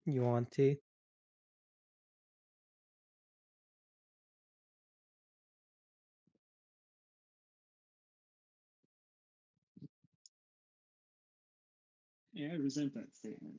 You want tea? Yeah, I resent that statement.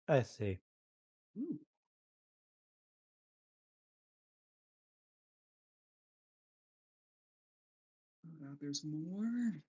I see. Ooh, there's more.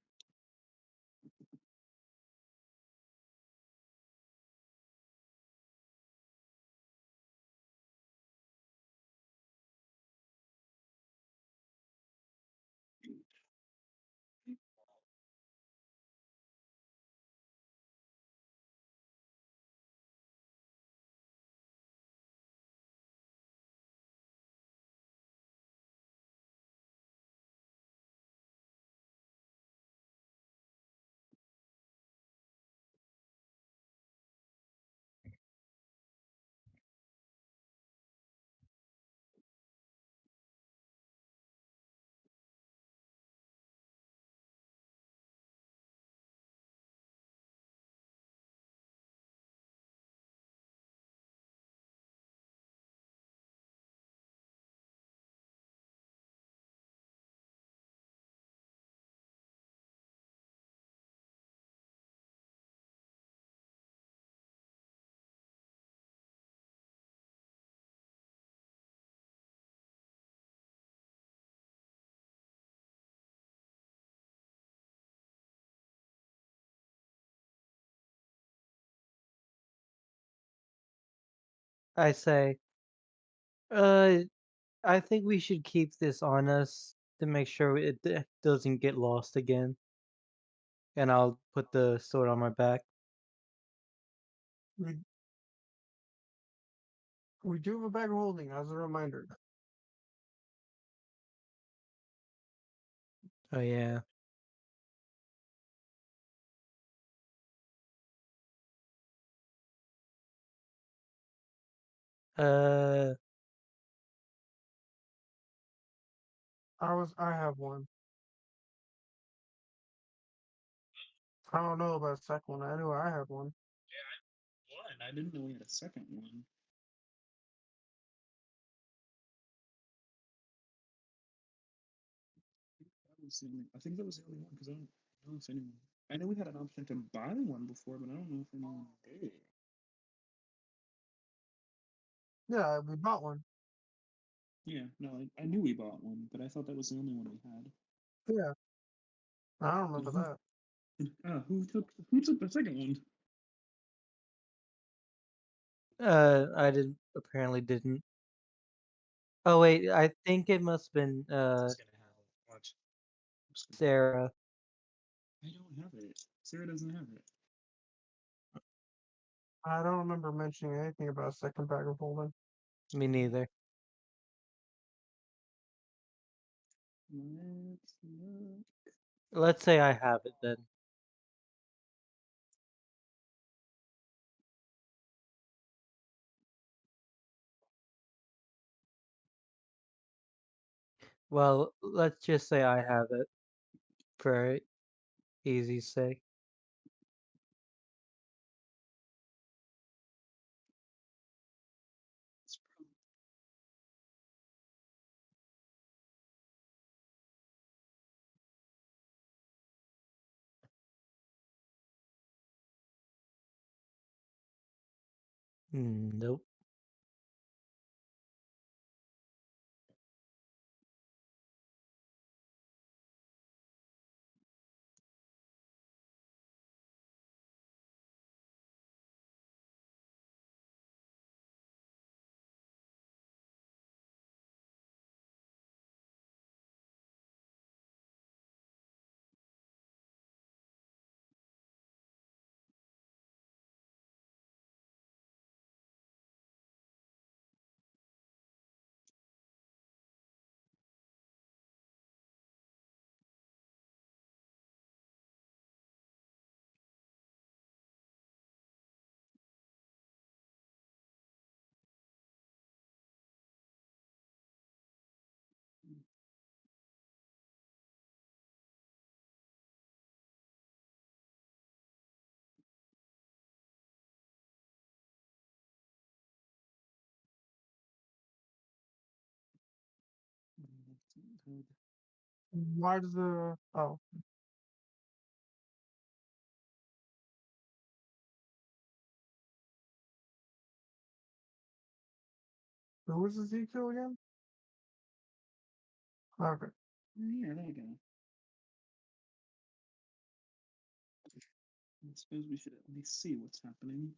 I say, uh, I think we should keep this on us to make sure it doesn't get lost again. And I'll put the sword on my back. We we do have a bag of holding as a reminder. Oh yeah. Uh, I have one. I don't know about the second one. I knew I have one. One. I didn't know we had a second one. I think that was the only one because I don't know if anyone. I know we had an option to buy one before, but I don't know if anyone did. Yeah, we bought one. Yeah, no, I knew we bought one, but I thought that was the only one we had. Yeah, I don't And remember who, that. who took the second one? I didn't apparently didn't. Oh wait, I think it must have been It's gonna have watch. Sarah. I don't have it. Sarah doesn't have it. I don't remember mentioning anything about a second bag of holding. Me neither. Let's look. Let's say I have it then. Well, let's just say I have it for easy's sake. It's probably Nope. That's not good. Why does the oh who was Ezekiel again? Okay. Yeah, there you go. I suppose we should at least see what's happening.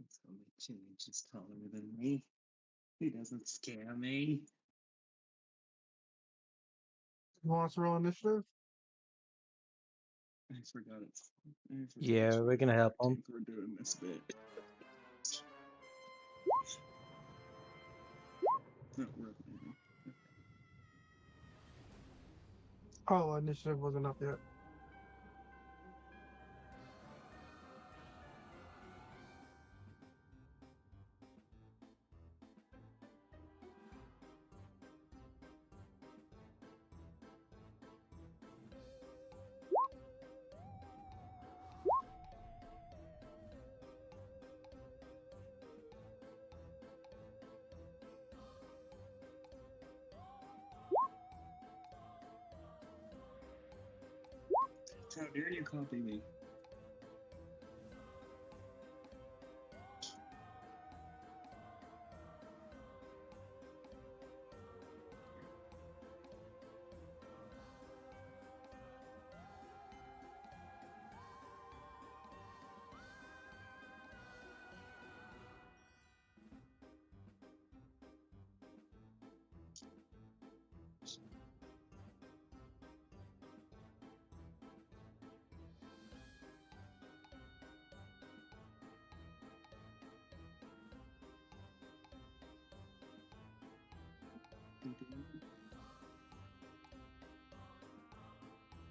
It's only Ginge is taller than me. He doesn't scare me. You want us to roll initiative? I forgot it's. I forgot Yeah, it's we're Friday gonna help the him. 13th. We're doing this bit. No, we're opening. Oh, initiative wasn't up yet. How dare you copy me?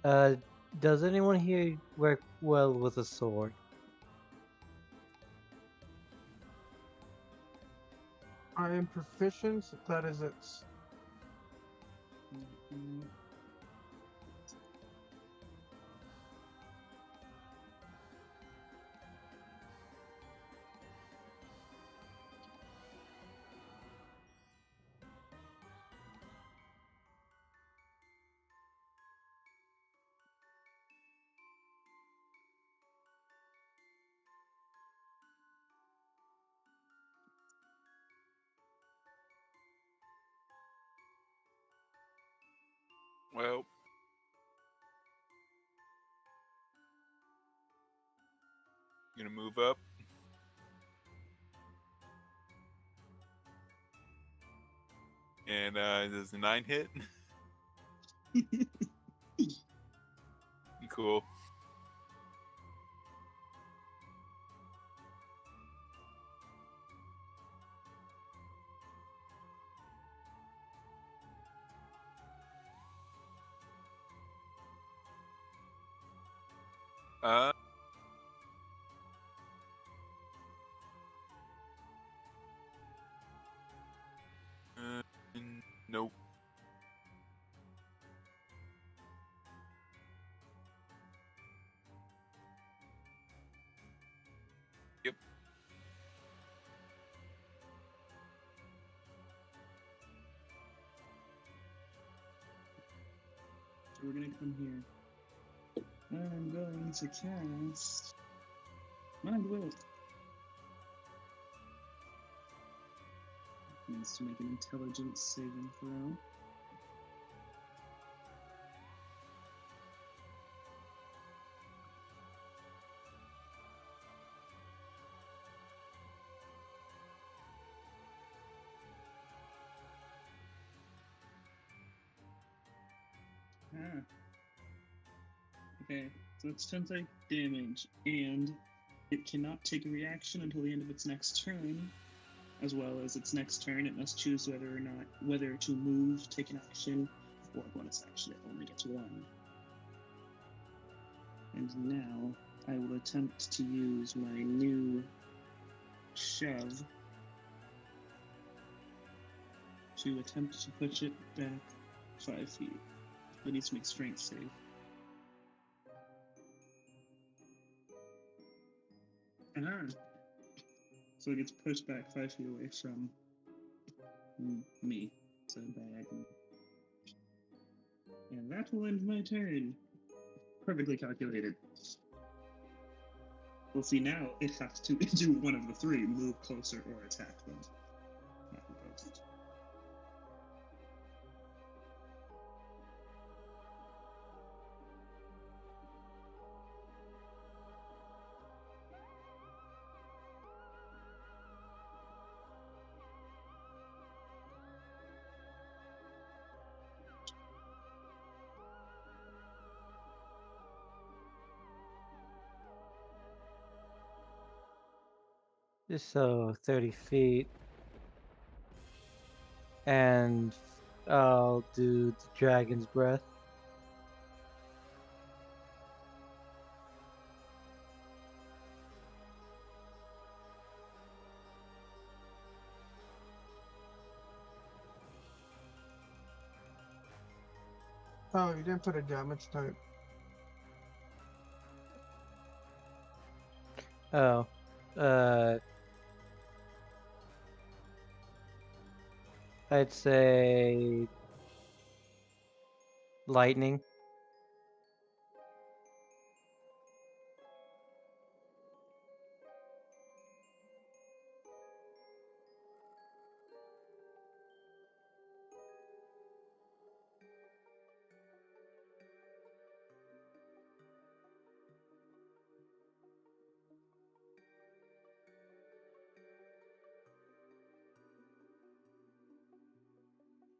Uh, does anyone here work well with a sword? I am proficient. That is it. Well, gonna move up. And does the 9 hit? Cool. Uh, we're gonna come here. I'm going to cast Mind Will. Needs to make an intelligence saving throw. Ah. Okay, so it's 10 psychic damage, and it cannot take a reaction until the end of its next turn. As well as its next turn, it must choose whether to move, take an action, or bonus action. It only gets one. And now I will attempt to use my new shove to attempt to push it back 5 feet. It needs to make strength save. Ah. So it gets pushed back 5 feet away from me. So diagonal. And that will end my turn. Perfectly calculated. We'll see now it has to do one of the three, move closer or attack them. Not both. Just so 30 feet. And I'll do the dragon's breath. Oh, you didn't put a damage type. Oh. I'd say lightning.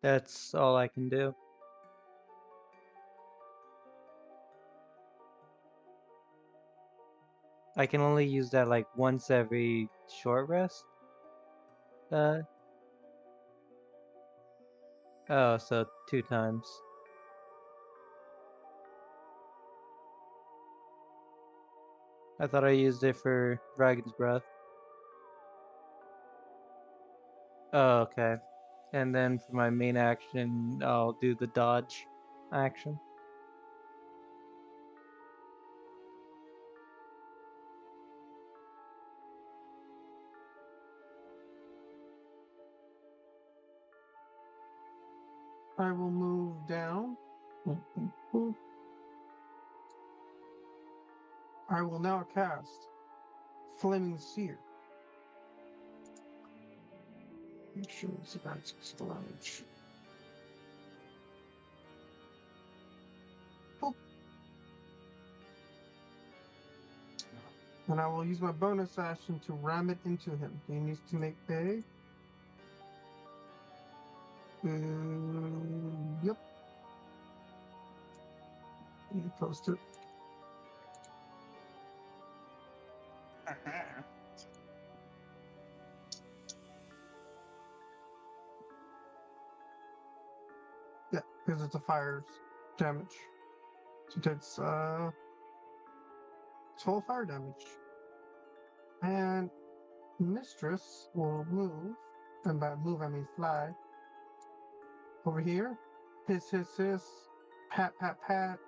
That's all I can do. I can only use that like once every short rest. Oh, so 2 times. I thought I used it for dragon's breath. Oh, okay. And then for my main action, I'll do the dodge action. I will move down. I will now cast Flaming Sphere. Make sure it's about 6 damage. Boop. And I will use my bonus action to ram it into him. He needs to make a. Yep. You post it. Aha. Yeah, because it's a fire damage. So it takes 12 fire damage. And Mistress will move, and by move I mean fly, over here. Hiss, pat, pat, pat.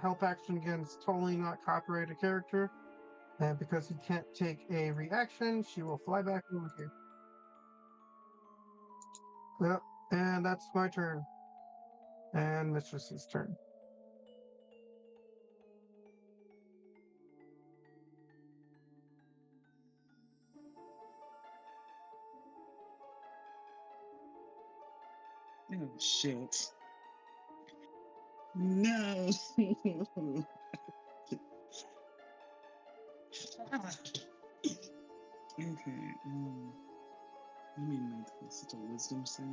Help action against totally not copyrighted character. And because he can't take a reaction, she will fly back over here. Yep, and that's my turn. And Mistress's turn. Oh shit. No. Okay. Let me make this a wisdom save.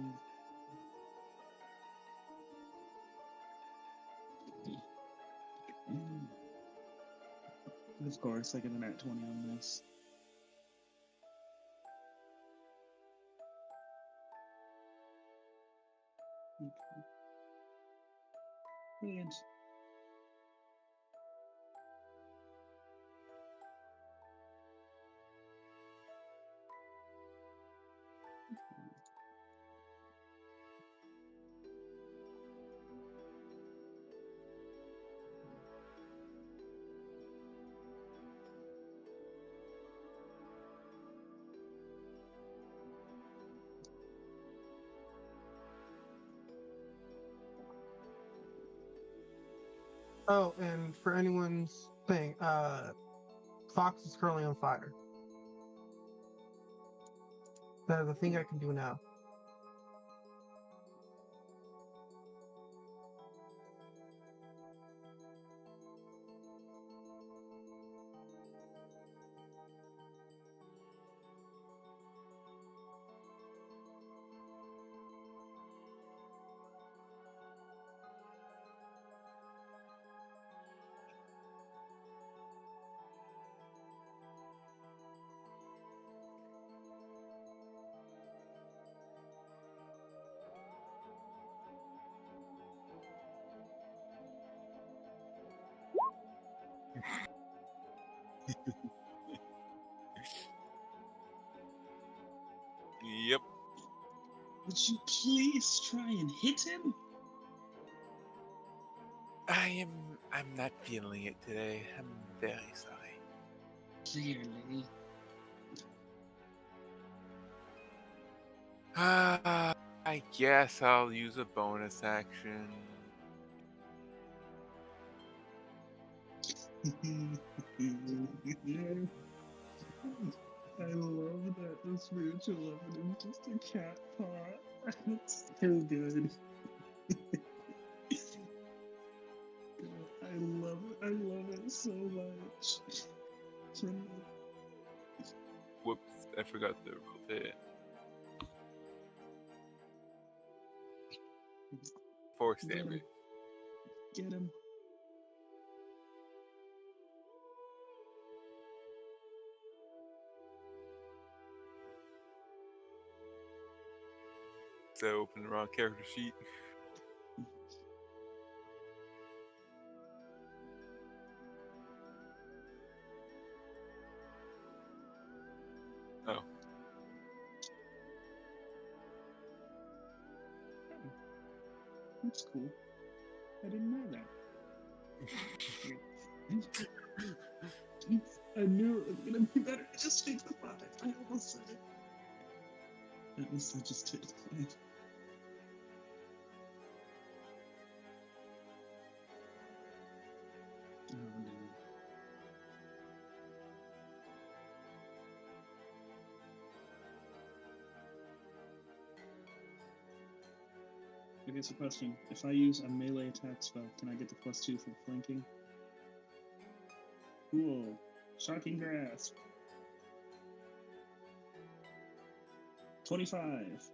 Mm. Of course, I get a nat 20 on this. Okay. Brilliant. Oh, and for anyone's thing, Fox is currently on fire. That is the thing I can do now. Yep. Would you please try and hit him? I'm not feeling it today. I'm very sorry. Clearly. I guess I'll use a bonus action. I love that the spiritual weapon is just a cat paw. It's so good. I love it. I love it so much. Whoops, I forgot to rotate. Force Get him. damage. Get him. So open the wrong character sheet. Oh. That's cool. I didn't know that. I knew it was gonna be better to just take the five. I almost said it. At least I just took the five. Oh no. Okay, so question. If I use a melee attack spell, can I get the +2 for flanking? Cool. Shocking grasp. 25.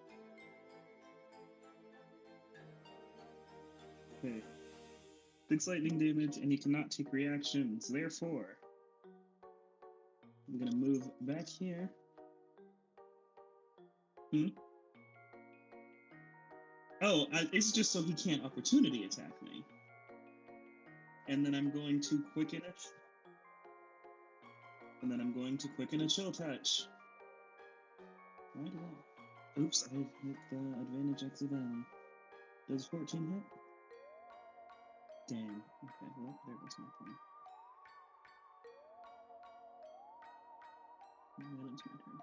Okay. 6 lightning damage, and he cannot take reactions. Therefore, I'm gonna move back here. Oh, it's just so he can't opportunity attack me. And then I'm going to quicken it. And then I'm going to quicken a chill touch. Why did I? Oops, I hit the advantage X again. Does 14 hit? Damn. Okay, well, there goes my turn. Then it's my turn.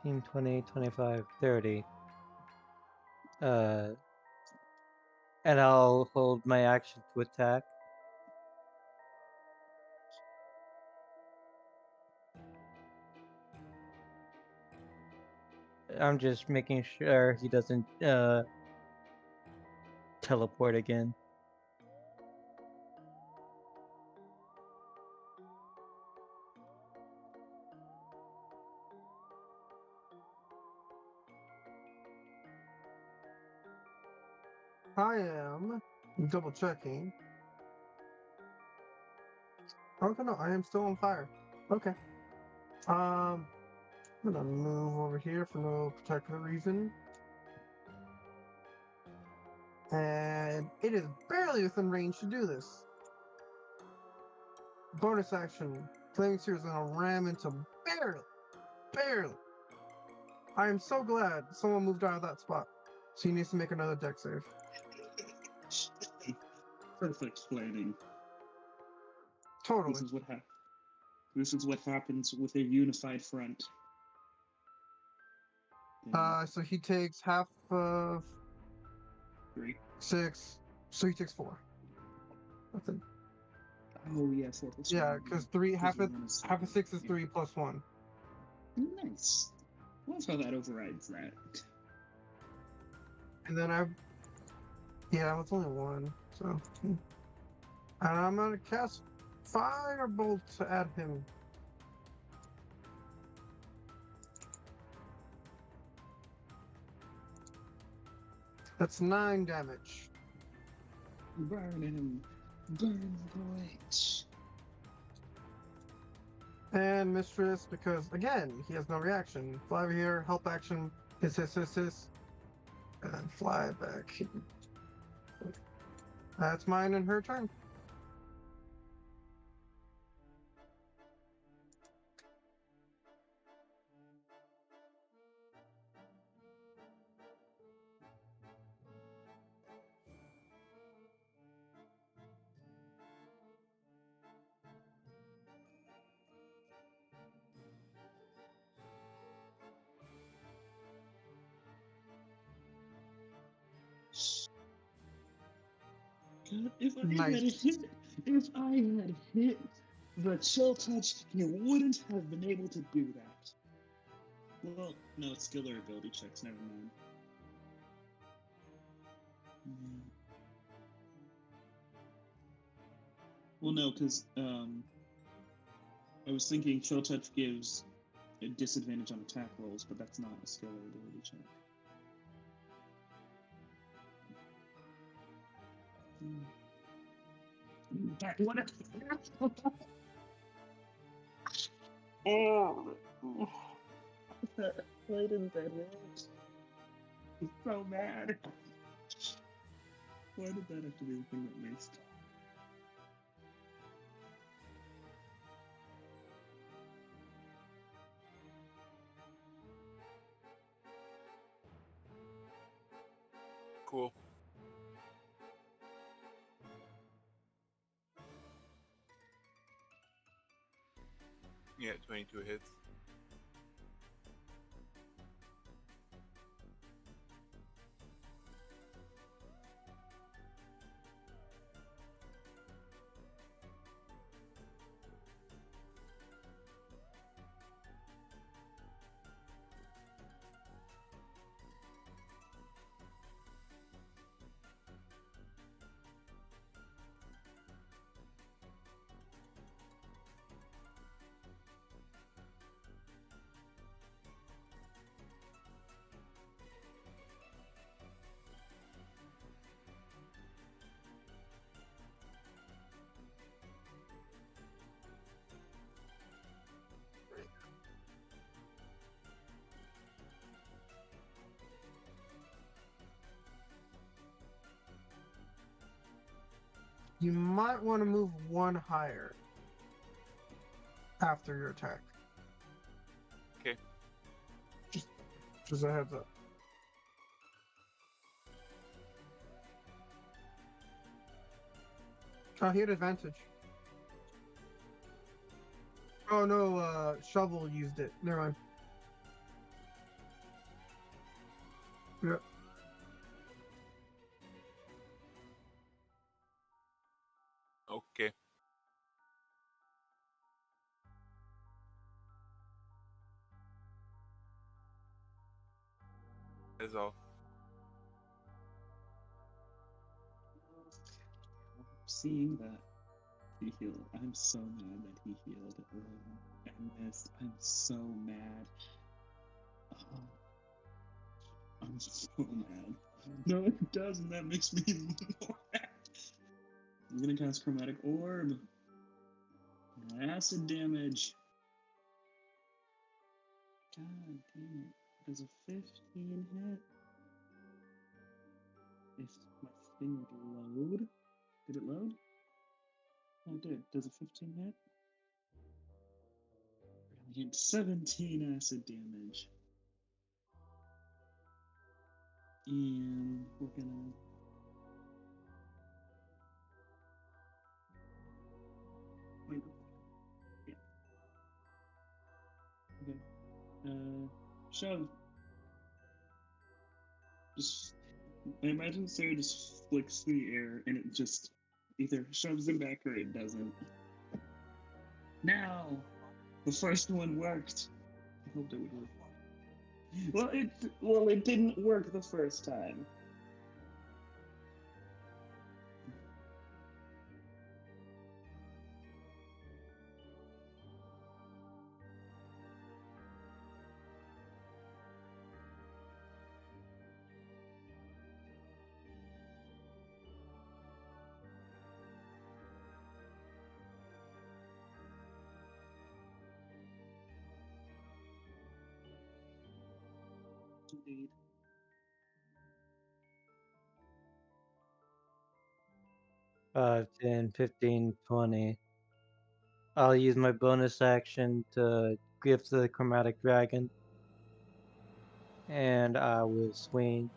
15, 20, 25, 30. And I'll hold my action to attack. I'm just making sure he doesn't teleport again. I am double checking. Okay, no, I am still on fire. Okay. I'm gonna move over here for no particular reason. And it is barely within range to do this. Bonus action. Flaming Sphere is gonna ram into barely. I am so glad someone moved out of that spot. So he needs to make another deck save. Perfect planning. Totally. This is what happens with a unified front. So he takes half of 3. 6. So he takes 4. Nothing. Oh yeah, 4 plus Yeah, 1. because three half of 1 is half of 6 is yeah. 3 plus 1. Nice. Love how that overrides that. And then it's only 1. So and I'm gonna cast Firebolt to add him. That's 9 damage. Burn him. Burn the witch. And Mistress, because again, he has no reaction. Fly over here, help action, hiss. And then fly back. That's mine and her turn. God, if Nice. I had hit the chill touch, you wouldn't have been able to do that. Well, no, it's skill or ability checks, never mind. Well, no, because I was thinking chill touch gives a disadvantage on attack rolls, but that's not a skill or ability check. What? Oh, why didn't that hit? I'm so mad. Why did that have to be the thing that missed? Cool. Yeah, 22 hits. You might want to move 1 higher after your attack. Okay. Just a heads up. Oh, he had advantage. Oh no, Shovel used it. Never mind. Yep. Okay. is all. Seeing that he healed, I'm so mad that he healed and missed. I'm so mad. Oh, I'm so mad. No, it doesn't. That makes me more mad. I'm gonna cast Chromatic Orb. Acid damage. God damn it. Does a 15 hit? If my thing would load. Did it load? Oh, it did. Does a 15 hit? Brilliant. 17 acid damage. And we're gonna. Wait. Yeah. Okay. Shove. Just. I imagine Sarah just flicks through the air and it just either shoves him back or it doesn't. Now! The first one worked. I hoped it would work. Well, it didn't work the first time. Indeed. Five, 10, 15, 20. I'll use my bonus action to gift the chromatic dragon. And I will swing.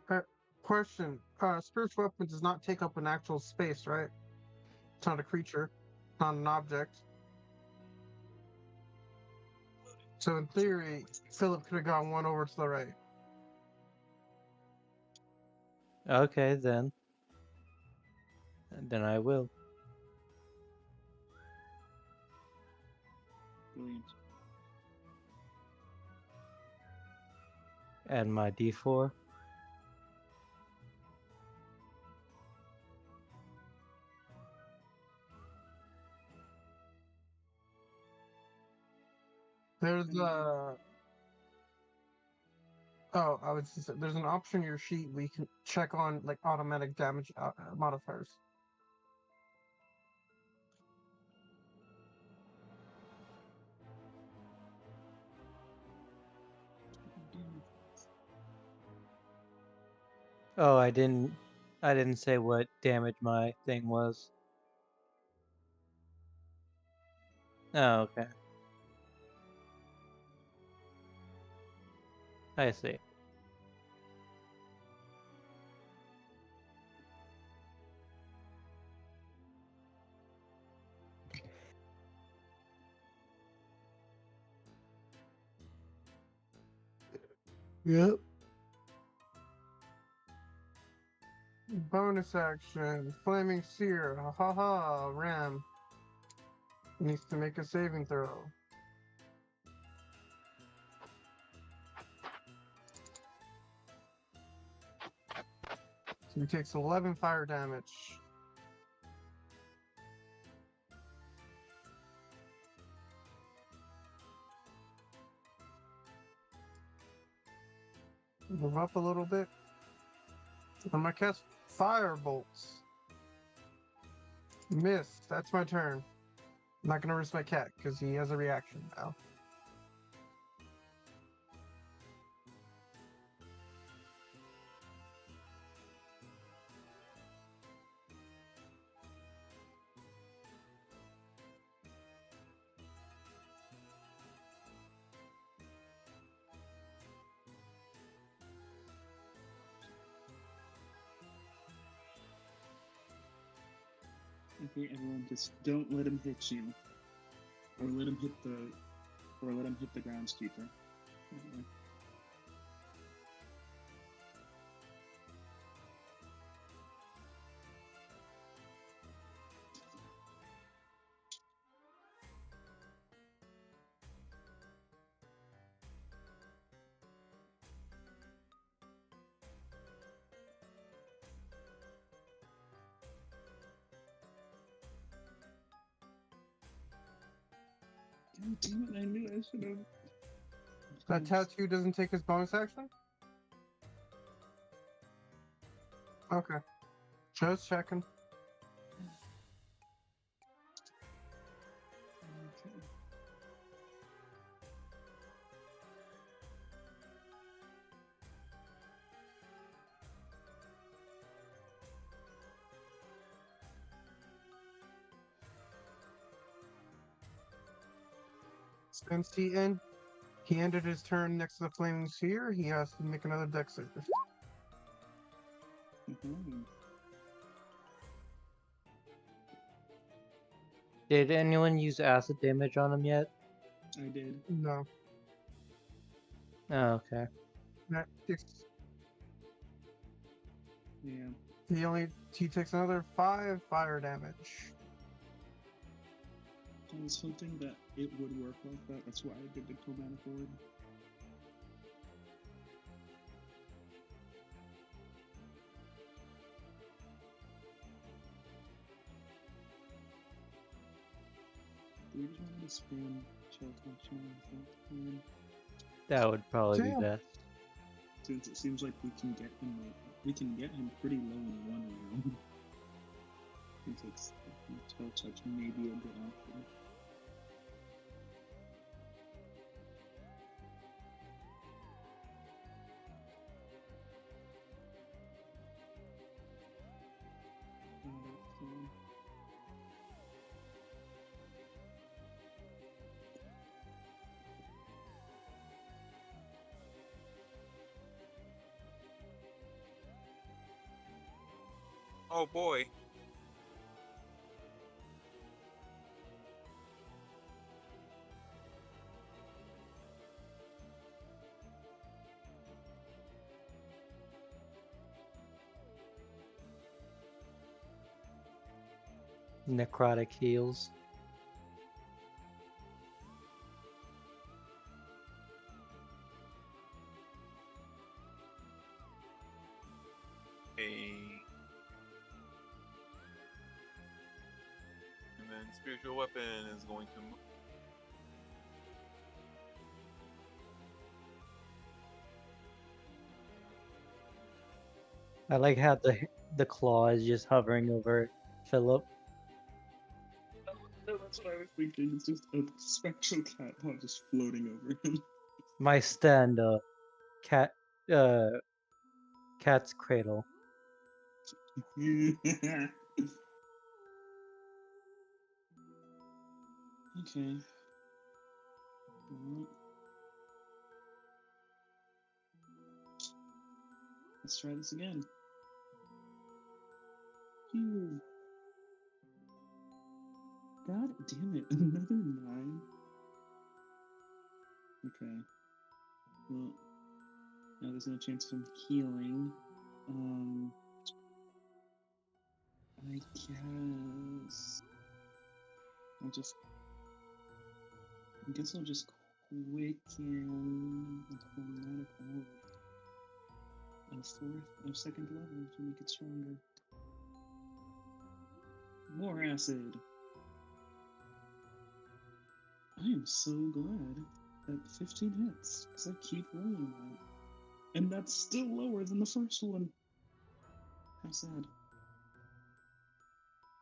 Uh, question: spiritual weapon does not take up an actual space, right? It's not a creature, not an object. So in theory, Philip could have gone one over to the right. Okay, then. Then I will. Brilliant. Add my d4. There's oh, I was just, there's an option in your sheet where you can check on like automatic damage modifiers. Oh, I didn't say what damage my thing was. Oh, okay. I see. Yep. Bonus action, Flaming Seer, ha ha ha, Ram. Needs to make a saving throw. So he takes 11 fire damage. Move up a little bit. I'm gonna cast Fire Bolts. Miss. That's my turn. I'm not gonna risk my cat because he has a reaction now. Okay, everyone, just don't let him hit you, or let him hit the groundskeeper. Oh, damn it! I knew I should have. That tattoo doesn't take his bonus action? Okay. Just checking. Okay. Since he ended his turn next to the flaming sphere, he has to make another dex save. Mhm. Did anyone use acid damage on him yet? I did. No. Oh, okay. Yeah. He takes another 5 fire damage. I was hoping that it would work like that. That's why I did the chromatic orb. Do we just want to spam shell touching? That would probably be Damn. best. Since it seems like we can get him pretty low in one round. Since it's shell touch may be a good option. Oh boy. Necrotic heals. And then spiritual weapon is going to move. I like how the claw is just hovering over Philip. No, that's what I was thinking. It's just a spectral cat paw just floating over him. My stand-up cat cat's cradle. Okay. Alright. Let's try this again. Phew. God damn it, another 9. Okay. Well, now there's no chance of him healing. I guess I'll just. I guess I'll just quicken the chromatic orb of second level to make it stronger. More acid. I am so glad that 15 hits, because I keep rolling that. And that's still lower than the first one. How sad.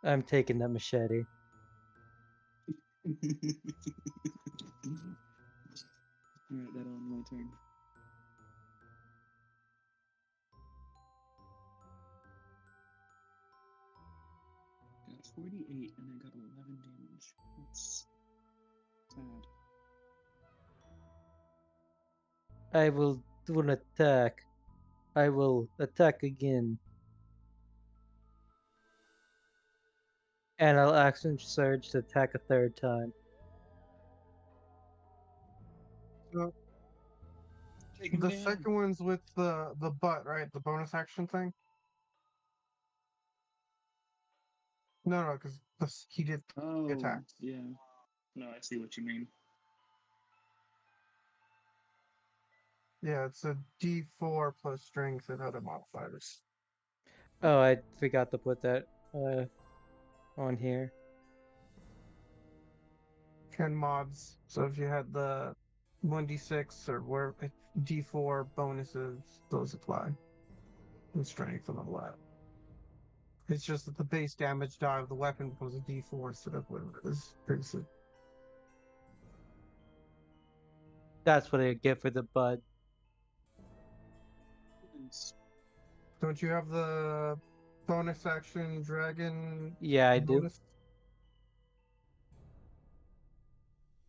I'm taking that machete. Alright, that on my turn. Got 48 and I got 11 damage. That's sad. I will do an attack. I will attack again. And I'll action surge to attack a third time. So Take him the down. second one's with the butt, right? The bonus action thing? No, because he did Oh, attacks. yeah. No, I see what you mean. Yeah, it's a D4 plus strength and other modifiers. Oh, I forgot to put that on here. and mods. So if you had the 1d6 or where d4 bonuses, those apply. And strength and all that. It's just that the base damage die of the weapon becomes a d4 instead of whatever it is previously. That's what I get for the bud. Nice. Don't you have the bonus action dragon Yeah, I do. bonus?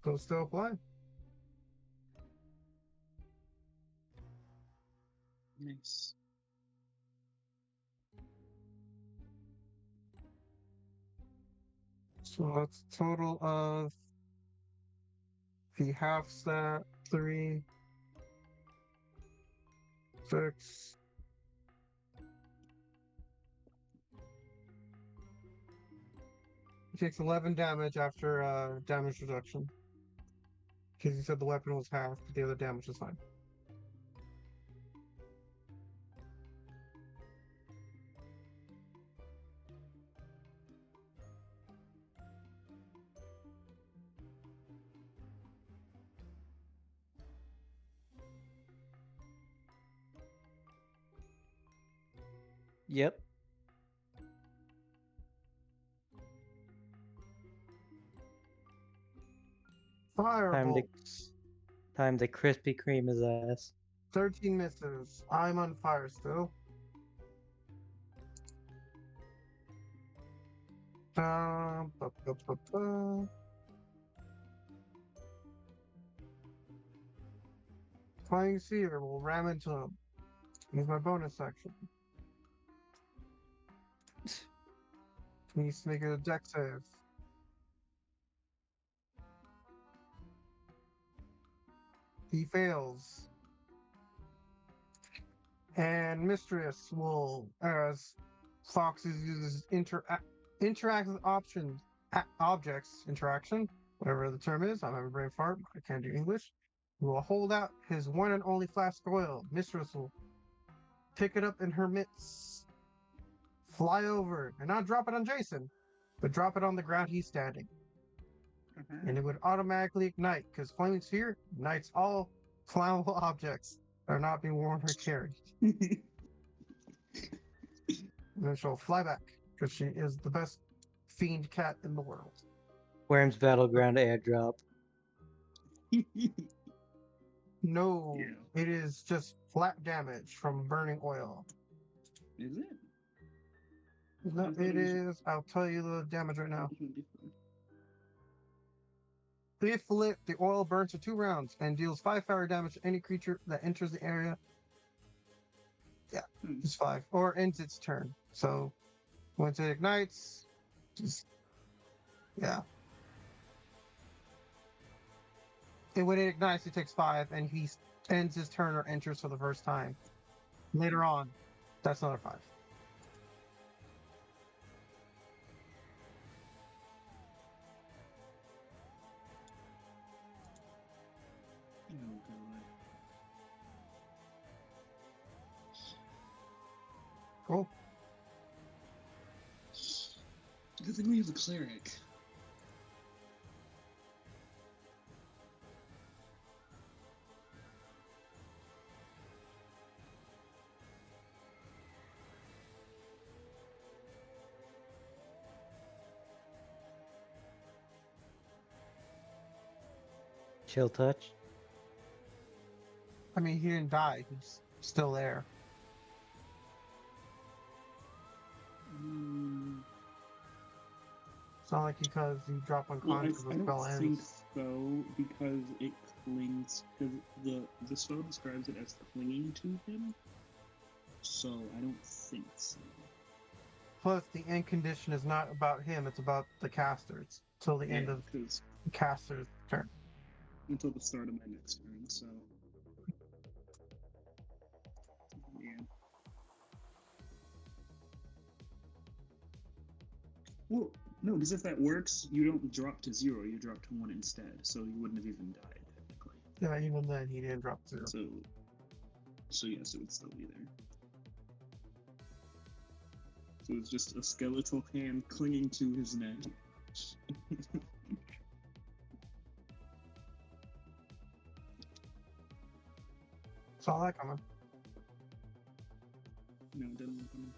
Those still apply. Nice. So that's a total of the half stat 3, 6. He takes 11 damage after damage reduction. Because you said the weapon was half, but the other damage is fine. Yep. Firebolt. Time to Krispy Kreme his ass. 13 misses. I'm on fire still. Ba, ba, ba, ba. Flying Seer will ram into him. Use my bonus action. He needs to make a deck save. He fails. And Mistress will, as Foxes uses interact with options, objects, interaction, whatever the term is. I'm having a brain fart, but I can't do English. He will hold out his one and only flask of oil. Mistress will pick it up in her mitts, fly over, and not drop it on Jason, but drop it on the ground he's standing. And it would automatically ignite, because Flaming Sphere ignites all flammable objects that are not being worn or carried. And then she'll fly back, because she is the best fiend cat in the world. Worm's Battleground airdrop. No, Yeah. it is just flat damage from burning oil. Is it? No, I thought it it was- is. I'll tell you the damage right now. It was different. If lit, the oil burns for 2 rounds and deals 5 fire damage to any creature that enters the area. Yeah, it's 5. Or ends its turn. So, once it ignites, just. Yeah. And when it ignites, it takes 5, and he ends his turn or enters for the first time. Later on, that's another 5. Oh god. Cool. Good thing we have a cleric. Chill touch. I mean, he didn't die. He's still there. It's not like because you drop Well, unconscious, I the spell don't think ends. so, because it clings. Because the spell describes it as clinging to him. So I don't think so. Plus, the end condition is not about him, it's about the caster. It's till the end of because the caster's turn. until the start of my next turn. So yeah. Well, no, because if that works, you don't drop to 0. You drop to 1 instead. So you wouldn't have even died technically. Yeah, even then, he didn't drop 0. So yes, it would still be there. So it's just a skeletal hand clinging to his neck. Saw that coming. No, it didn't look coming.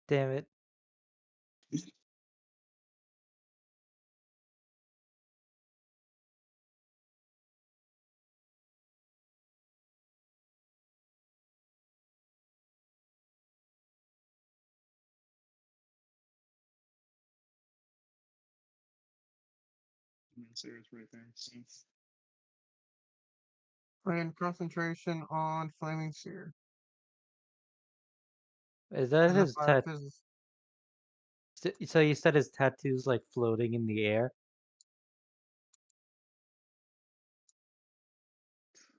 Damn it. I mean, Sarah's right there. So And concentration on flaming sear. Is that As a his fire tat? physicist. So you said his tattoo's like floating in the air?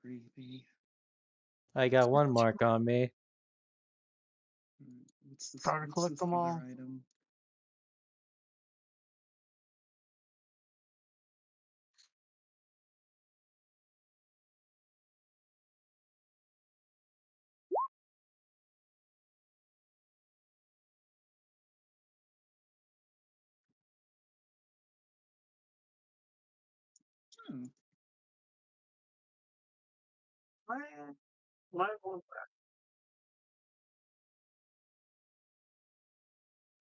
creepy. I got one mark on me. What's this? Try to What's collect this them other all. item? Oh, My one.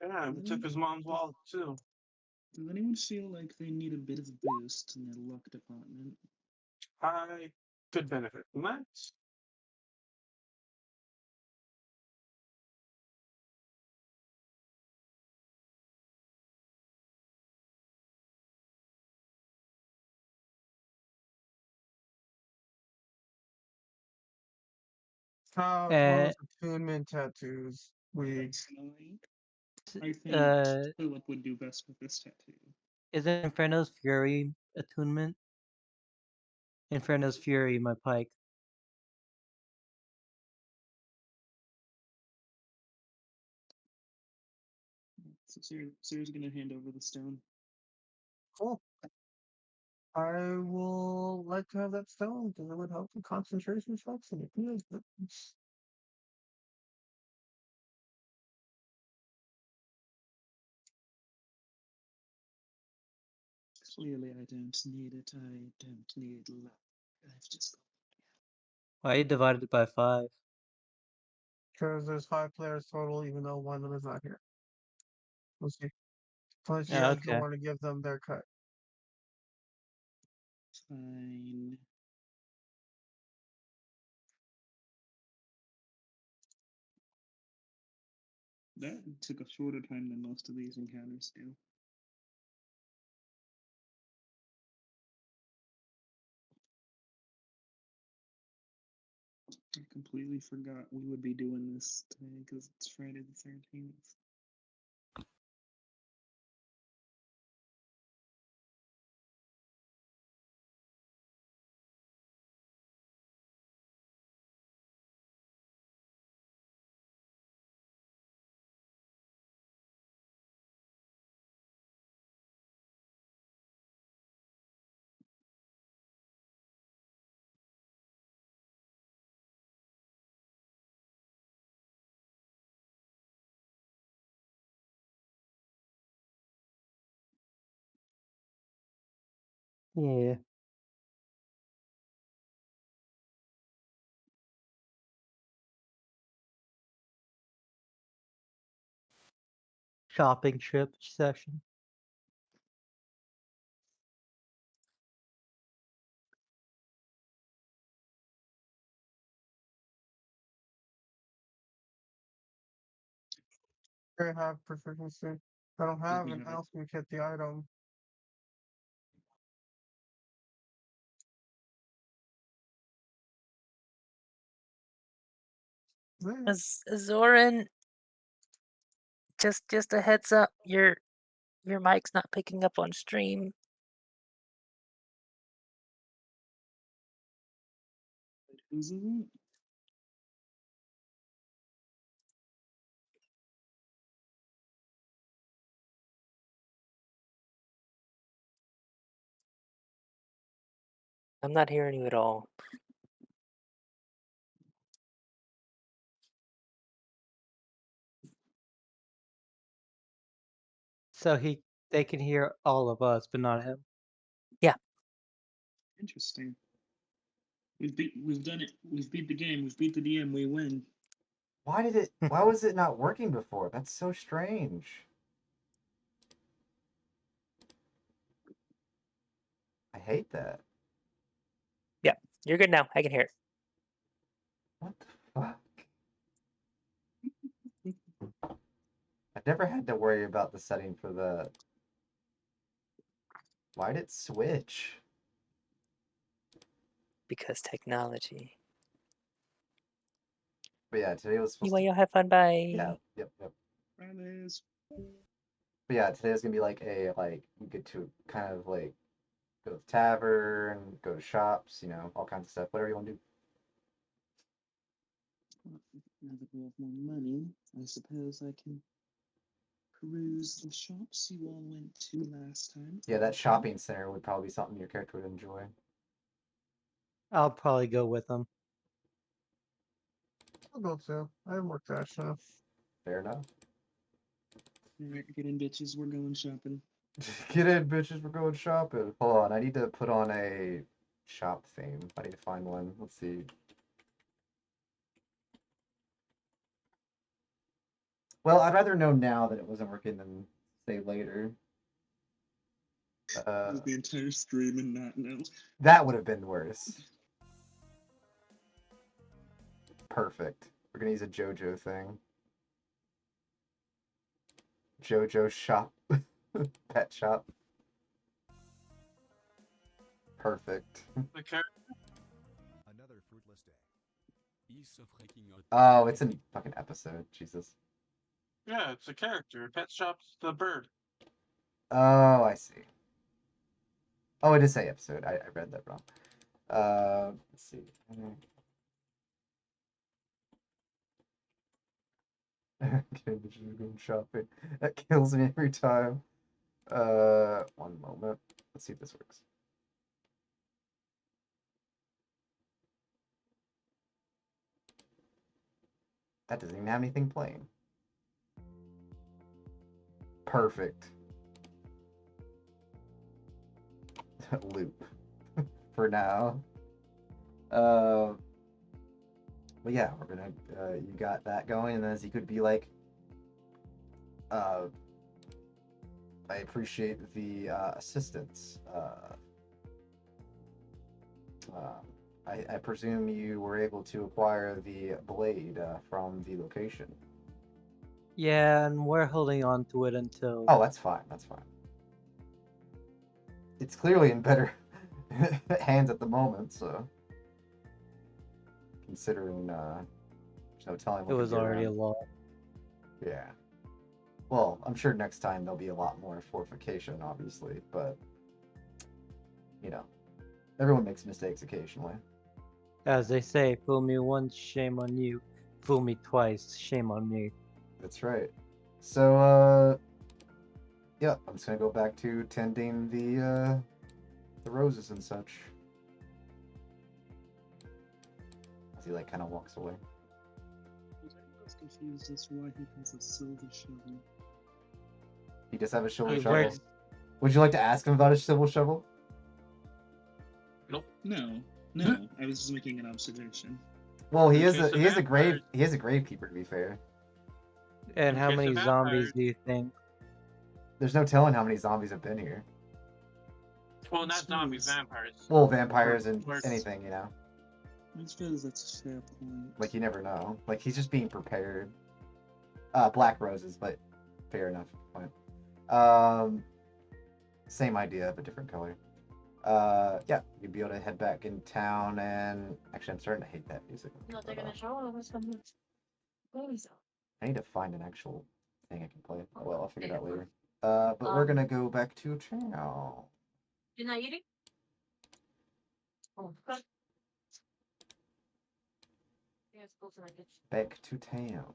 Yeah, does we took anyone, his mom's does, wallet too. does anyone feel like they need a bit of a boost in their luck department? I could benefit from that. How And towards attunement tattoos? We Personally, I think uh, Philip would do best with this tattoo. isn't Inferno's Fury attunement? Inferno's Fury, my pike. So Sarah's gonna hand over the stone. cool. I will like to have that stone because it would help with concentration checks and it is. Clearly, I don't need it. I don't need luck. I've just got. Why you divided it by 5? Because there's 5 players total, even though one of them is not here. We'll see. Unless you Yeah, guys don't okay. want to give them their cut. Fine. That took a shorter time than most of these encounters do. I completely forgot we would be doing this today because it's Friday the 13th. Yeah. Shopping trip session. I have proficiency. I don't Let have me an have it. alchemy kit the item. Yeah. Zoran, just a heads up, your mic's not picking up on stream. Who's it? I'm not hearing you at all. So they can hear all of us, but not him. Interesting. We've done it. We've beat the game. We've beat the DM. We win. Why was it not working before? That's so strange. I hate that. You're good now. I can hear it. What the fuck? I've never had to worry about the setting for the. Why'd it switch? Because technology. But yeah, today was supposed Anyway, to. y'all have fun. Bye. Yeah, yep. Fridays. But yeah, today was gonna be like we get to kind of like go to the tavern, go to shops, all kinds of stuff. Whatever you want to do. Now that we have more money, I suppose I can peruse the shops you all went to last time. Yeah, that shopping center would probably be something your character would enjoy. I'll probably go with them. I'll go too. I haven't worked that enough. Fair enough. Alright, get in, bitches. We're going shopping. Get in, bitches. We're going shopping. Hold on, I need to put on a shop theme. I need to find one. Let's see. Well, I'd rather know now that it wasn't working than say later. The entire stream and not know. That would have been worse. Perfect. We're gonna use a JoJo thing. JoJo shop. Pet shop. Perfect. The character. Another fruitless day. Oh, it's a fucking episode. Jesus. Yeah, it's a character. Pet Shop's the bird. Oh, I see. Oh, it is a episode. I read that wrong. Let's see. Going shopping. That kills me every time. One moment. Let's see if this works. That doesn't even have anything playing. Perfect. Loop. For now. But yeah, we're gonna. You got that going, and then as he could be like, I appreciate the assistance. I presume you were able to acquire the blade from the location. Yeah, and we're holding on to it until. Oh, that's fine. That's fine. It's clearly in better hands at the moment, so considering there's no telling what It could was get already a around. lot. Yeah. Well, I'm sure next time there'll be a lot more fortification, obviously, but you know, everyone makes mistakes occasionally. As they say, fool me once, shame on you. Fool me twice, shame on me. That's right. So, yeah, I'm just gonna go back to tending the roses and such. As he like kind of walks away. I was confused as to why he has a silver shovel. He does have a silver He shovel. works. Would you like to ask him about his silver shovel? Nope. No, no, I was just making an observation. Well, he In is case a of he is a grave vampires. he is a gravekeeper, to be fair. And In how case many of zombies vampires. do you think? There's no telling how many zombies have been here. Well, not zombies, Jeez. vampires. Well, vampires Or- and or- anything, you know. I suppose that's a fair point. Like you never know. Like he's just being prepared. Black roses, but fair enough. Point. Same idea, but different color. Yeah, you'd be able to head back in town, and actually, I'm starting to hate that music. No, they're But, gonna show us some movies. I need to find an actual thing I can play. Oh, well, I'll figure it out later. Yeah. But we're gonna go back to town. You're not eating? Oh, good. Yeah, it's close enough. Back to town.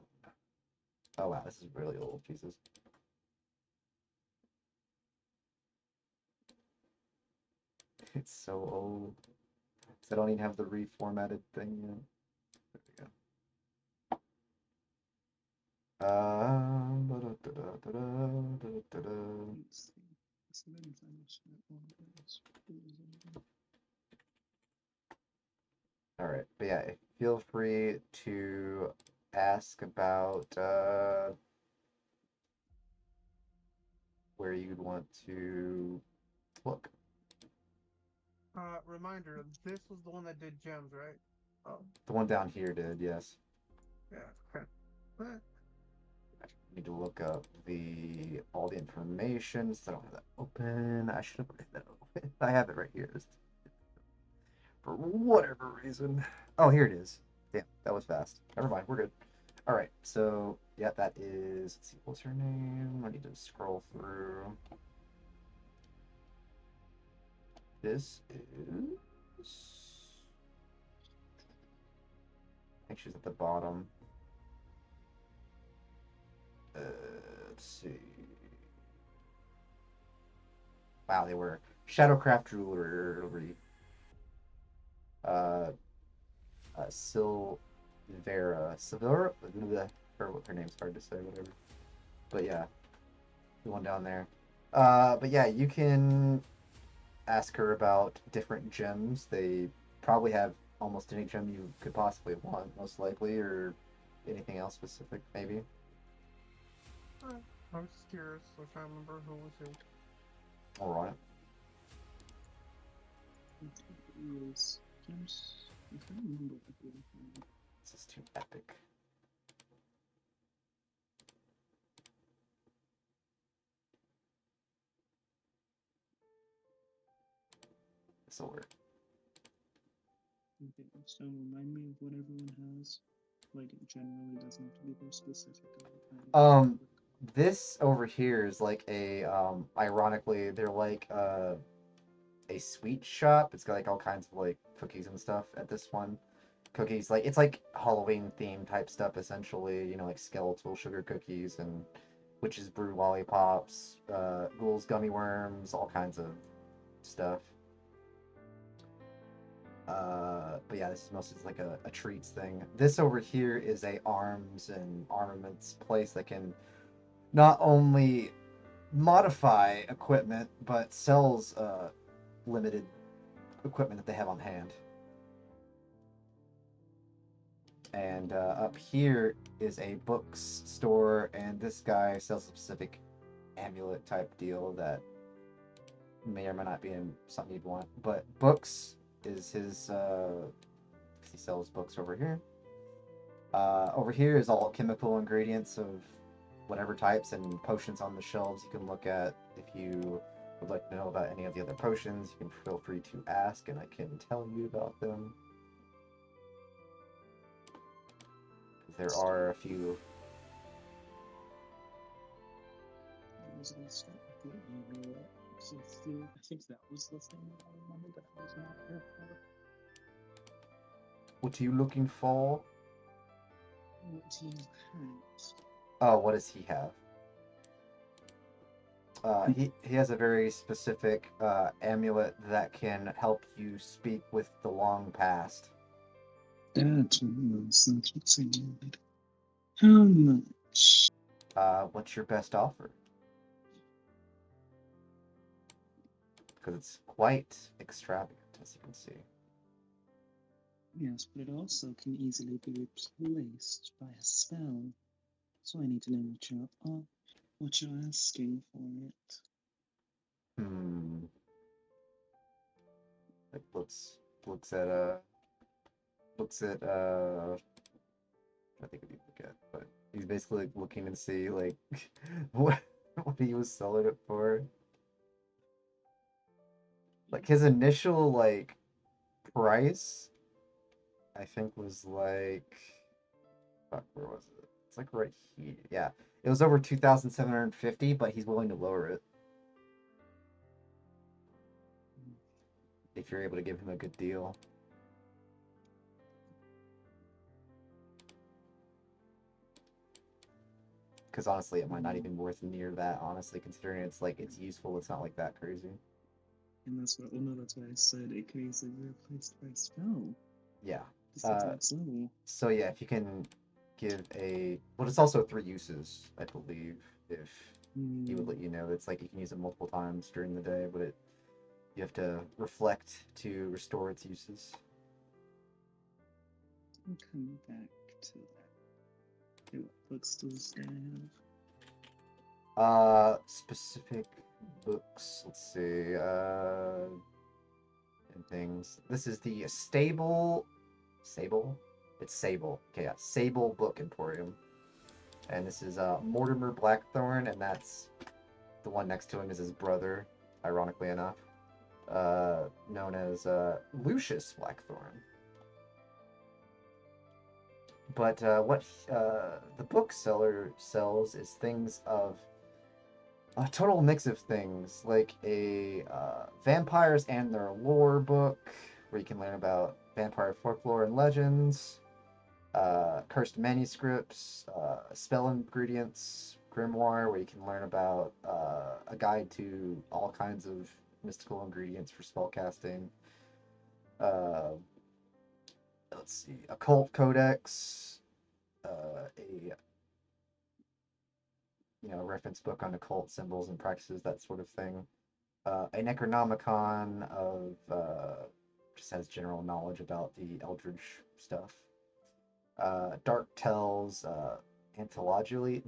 Oh wow, this is really old. Jesus. It's so old. I don't even have the reformatted thing yet. There we go. Let's see. So then if I wish that one was- All right, but yeah, feel free to ask about where you'd want to look. Reminder, this was the one that did gems, right? Oh, The one down here did, yes. yeah. Okay. But Need to look up all the information. So I don't have that open. I should have put that open. I have it right here. For whatever reason. Oh, here it is. Damn, that was fast. Never mind, we're good. All right, so yeah, that is. Let's see, what's her name? I need to scroll through. This is. I think she's at the bottom. Let's see. Wow, they were Shadowcraft Jewelry. Silvera, her name's hard to say, whatever. But yeah, the one down there. But yeah, you can ask her about different gems. They probably have almost any gem you could possibly want, most likely, or anything else specific, maybe. I was just curious. I was trying to remember who was who. All right. It was gems. I can't remember what the other This is too epic. This'll work. Okay, so remind me of what everyone has. Like, it generally doesn't have to be very specific. Um, this over here is like a ironically, they're like a sweet shop. It's got like all kinds of like cookies and stuff at this one. Cookies like it's like Halloween themed type stuff essentially. You know, like skeletal sugar cookies and witches brew lollipops, ghouls gummy worms, all kinds of stuff. But yeah, this is mostly like a treats thing. This over here is a arms and armaments place that can not only modify equipment but sells limited equipment that they have on hand. And up here is a books store, and this guy sells a specific amulet type deal that may or may not be in something you'd want. But books is his. He sells books over here. Over here is all chemical ingredients of whatever types and potions on the shelves you can look at. If you would like to know about any of the other potions, you can feel free to ask, and I can tell you about them. There are a few. So I think that was the thing that I remembered that I was not here for. What are you looking for? What do you have? Oh, what does he have? He has a very specific amulet that can help you speak with the long past. That's what's I needed. How much? What's your best offer? Because it's quite extravagant, as you can see. Yes, but it also can easily be replaced by a spell. So I need to know what you're asking for it. Hmm. Like looks at I think we look at, but he's basically like, looking to see like what he was selling it for. Like his initial like price, I think was like fuck, where was it? It's like right here. Yeah, it was over 2,750, but he's willing to lower it if you're able to give him a good deal. Because honestly, it might not even worth near that. Honestly, considering it's like it's useful, it's not like that crazy. And that's what. Oh no, that's why I said it could easily be replaced by a spell. Yeah. Just at the next level. So yeah, if you can give a, well, it's also 3 uses, I believe. If he would let you know, it's like you can use it multiple times during the day, but you have to reflect to restore its uses. I'll come back to that. Okay, what books does I have? Specific books. Let's see. And things. This is the Sable. It's Sable. Okay, yeah, Sable Book Emporium. And this is Mortimer Blackthorn, and that's the one next to him is his brother, ironically enough, known as Lucius Blackthorn. But what the bookseller sells is things of a total mix of things, like a vampires and their lore book, where you can learn about vampire folklore and legends, cursed manuscripts, spell ingredients, grimoire, where you can learn about a guide to all kinds of mystical ingredients for spellcasting. Let's see, occult codex, a reference book on occult symbols and practices, that sort of thing. A Necronomicon of just has general knowledge about the Eldritch stuff. Dark Tells, anthologically,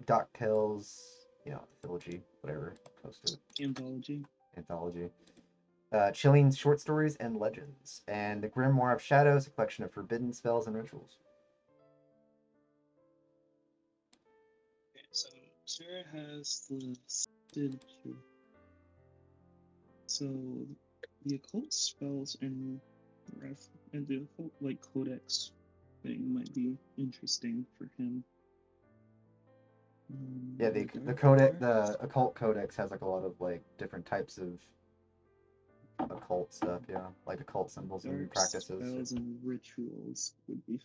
Dark Tells, anthology, whatever, posted. Anthology. Anthology. Chilling short stories and legends, and the Grimoire of Shadows, a collection of forbidden spells and rituals. Okay, so Sarah has the listed. So the occult spells and And the whole like codex thing might be interesting for him. Yeah, the Dark codex, arts, the occult codex has like a lot of like different types of occult stuff. Yeah, like occult symbols and dark practices. spells and rituals would be.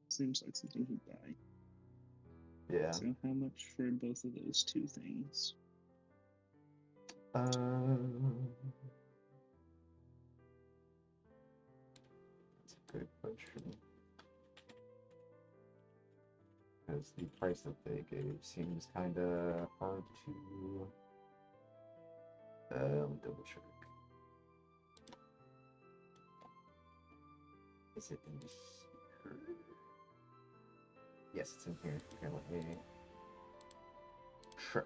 Seems like something he'd buy. Yeah. So how much for both of those two things? That's a good question. Because the price that they gave seems kind of hard to. Let me double check. Is it in here? Yes, it's in here. Okay, let me check.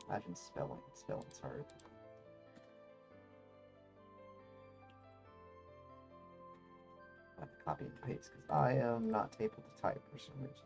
Imagine spelling. Spelling's hard. I have to copy and paste because I am not able to type for some reason.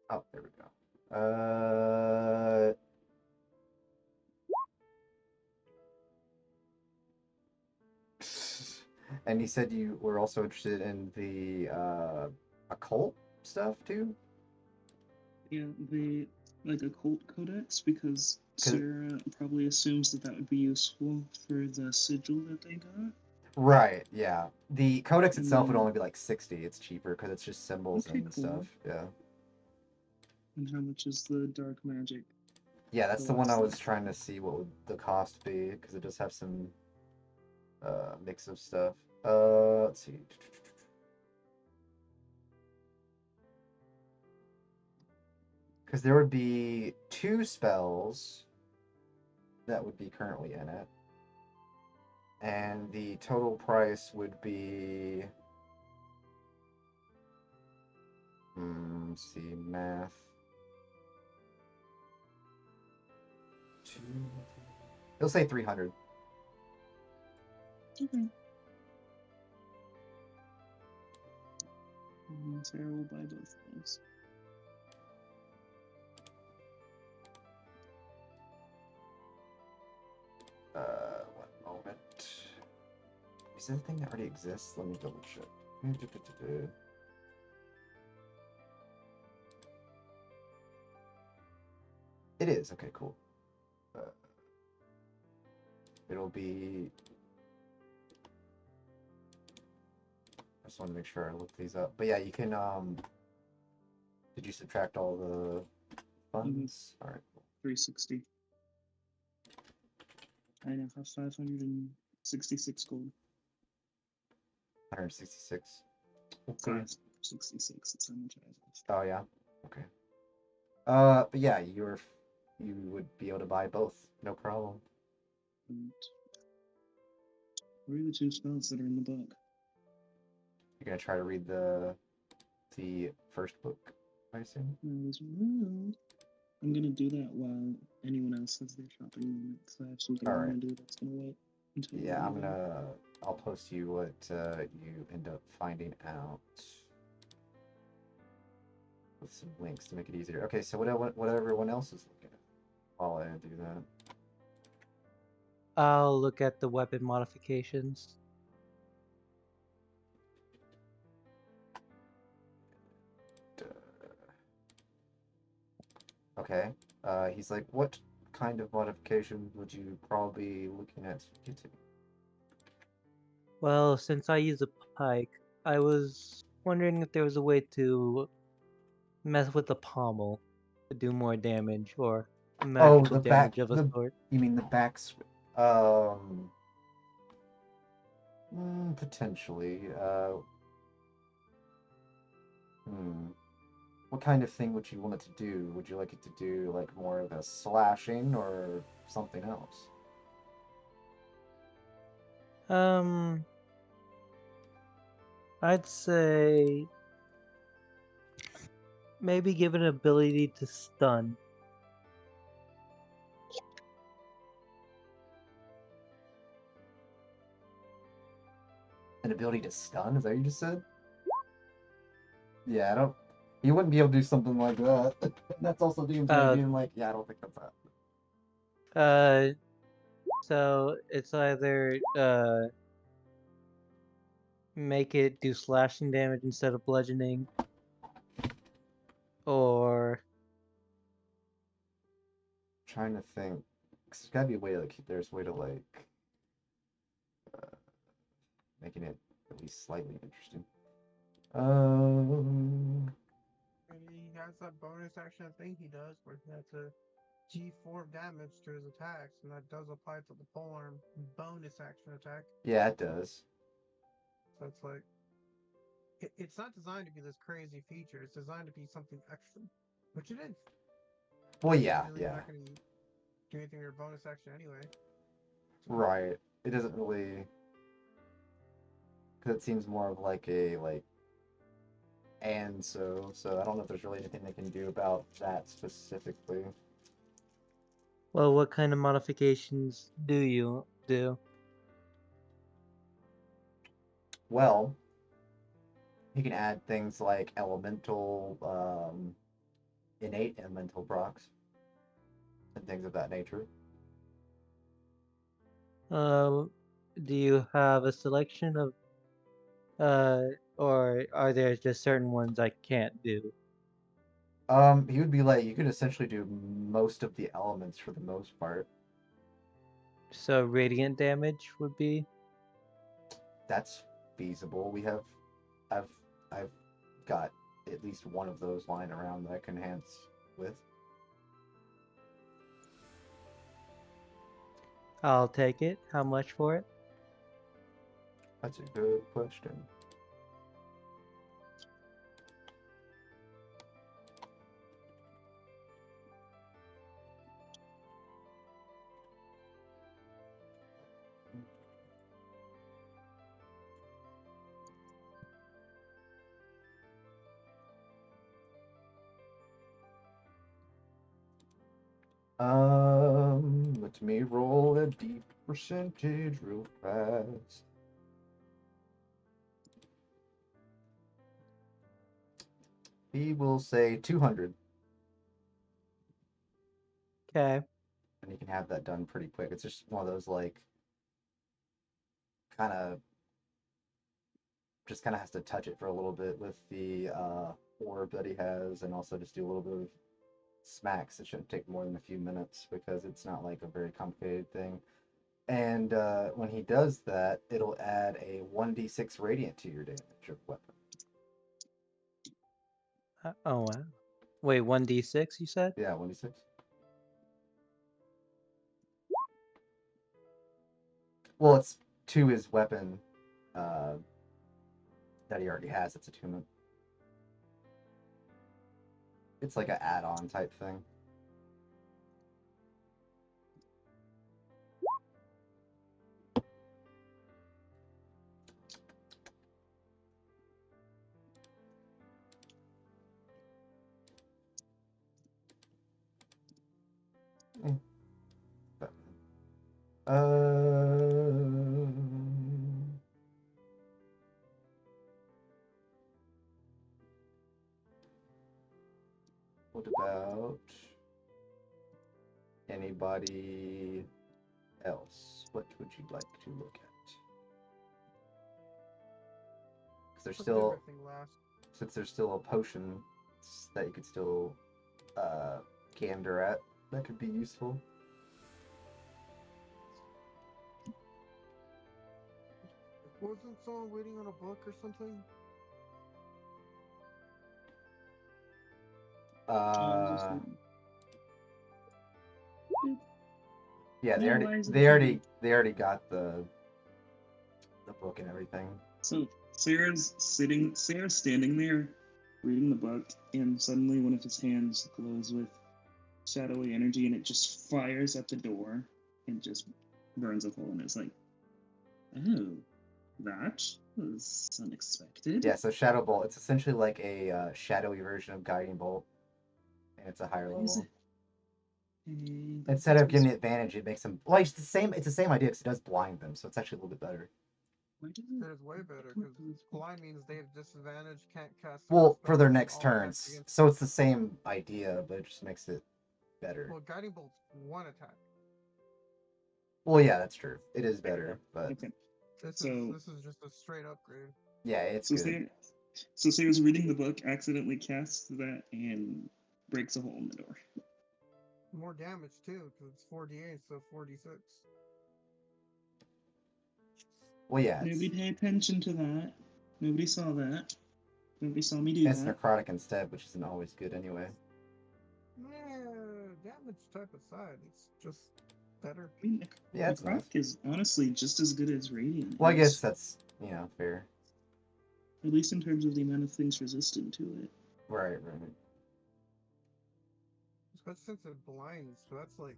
Oh, there we go. And you said you were also interested in the occult stuff too? Yeah, the like occult codex because 'Cause- Sarah probably assumes that that would be useful for the sigil that they got. right, yeah. The codex And itself would then, only be like 60. It's cheaper because it's just symbols okay, and cool. stuff. Yeah. And how much is the dark magic? Yeah, that's the one I last was thing? trying to see what would the cost be because it does have some mix of stuff. Let's see. Because there would be 2 spells that would be currently in it. And the total price would be let's see, math. 2 It'll say 300. Okay. And Sarah will buy both of those. One moment. Is that a thing that already exists? Let me double check. It is. Okay, cool. It'll be. I just want to make sure I look these up. But yeah, you can. Did you subtract all the funds? All right, cool. 360. I now have 566 gold. 166. Okay. 566 is how much I have. Oh yeah. Okay. But yeah, you would be able to buy both, no problem. And what are the 2 spells that are in the book? You're gonna try to read the first book, I assume. I'm gonna do that while anyone else has their shopping moment. So I have something I Alright. want to do that's gonna wait until. Yeah, I'll post you what you end up finding out with some links to make it easier. Okay, so what everyone else is looking at while I do that. I'll look at the weapon modifications. Okay. He's like, what kind of modification would you probably be looking at getting? Well, since I use a pike, I was wondering if there was a way to mess with the pommel to do more damage or Oh, magical the back. damage of a sort. You mean the back? Potentially. Hmm. What kind of thing would you want it to do? Would you like it to do like more of a slashing or something else? Um, I'd say maybe give it an ability to stun. An ability to stun? Is that what you just said? Yeah, I don't. You wouldn't be able to do something like that. That's also the way Uh, being like, yeah, I don't think that's that. uh, so it's either make it do slashing damage instead of bludgeoning, or Trying to think. 'Cause there's gotta be a way to like. There's a way to like making it at least slightly interesting. Um. And he has that bonus action thing he does where he has to G4 damage to his attacks, and that does apply to the polearm bonus action attack. Yeah, it does. So it's like it's not designed to be this crazy feature. It's designed to be something extra, which it is. Well, yeah, Really, you're yeah. not going to do anything with your bonus action anyway. So, Right. It doesn't really. Because it seems more of like a like. And so I don't know if there's really anything they can do about that specifically. well, what kind of modifications do you do? Well, you can add things like elemental, innate elemental procs, and things of that nature. Uh, do you have a selection of uh, or are there just certain ones I can't do? He would be like you could essentially do most of the elements for the most part. So radiant damage would be. That's feasible. I've, I've got at least one of those lying around that I can enhance with. I'll take it. How much for it? That's a good question. Let me roll a deep percentage real fast. He will say 200, Okay. and he can have that done pretty quick. It's just one of those like kind of just kind of has to touch it for a little bit with the orb that he has, and also just do a little bit of smacks. It shouldn't take more than a few minutes because it's not like a very complicated thing. And when he does that, it'll add a 1d6 radiant to your damage of weapon. Oh wow. Wait, 1d6 you said? Yeah, 1d6. Well, it's to his weapon uh, that he already has. It's attunement. It's like an add-on type thing. Eh, but, what about anybody else? What would you like to look at? Because there's let's do still, everything last. since there's still a potion that you could still gander at, that could be useful. Wasn't someone waiting on a book or something? Uh, yeah, Yeah, why is it they already got the book and everything. So Sarah's standing there reading the book, and suddenly one of his hands glows with shadowy energy, and it just fires at the door and just burns a hole in it. It's like, oh, that was unexpected. Yeah, so Shadow Bolt, it's essentially like a shadowy version of Guiding Bolt, and it's a higher Is level. it? Hey, Instead of giving it advantage, it makes them. Well, it's the same. It's the same idea because it does blind them, so it's actually a little bit better. why doesn't It is way better because blind means they have disadvantage, can't cast certain Well, for their spells, and next all attacks turns, against. so it's the same idea, but it just makes it better. Well, guiding bolt's one attack. Well, yeah, that's true. It is better, but okay? This So is just a straight upgrade. yeah, it's so good. Sarah's reading the book, accidentally casts that, and breaks a hole in the door. More damage too, because it's 4d8 so 4d6. Well, yeah, Nobody pay attention to that. Nobody saw that. Nobody saw me do it's that. necrotic instead, which isn't always good anyway. Yeah, damage type aside, it's just better. I mean, Yeah, it's nice. necrotic is honestly just as good as radiant. Well, I guess is, that's fair. at least in terms of the amount of things resistant to it. Right. Especially since it blinds, so that's like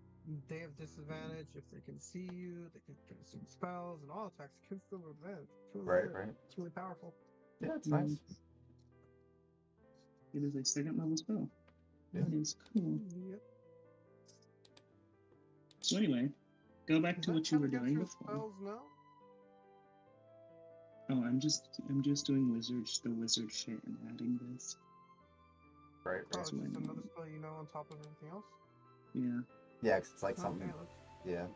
they have disadvantage if they can see you, they can cast some spells, and all attacks can still advantage. Right. It's really powerful. Yeah, it's nice. It is a second level spell. Yeah. That is cool. Yep. So anyway, go back Does to that what you count were against doing your before. spells now? Oh, I'm just doing the wizard shit and adding this. Oh, That's it's what just I another mean. spell you know on top of everything else? Yeah. Yeah, 'cause it's like Okay, something. Yeah.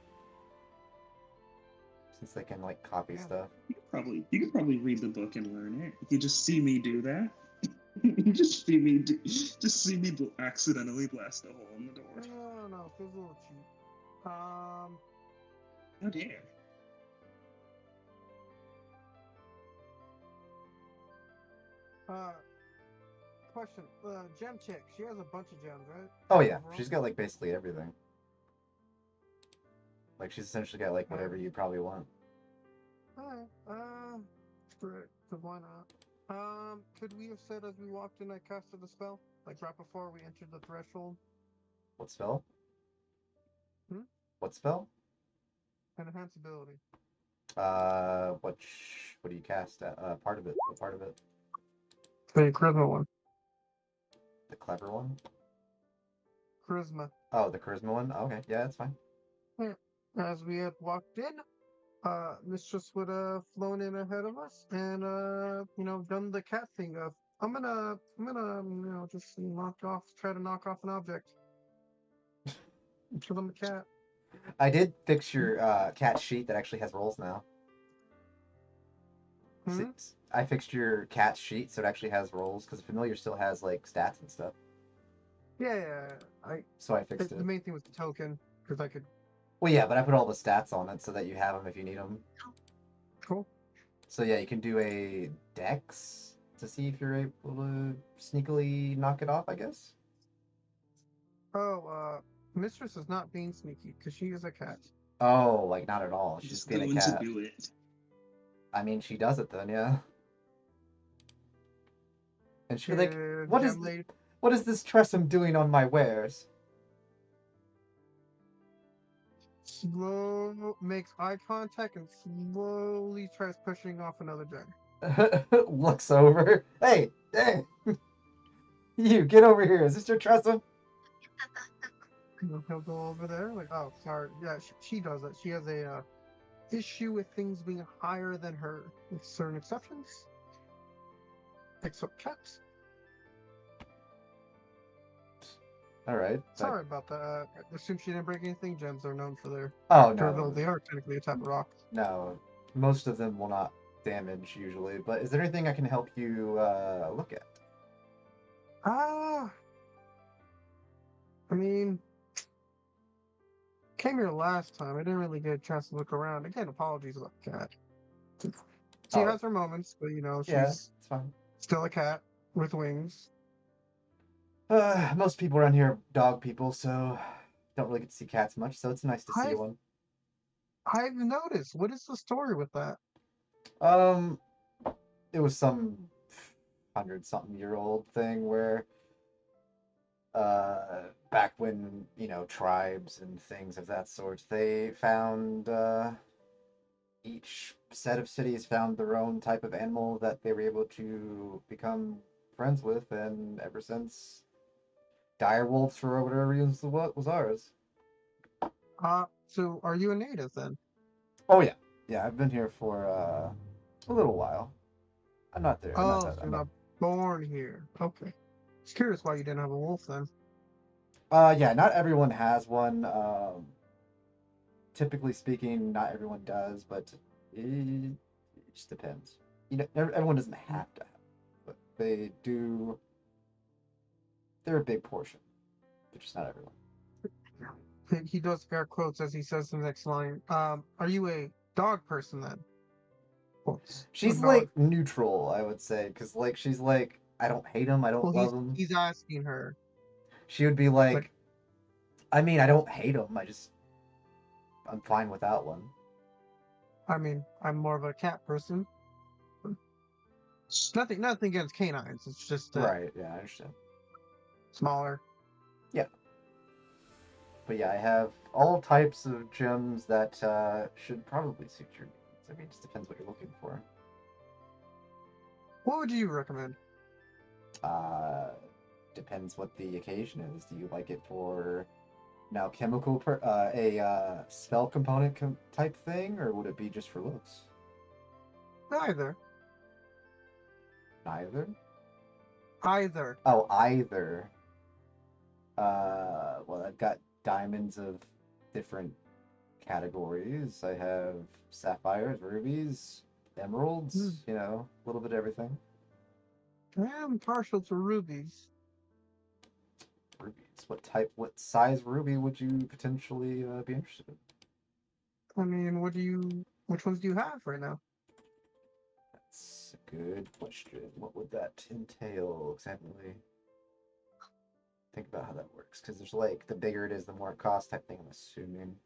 Since they can like copy Yeah. stuff. You could probably read the book and learn it. You just see me do that. You just see me accidentally blast a hole in the door. No, it feels a little cheap. How dare. Question. Gem chick, she has a bunch of gems, right? Oh yeah, Overall? she's got like basically everything. Like she's essentially got like whatever you probably want. Alright, correct, so why not? Could we have said as we walked in I casted the spell? Like right before we entered the threshold? What spell? Hmm? What spell? Enhance ability. What do you cast? Part of it. What part of it? The charisma one. The clever one? Charisma. Oh, the charisma one? Okay, yeah, that's fine. Yeah. As we had walked in, Mistress would have flown in ahead of us and done the cat thing of I'm gonna just try to knock off an object. Kill them a cat. I did fix your cat sheet that actually has rolls now. Hmm? I fixed your cat sheet so it actually has rolls because familiar still has like stats and stuff. Yeah. So I fixed The it. main thing was the token because I could. Well, yeah, but I put all the stats on it so that you have them if you need them. Cool. So yeah, you can do a dex to see if you're able to sneakily knock it off, I guess. Oh, Mistress is not being sneaky because she is a cat. Oh, like not at all. She's Just being a going to cat. do it. I mean, she does it then, yeah. And she'll be like, what is this Tressum doing on my wares? Makes eye contact and slowly tries pushing off another gem. Looks over. Hey, you get over here. Is this your Tressum? He'll go over there like, oh, sorry. Yeah, she does that. She has a issue with things being higher than her, with certain exceptions. Except cats. All right. Sorry about that. I assume she didn't break anything. Gems are known for their Oh durability. no. They are technically a type of rock. No, most of them will not damage usually. But is there anything I can help you look at? I mean, came here last time. I didn't really get a chance to look around. Again, apologies about the cat. She Oh. has her moments, but Yeah, she's it's fine. still a cat with wings. Most people around here are dog people, so don't really get to see cats much. So it's nice to see I've one. I've noticed. What is the story with that? Um, it was some 100-something-year-old thing where back when tribes and things of that sort, they found each set of cities found their own type of animal that they were able to become friends with, and ever since, dire wolves for whatever reason was ours. So are you a native then? Oh yeah, yeah. I've been here for a little while. I'm not there. I'm not Oh, that. so I'm you're not. not born here. Okay. Just curious why you didn't have a wolf then. Yeah. Not everyone has one. Typically speaking, not everyone does, but it just depends. Everyone doesn't have to have, but they do. They're a big portion, but just not everyone. He does air quotes as he says the next line. Are you a dog person then? Quotes. A She's dog. like neutral, I would say, because like she's like, I don't hate him, I Well, don't love him. he's asking her. She would be Like, like, I mean, I don't hate him. I'm fine without one. I mean, I'm more of a cat person. Nothing against canines. It's just that Right? Yeah, I understand. smaller. Yeah, but yeah, I have all types of gems that should probably suit your needs. I mean, it just depends what you're looking for. What would you recommend? Uh, Depends what the occasion is. Do you like it for now a spell component type thing, or would it be just for looks? Either. Neither. Either. Oh, either. Well, I've got diamonds of different categories. I have sapphires, rubies, Hmm. emeralds, a little bit of everything. I am partial to rubies. Rubies. What size ruby would you potentially be interested in? I mean, which ones do you have right now? That's a good question. What would that entail exactly? Think about how that works, because there's like the bigger it is, the more it costs type thing. I'm assuming.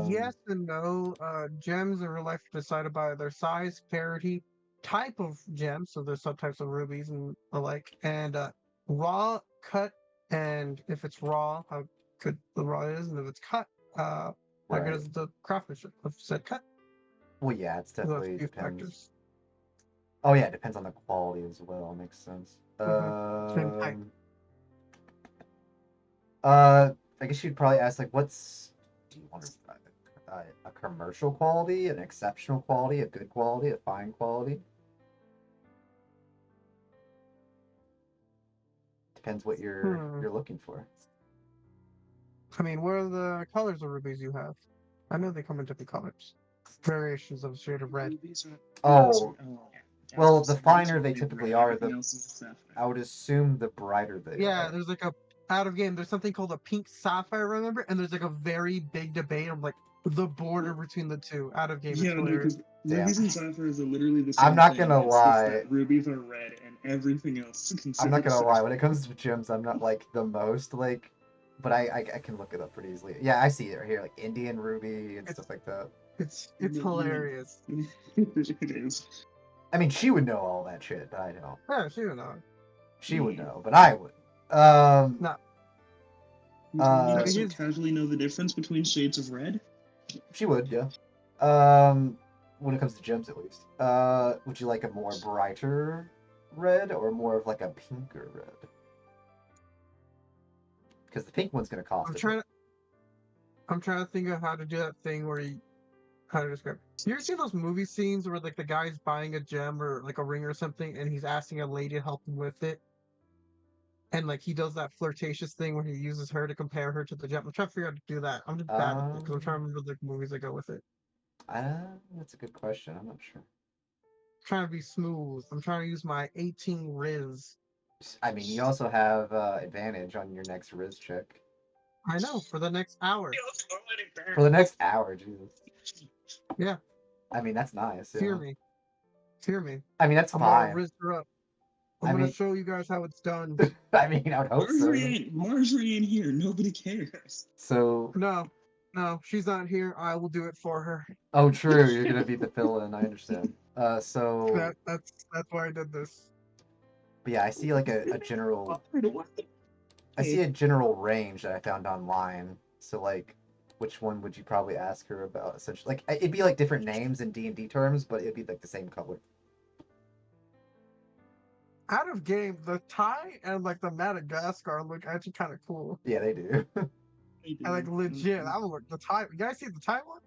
Yes and no. Gems in real life are decided by their size, parity, type of gem, so there's subtypes of rubies and the like, and raw, cut, and if it's raw, how good the raw is, and if it's cut, how good Right. is the craftsmanship of said cut? Well, yeah, it's So that's a definitely few depends. factors. Oh yeah, it depends on the quality as well. Makes sense. Hmm. And type. I guess you'd probably ask like, do you want a commercial quality, an exceptional quality, a good quality, a fine quality? Depends what you're Hmm. you're looking for. I mean, what are the colors of rubies you have? I know they come in different colors, variations of a shade of red. Rubies are. Oh, Yeah, I was well, gonna the say rubies are finer they only typically red. are, Everything else is a sapphire. I would assume the brighter they Yeah, are. there's like a out of game. There's something called a pink sapphire, remember? And there's like a very big debate of like the border between the two. Out of game, it's Yeah, no, hilarious. because Damn. rubies and sapphires are literally the I'm same not thing. gonna It's just lie. that rubies are red and everything else is I'm not considered gonna lie. When sapphire. it comes to gems, I'm not like the most like, but I can look it up pretty easily. Yeah, I see it right here, like Indian ruby and It's stuff like that. it's hilarious. It is. I mean, she would know all that shit, but I don't. Yeah, sure not. She would Yeah. know, but I would. Um. No, You're telling me I to mean Uh. so his. casually know the difference between shades of red? She would. Yeah. Um. When it comes to gems, at least. Would you like a more brighter red or more of like a pinker red? Because the pink one's gonna I'm cost a bit. trying. I'm trying to think of how to do that thing where you how to describe. You ever see those movie scenes where like the guy's buying a gem or like a ring or something, and he's asking a lady to help him with it, and like he does that flirtatious thing where he uses her to compare her to the gem. I'm trying to figure out how to do that. I'm just bad at it because I'm trying to Um. remember the movies that go with it. That's a good question. I'm not sure. Trying to be smooth. I'm trying to use my 18 Riz. I mean, you also have advantage on your next Riz check. I know for the next hour. For the next hour, Jesus. Yeah, I mean, that's nice. fear Yeah. me, fear me. I mean, that's I'm gonna fine. Riz her up. I'm gonna show you guys how it's done. I mean, I would hope so. Marjorie ain't here. Nobody cares. So, No, she's not here. I will do it for her. oh, true. You're gonna be the fill-in. I understand. So, That's why I did this. but yeah, I see like a general. I see Hey. a general range that I found online. So, like, which one would you probably ask her about? Essentially, like, it'd be like different names in D&D terms, but it'd be like the same color. Out of game, the Thai and like the Madagascar look actually kind of cool. Yeah, they do. And like legit, I would look the Thai. You guys see the Thai one?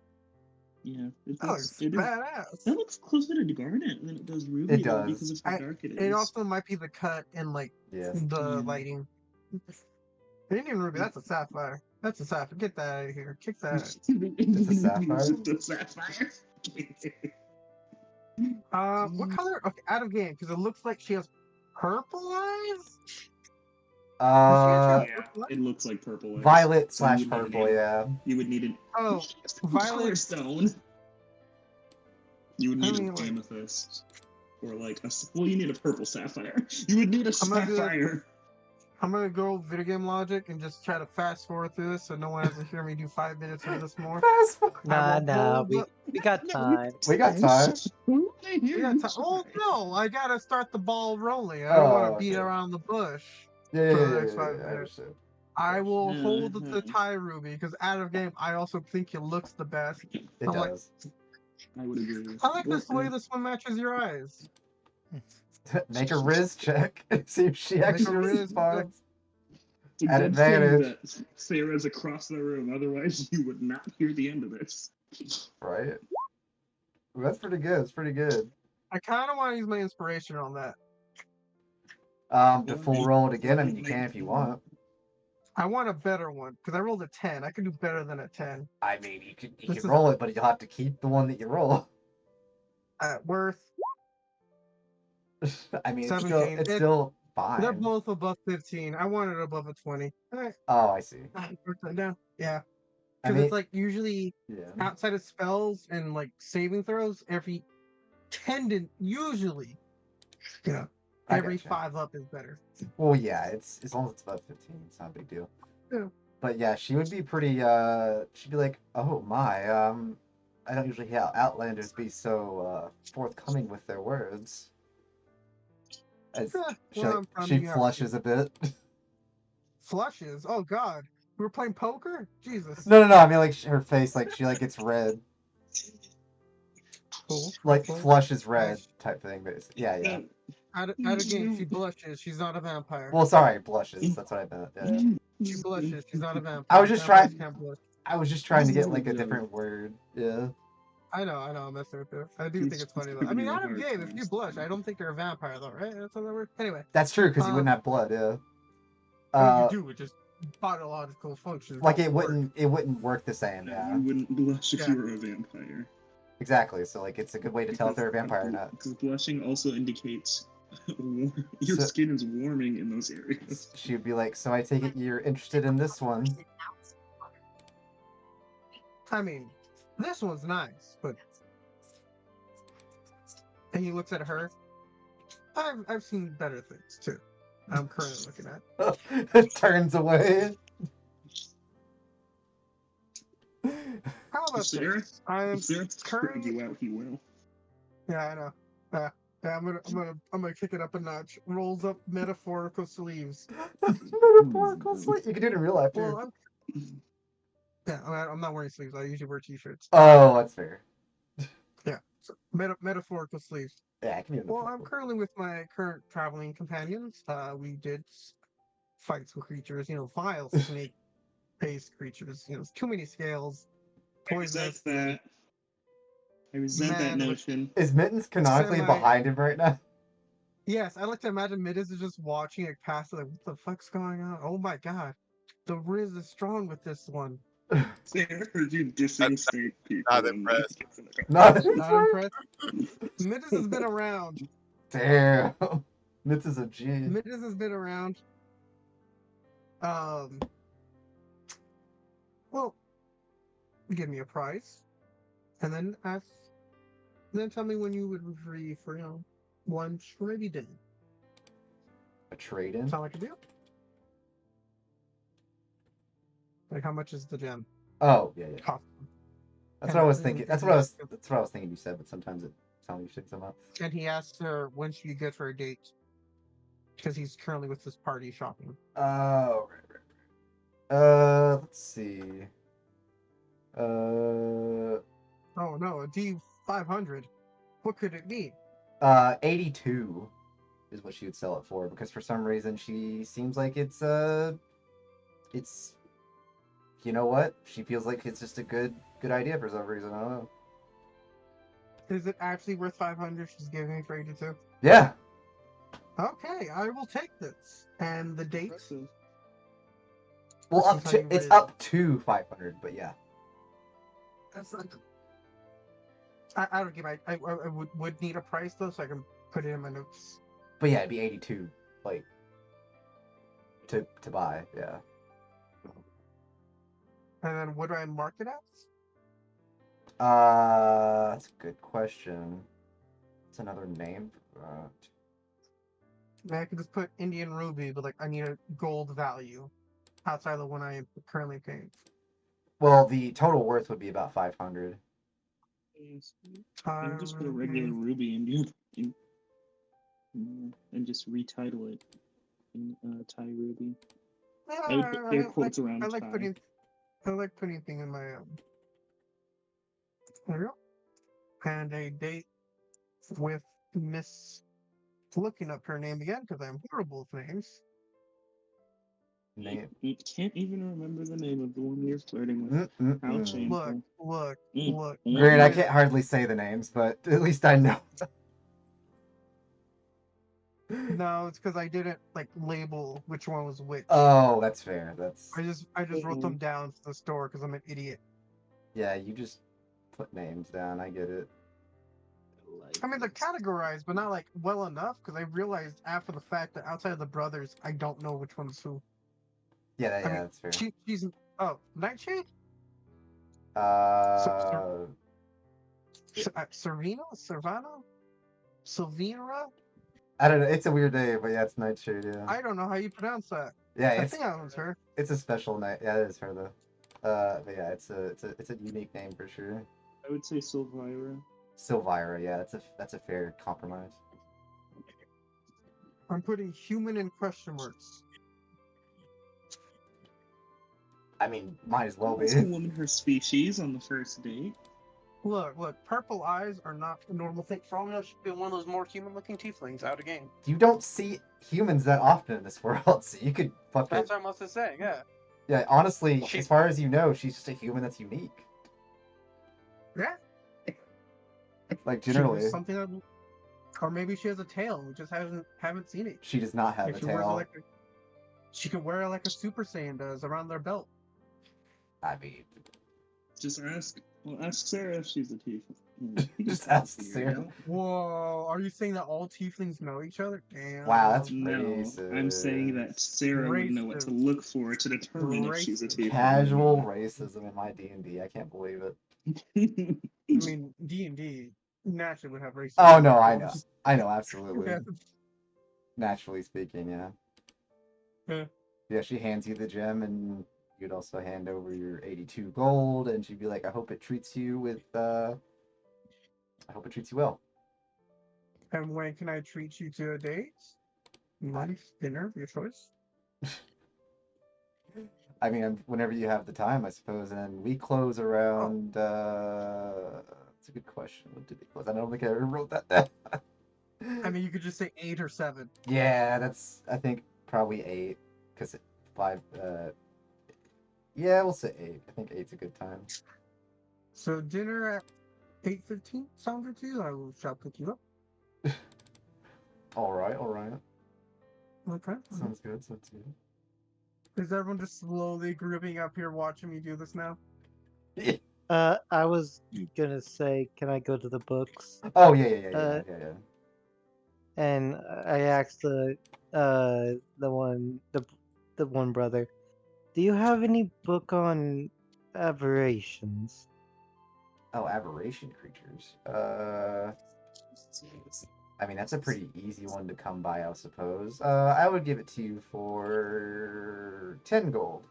Yeah, That looks badass. That looks closer to Garnet than it does Ruby. It does. Because of how dark it is. It also might be the cut and like the lighting. Indian Ruby, that's a sapphire. That's a sapphire. Get that out of here. Kick that. It's a sapphire. The sapphire. What color? Okay, out of game because it looks like she has purple eyes. Uh, Yeah, it looks like purple. violet So you slash would purple, need- yeah. You would need an Violet stone. You would need I mean, an like- amethyst, or like well, you need a purple sapphire. You would need a I'm gonna do that. sapphire. I'm gonna go video game logic and just try to fast forward through this so no one has to hear me do 5 minutes of this more. Fast forward. Nah, we got time. We got time. Oh no, I gotta start the ball rolling. I don't want to beat okay. around the bush. Yeah, For yeah, the yeah, next yeah, 5 I minutes. understand. I will hold the Mhm. Thai Ruby because out of game, I also think it looks the best. It I'm like- does. I would agree. I like this way this one matches your eyes. Make a Riz check. See if she Make a actually Riz responds. It's a At good thing advantage. that Sarah's across the room, otherwise you would not hear the end of this. Right? Ooh, that's pretty good. It's pretty good. I kind of want to use my inspiration on that. To full roll it again. I mean, you can if you want. I want a better one because I rolled a 10. I can do better than a 10. I mean, you This can is- roll it, but you'll have to keep the one that you roll. At worth, I mean, 17. it's still fine. they're both above 15. I want it above a 20. All right, Oh, I see. work that down. Yeah, I because mean, it's like usually yeah. outside of spells and like saving throws, every tendon usually, I every gotcha. 5 up is better. Well, yeah, it's as long as it's above 15, it's not a big deal. Yeah. But yeah, she would be pretty. She'd be like, "Oh my, I don't usually hear Outlanders be so forthcoming with their words." As Well, I'm she finding out. flushes a bit. Flushes. Oh God, we were playing poker. Jesus. No. I mean, like her face, like she like gets red, Cool. like cool. flushes red Nice. type thing. But yeah. Out of game, she blushes. She's not a vampire. Well, sorry, blushes. That's what I meant. Yeah. She blushes. She's not a vampire. I was just Vampires trying- can't blush. I was just trying to get like a different word. Yeah. I know. I'm messing with you. I do think it's funny though. I mean, out of game, if you blush, I don't think you're a vampire though, right? That's how that works. Anyway, That's true because you wouldn't have blood. Yeah. what you do with just biological functions. Like don't it work. wouldn't work the same. Yeah. You wouldn't blush if Yeah. you were a vampire. Exactly. So like it's a good way to tell if they're a vampire or not. Because blushing also indicates your So- skin is warming in those areas. She'd be like, "So I take it you're interested in this one?" I mean, this one's nice, but and he looks at her. I've seen better things too. I'm currently looking at. Turns away. How about Sarah? this? I'm If Sarah's to currently. you out, he will. Yeah, I know. Yeah, I'm gonna kick it up a notch. Rolls up metaphorical sleeves. Metaphorical sleep. You can do it in real life too. Well, I'm not wearing sleeves. I usually wear t-shirts. Oh, that's fair. Yeah, so metaphorical sleeves. Yeah, it can be in the Well, I'm currently with my current traveling companions. We did fight some creatures. Vile snake-based creatures. Too many scales. I resent Poisonous. that. I resent that Man, notion. Is Mittens canonically Semi- behind him right now? Yes, I like to imagine Midas is just watching it pass. Like, what the fuck's going on? Oh my god, the Riz is strong with this one. Sarah heard you dissing snake people. Not and- impressed. Not Not impressed. Midas has been around. Damn. Mitz is a G. Midas has been around. Well, give me a price, and then then tell me when you would be free for lunch or maybe dinner. A trade-in? Sound like a deal? Like, how much is the gem Oh, yeah, yeah. cost? That's And what I was and thinking. and he asks her, That's what I was thinking you said, but sometimes it sounds like you said something else. and he asks her when should you get her a date because he's currently with this party shopping. Oh, right. Let's see. Oh no, a D500. What could it be? 82 is what she would sell it for because for some reason she seems like it's you know what? She feels like it's just a good idea for some reason. I don't know. Is it actually worth 500? She's giving me for 82. Yeah. Okay, I will take this. And the date? Impressive. Well, She'll tell you what it's it up to 500, but yeah. That's not. I don't give. I would need a price though, so I can put it in my notes. But yeah, it'd be 82 like to buy, yeah. And then what do I mark it as? That's a good question. It's another name for that. Maybe I could just put Indian Ruby, but like I need a gold value outside the one I am currently paying. Well, the total worth would be about 500. And just put a regular ruby in your and just retitle it in Thai ruby. I would put air quotes around I like Thai. putting things in my there we go. And a date with Miss, looking up her name again because I'm horrible with names. Name. You can't even remember the name of the one you're flirting with. How shameful. Look. Great, I can't hardly say the names, but at least I know. No, it's because I didn't like label which one was which. Oh, that's fair. I just wrote them down to the store because I'm an idiot. Yeah, you just put names down. I get it. I mean, they're categorized, but not like well enough because I realized after the fact that outside of the brothers, I don't know which one's who. Yeah, I mean, that's fair. She's Nightshade. Uh, Servina, Servana, Sylvina. I don't know. It's a weird name, but yeah, it's Nightshade. Yeah. I don't know how you pronounce that. Yeah, I it's think that was her. it's a special night. Yeah, it is her though. But yeah, it's a unique name for sure. I would say Sylvira. Sylvira, yeah, that's a fair compromise. I'm putting human in question marks. I mean, might as well be. Ask a woman her species on the first date. Look, purple eyes are not a normal thing. For all I know, she'd be one of those more human-looking tieflings out of game. You don't see humans that often in this world, so you could fuck That's it. what I must say, yeah. Yeah, honestly, She- as far as you know, she's just a human that's unique. Yeah. Like She generally, was something that, or maybe she has a tail. We just haven't seen it. she does not have If a she wears it tail. she could wear it like a Super Saiyan does around their belt. I mean, Just ask Sarah if she's a tiefling. Just ask Sarah. Whoa, are you saying that all tieflings know each other? Damn. Wow, that's No, racist. I'm saying that Sarah would know what to Racist. look for to determine if she's a Racist. tiefling. Casual racism in my D&D. I can't believe it. I mean, D&D naturally would have racism. Oh no, I know, absolutely. Yeah. Naturally speaking, yeah. Yeah. Yeah, she hands you the gem, and you'd also hand over your 82 gold, and she'd be like, "I hope it treats you well." And when can I treat you to a date? Lunch, dinner, your choice. I mean, whenever you have the time, I suppose. And we close around. It's a good question. What did we close? I don't think I ever wrote that down. I mean, you could just say 8 or 7. Yeah, that's. I think probably 8, because 5. Yeah, we'll say 8. I think 8's a good time. So dinner at 8:15 sound good to you? Shall pick you up. All right. Okay. Sounds good. Is everyone just slowly grouping up here watching me do this now? I was gonna say, can I go to the books? Oh yeah. And I asked the one brother, do you have any book on aberrations? Oh, aberration creatures. I mean, that's a pretty easy one to come by, I suppose. I would give it to you for 10 gold.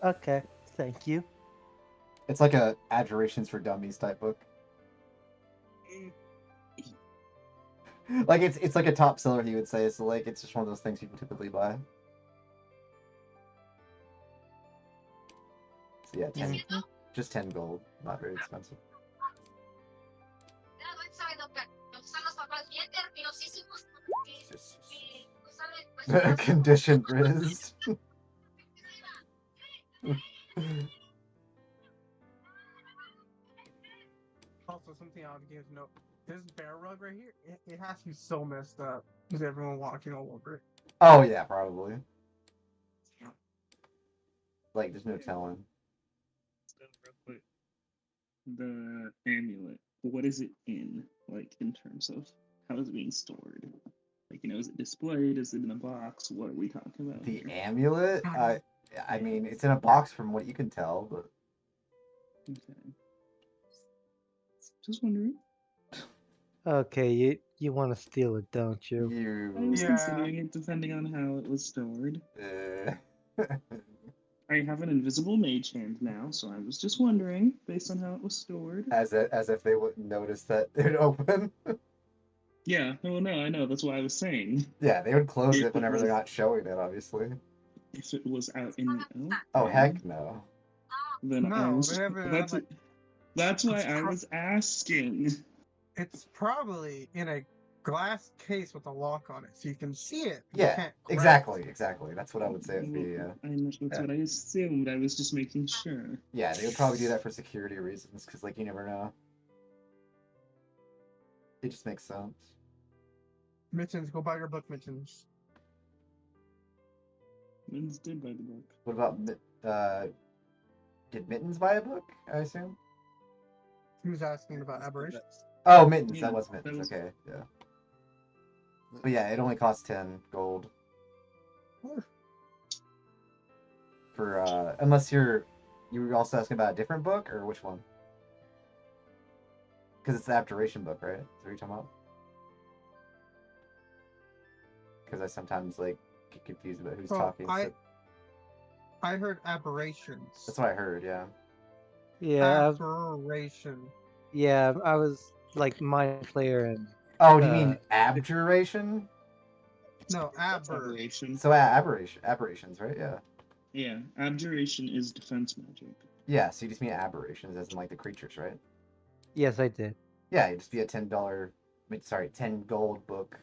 Okay, thank you. It's like a Adjurations for Dummies type book. Like it's like a top seller, he would say. So like it's just one of those things people typically buy. So yeah, 10, just 10 gold, not very expensive. Condition Riz. Also, something out of the game to note: this bear rug right here, it has to be so messed up. Is everyone walking all over it? Oh yeah, probably. Like there's no telling. Real quick. The amulet. What is it in? Like in terms of how is it being stored? Like is it displayed? Is it in a box? What are we talking about The here? amulet, I mean, it's in a box from what you can tell, but Okay. Just wondering. Okay, you want to steal it, don't you? I was you. Yeah. considering it depending on how it was stored. Uh, I have an invisible mage hand now, so I was just wondering, based on how it was stored. as if they wouldn't notice that it open. Yeah, well, no, I know. That's what I was saying. Yeah, they would close If it it whenever they're was, not showing it, obviously. if it was out in the open, Oh heck no. then I No, was. they have it That's like that's why it's, I was asking. it's probably in a glass case with a lock on it, so you can see it. But you Yeah, can't grab exactly. That's what I would say it'd be. That's what I assumed. I was just making sure. Yeah, they would probably do that for security reasons, because like you never know. It just makes sense. Mittens, go buy your book, Mittens. Mittens did buy the book. What about did Mittens buy a book? I assume. He was asking about aberrations. Oh, Mittens. Yeah, That was that Mittens. was- Okay, yeah. But yeah, it only costs 10 gold for unless you were also asking about a different book, or which one? Because it's the Abjuration book, right? Is that what you're talking about? Because I sometimes like get confused about who's talking. So I heard aberrations. that's what I heard. Yeah. Yeah, Aberration. I was like Mind Flayer and Oh, do you mean abjuration? No, That's aber. aberration. So aberrations, right? Yeah. Yeah, abjuration is defense magic. Yeah. So you just mean aberrations, as in like the creatures, right? yes, I did. Yeah, it'd just be a sorry, 10 gold book.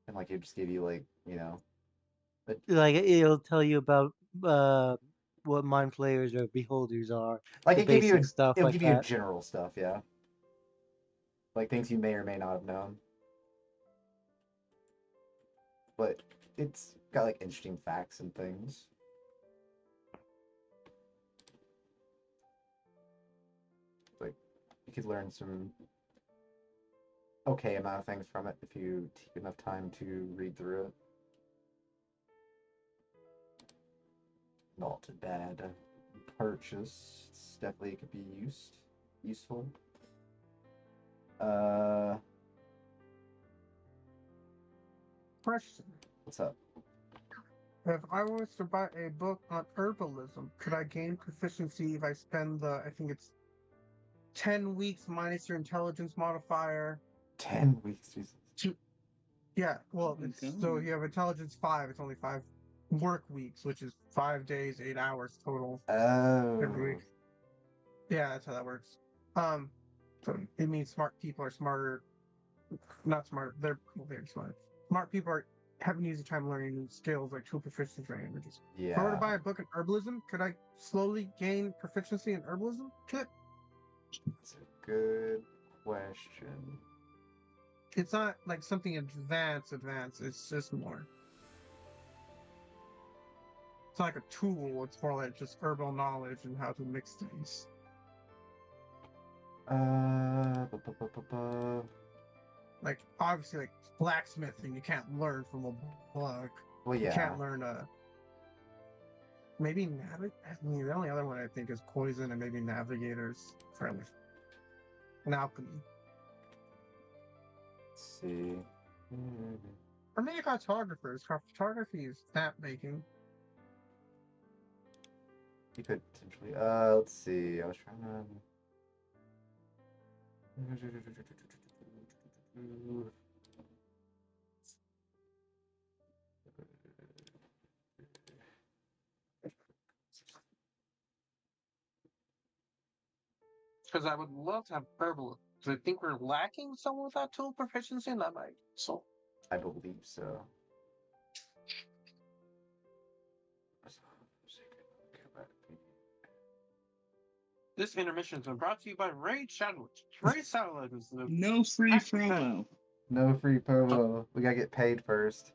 And like it just give you like, Like it'll tell you about what Mind Flayers or Beholders are, like the basic stuff it'll like give you that. general stuff, yeah. Like things you may or may not have known. But it's got like interesting facts and things. Like you could learn some okay amount of things from it if you take enough time to read through it. Not a bad purchase. It's definitely could be useful. Question. What's up? If I was to buy a book on herbalism, could I gain proficiency if I spend I think it's 10 weeks minus your intelligence modifier? 10 weeks, Jesus. Yeah, well, Oh, so God. you have intelligence 5, it's only 5 work weeks, which is 5 days, 8 hours total every Oh. week. Yeah, that's how that works. So it means smart people are smarter, not smart, they're very smart. Smart people are having easy time learning new skills like tool proficiency languages. If I were to Yeah. buy a book in herbalism, could I slowly gain proficiency in herbalism? Kit? That's a good question. It's not like something advanced. It's just more. It's not like a tool. It's more like just herbal knowledge and how to mix things. Bu- bu- bu- bu- bu. Like obviously, like blacksmithing, you can't learn from a book. Well, You yeah. can't learn maybe I mean, the only other one I think is poison and maybe navigators. Friendly. in alchemy. Let's see. Or maybe cartographers. Cartography is map making. You could potentially. Let's see. I was trying to. Because I would love to have Purple. Do I think we're lacking someone with that tool proficiency? And that might. So I believe so. this intermission has been brought to you by Raid Shadowlands. Raid Shadowlands is the No free actual promo. No free promo. We gotta get paid first.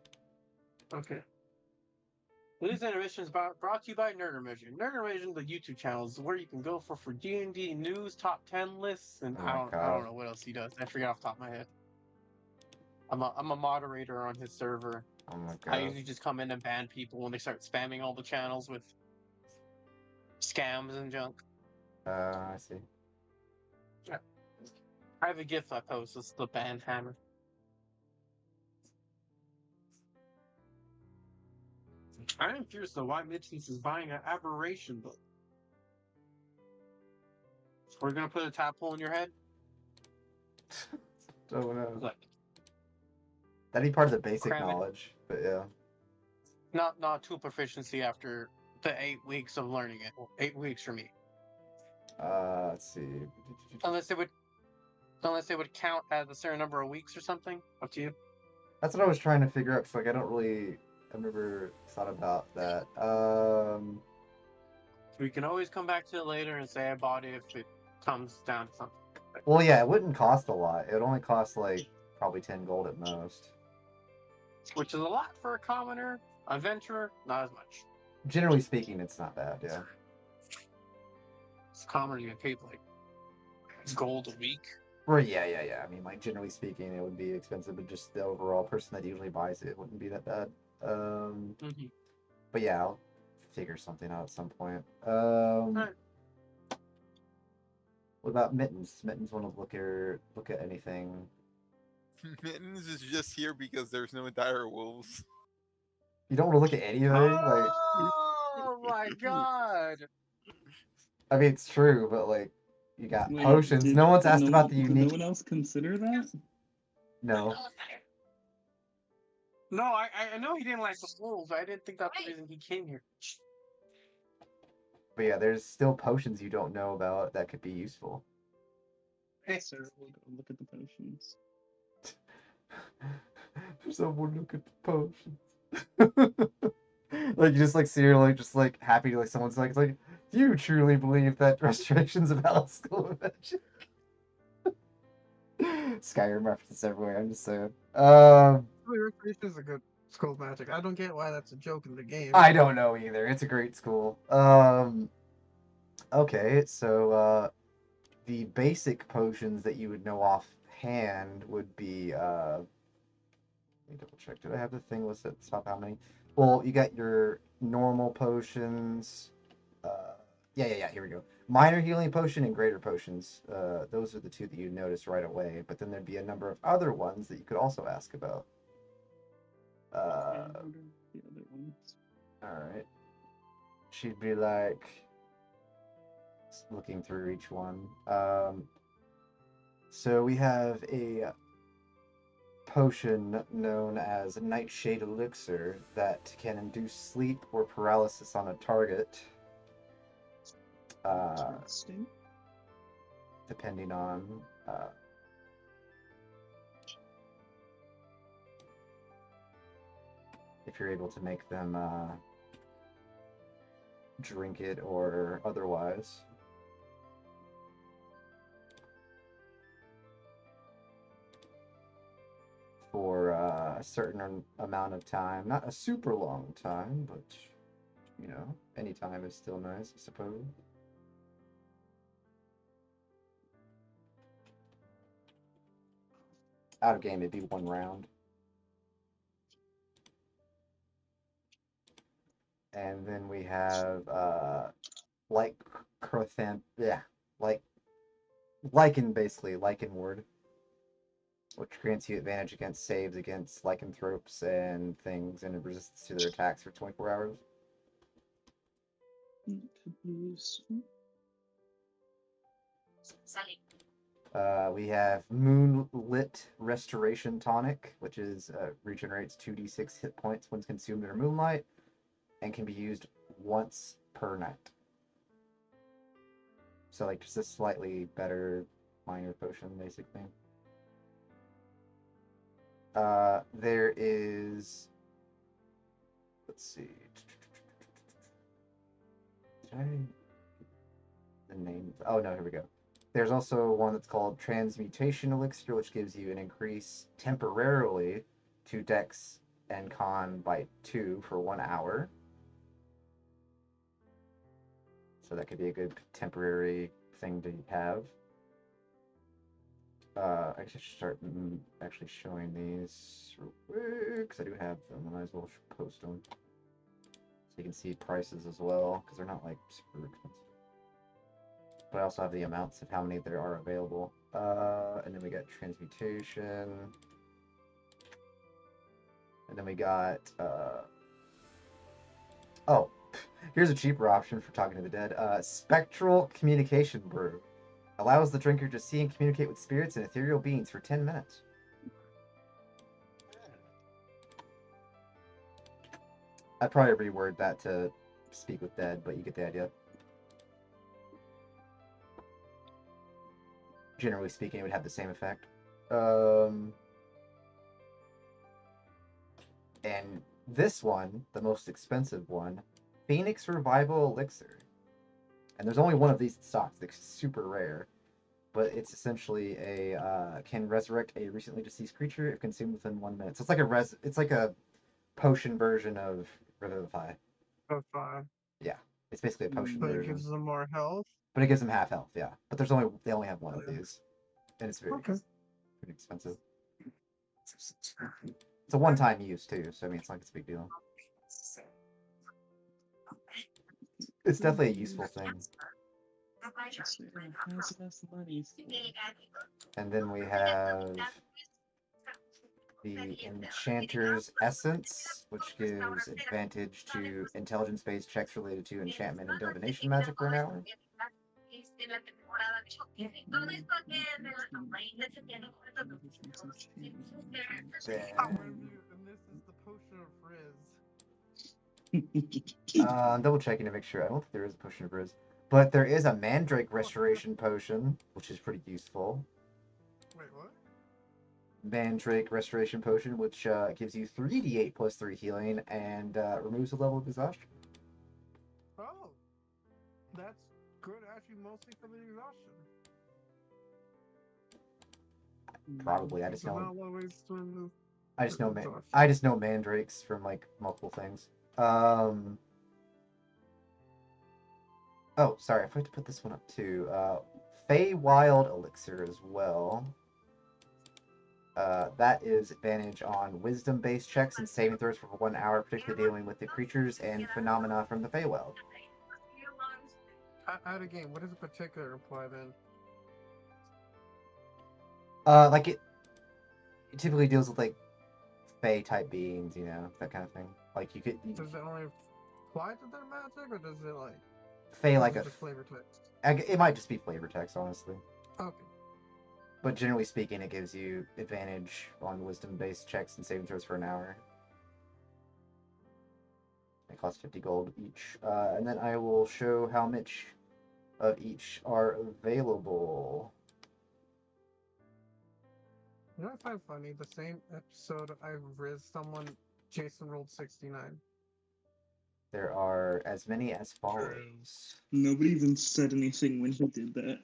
Okay. This intermission is brought to you by Nerdermission. Nerdermission, the YouTube channel, is where you can go for D&D news, top 10 lists, and Oh I my don't God. know what else he does. I forget off the top of my head. I'm a moderator on his server. Oh my I God. usually just come in and ban people when they start spamming all the channels with scams and junk. I see. I have a GIF I post. It's the ban hammer. I am curious though why Mitchens is buying an aberration book. We're gonna put a tadpole in your head. Oh no. Like That'd be part of the basic cram it. knowledge, but yeah. Not tool proficiency after the 8 weeks of learning it. 8 weeks for me. Let's see. Unless it would count as a certain number of weeks or something. Up to you. That's what I was trying to figure out. Cause like I've never thought about that. We can always come back to it later and say I bought it if it comes down to something. Well, yeah, it wouldn't cost a lot. It would only cost like probably 10 gold at most. Which is a lot for a commoner, adventurer, not as much. Generally speaking, it's not bad. Yeah. It's commoner you get paid like gold a week. Right. Yeah. I mean, like generally speaking, it would be expensive, but just the overall person that usually buys it wouldn't be that bad. Mm-hmm. But yeah, I'll figure something out at some point. Alright. What about Mittens? Mittens want to look at anything. Mittens is just here because there's no dire wolves. You don't want to look at anything? Like, Oh my god! I mean, it's true, but like, you got Wait, potions. No one's asked about the Did no unique. one else consider that? No. No, I know he didn't like the wolves. I didn't think that's the reason he came here. But yeah, there's still potions you don't know about that could be useful. Hey, sir, we'll go look at the potions. Someone look at the potions. Like you just like see her like just like happy like someone's like it's like, do you truly believe that restoration's a valid school of magic? Skyrim references everywhere, I'm just saying. Restoration is a good school of magic. I don't get why that's a joke in the game. I don't know either. It's a great school. Okay, so the basic potions that you would know offhand would be let me double check. Did I have the thing listed at the top? How many? Well, you got your normal potions. Yeah. Here we go. Minor healing potion and greater potions. Those are the two that you notice right away. But then there'd be a number of other ones that you could also ask about. The other ones. All right. She'd be like looking through each one. So we have a potion known as Nightshade Elixir that can induce sleep or paralysis on a target. Interesting. Depending on if you're able to make them drink it or otherwise. For a certain amount of time. Not a super long time, but, you know, any time is still nice, I suppose. Out of game, it'd be 1 round. And then we have, like Lichen, basically, Lichen Ward, which grants you advantage against saves against lycanthropes and things, and resistance to their attacks for 24 hours. Could be useful. We have Moonlit Restoration Tonic, which is regenerates 2d6 hit points when consumed under moonlight, and can be used once per night. So like just a slightly better minor potion, basically. There is, let's see, did I, the name? Oh no, here we go. There's also one that's called Transmutation Elixir, which gives you an increase temporarily to Dex and Con by 2 for 1 hour. So that could be a good temporary thing to have. I should start actually showing these real quick, because I do have them. I might as well post them. So you can see prices as well, because they're not like super expensive. But I also have the amounts of how many there are available. And then we got Transmutation. And then we got, oh, here's a cheaper option for talking to the dead. Spectral Communication Brew. Allows the drinker to see and communicate with spirits and ethereal beings for 10 minutes. I'd probably reword that to speak with dead, but you get the idea. Generally speaking, it would have the same effect. And this one, the most expensive one, Phoenix Revival Elixir. And there's only one of these in stock. It's super rare. But it's essentially a can resurrect a recently deceased creature if consumed within 1 minute. So it's like a potion version of Revivify. Oh, 5. Yeah, it's basically a potion But it version. gives them more health. But it gives them half health. Yeah, but they only have one of these, and it's Okay. pretty expensive. It's a one-time use too, so I mean it's not like it's a big deal. It's definitely a useful thing. Has enough money. And then we have the Enchanter's Essence, which gives advantage to intelligence-based checks related to enchantment and divination magic for an hour. I'm with you, and this is the potion of Frizz. I'm double checking to make sure. I don't think there is a potion of Riz. But there is a Mandrake Restoration Potion, which is pretty useful. Wait, what? Mandrake Restoration Potion, which gives you 3d8 plus 3 healing and removes a level of exhaustion. Oh, that's good actually, mostly for the exhaustion. Probably. I It's just know. not always when the I just know mandrakes from like multiple things. Oh, sorry, I forgot to put this one up too. Feywild Elixir as well. That is advantage on wisdom-based checks and saving throws for 1 hour, particularly dealing with the creatures and phenomena from the Feywild. Out of game, what does a particular apply then? Like it typically deals with like Fey type beings, you know, that kind of thing. Like you could. Does it only apply to their magic, or does it like? Fey like a just flavor text? It might just be flavor text, honestly. Okay. But generally speaking, it gives you advantage on wisdom-based checks and saving throws for an hour. They cost 50 gold each. And then I will show how much of each are available. You know what I find funny? The same episode I rizzed someone, Jason rolled 69. There are as many as follows. Nobody even said anything when he did that.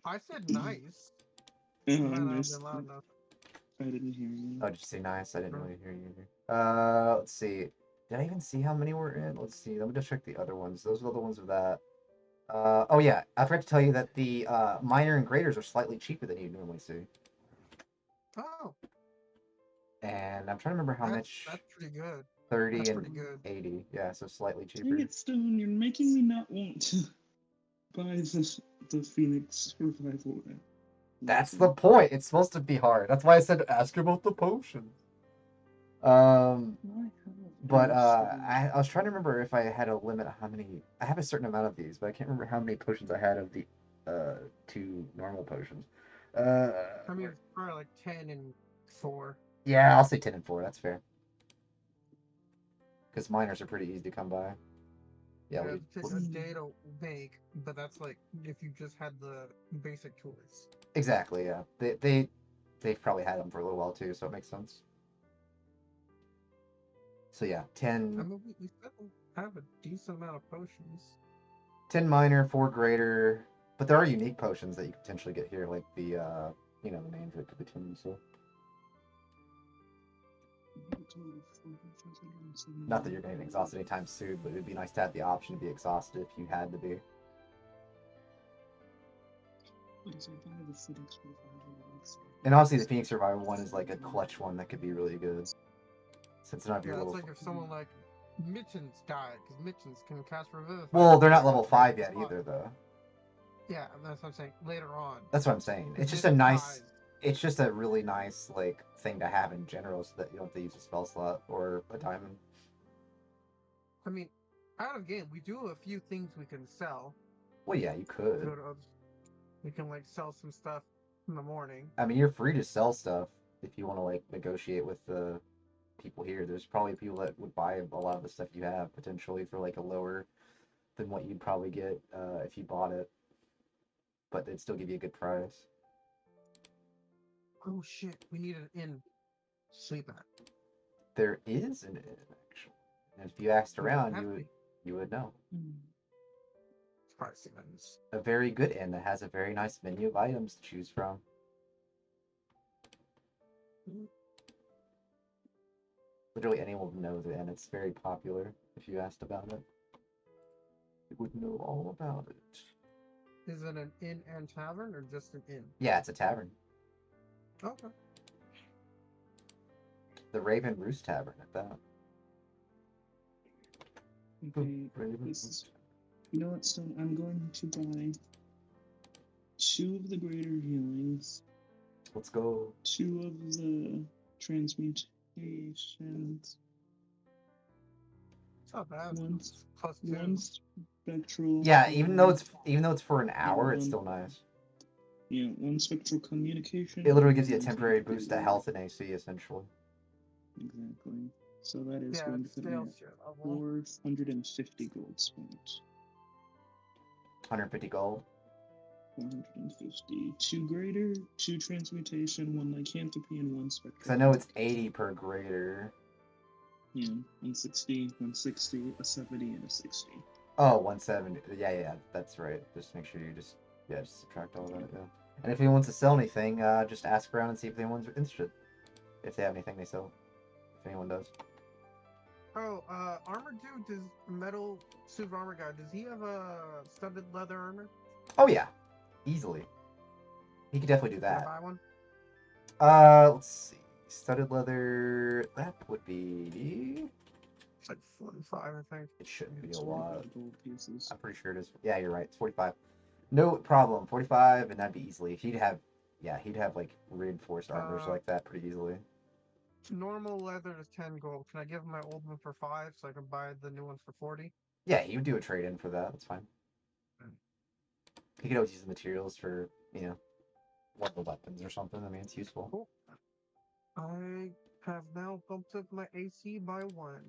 I said nice. Oh, Might I not have missed been loud it. enough. I didn't hear you. Oh, did you say nice? I didn't really hear you either. Let's see. Did I even see how many were in? Let's see. Let me just check the other ones. Those are the ones of that. Oh yeah, I forgot to tell you that the minor and graders are slightly cheaper than you normally see. Oh. And I'm trying to remember how much. That's pretty good. 30 That's and pretty good. 80. Yeah, so slightly cheaper. Dang it, Stone, you're making me not want to buy the Phoenix revival. That's the point. It's supposed to be hard. That's why I said ask about the potion. But I was trying to remember if I had a limit of how many. I have a certain amount of these, but I can't remember how many potions I had of the 2 normal potions. I mean, it's probably like 10 and 4. Yeah, I'll say 10 and 4. That's fair. Because miners are pretty easy to come by. Yeah, It takes a day to make, but that's like if you just had the basic tools. exactly. Yeah, they've probably had them for a little while too, so it makes sense. So yeah, I 10 mean, we still have a decent amount of potions. 10 minor, 4 greater. But there are unique potions that you can potentially get here, like the the names of the 10 and stuff. Not that you're getting exhausted anytime soon, but it'd be nice to have the option to be exhausted if you had to be. And obviously, the Phoenix Survival one is like a clutch one that could be really good. Since none of your Yeah, it's little. like if someone like Mittens died, because Mittens can cast Revivify. Well, they're not level 5 yet either, though. Yeah, that's what I'm saying. Later on. That's what I'm saying. If It's just a Mittens nice. dies, It's just a really nice like thing to have in general, so that you don't have to use a spell slot or a diamond. I mean, out of game, we do have a few things we can sell. Well, yeah, you could. We can like sell some stuff in the morning. I mean, you're free to sell stuff if you want to like negotiate with the people here. There's probably people that would buy a lot of the stuff you have potentially for like a lower than what you'd probably get if you bought it, but they'd still give you a good price. Oh shit, we need an inn to sleep at. There is an inn actually, and if you asked It doesn't around, have to be. you would know. It's probably Siemens. A very good inn that has a very nice menu of items to choose from. Literally anyone would know the inn. It's very popular. If you asked about it, you would know all about it. Is it an inn and tavern or just an inn? Yeah, it's a tavern. Okay. The Raven Roost Tavern at that. Okay, you know what, Stone? I'm going to buy 2 of the greater healings. Let's go. 2 of the transmutations. It's not bad. One's Plus 2. One spectral. Yeah, even though it's for an hour, it's still nice. Yeah, 1 spectral communication. It literally gives you a temporary boost to health and AC, essentially. Exactly. So that is Yeah, going it to be scales to your level. 450 gold spent. 150 gold. 450. 2 greater, 2 transmutation, 1 lycanthropy, and 1 spectral. Because I know it's 80 per greater. Yeah, 160, 160, a 70, and a 60. Oh, 170. Yeah, that's right. Just make sure you just subtract all that, yeah. And if anyone wants to sell anything, just ask around and see if anyone's interested. If they have anything they sell. If anyone does. Oh, armor dude, does metal suit of armor guy, does he have a studded leather armor? Oh yeah. Easily. He could definitely do Can I that. buy one? Let's see. Studded leather, that would be... It's like 45, I think. It shouldn't be a 45 lot. gold pieces. I'm pretty sure it is. Yeah, you're right. It's 45. No problem. 45, and that'd be easily. He'd have like reinforced armors like that pretty easily. Normal leather is 10 gold. Can I give him my old one for 5 so I can buy the new one for 40? Yeah, he would do a trade-in for that. That's fine. He could always use the materials for, one of the weapons or something. I mean, it's useful. Cool. I have now bumped up my AC by 1.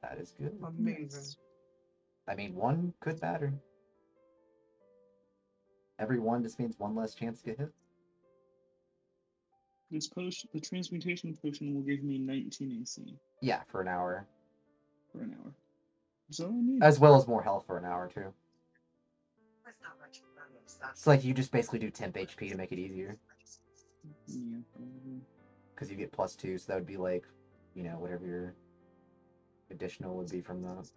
That is good. Amazing. Nice. I mean, 1 could matter. Every 1 just means 1 less chance to get hit. This potion, the transmutation potion, will give me 19 AC Yeah, for an hour. for an hour. So I need. As well as more health for an hour, too. It's like you just basically do temp HP to make it easier. Yeah, probably. Because you get +2, so that would be like, whatever your additional would be from that.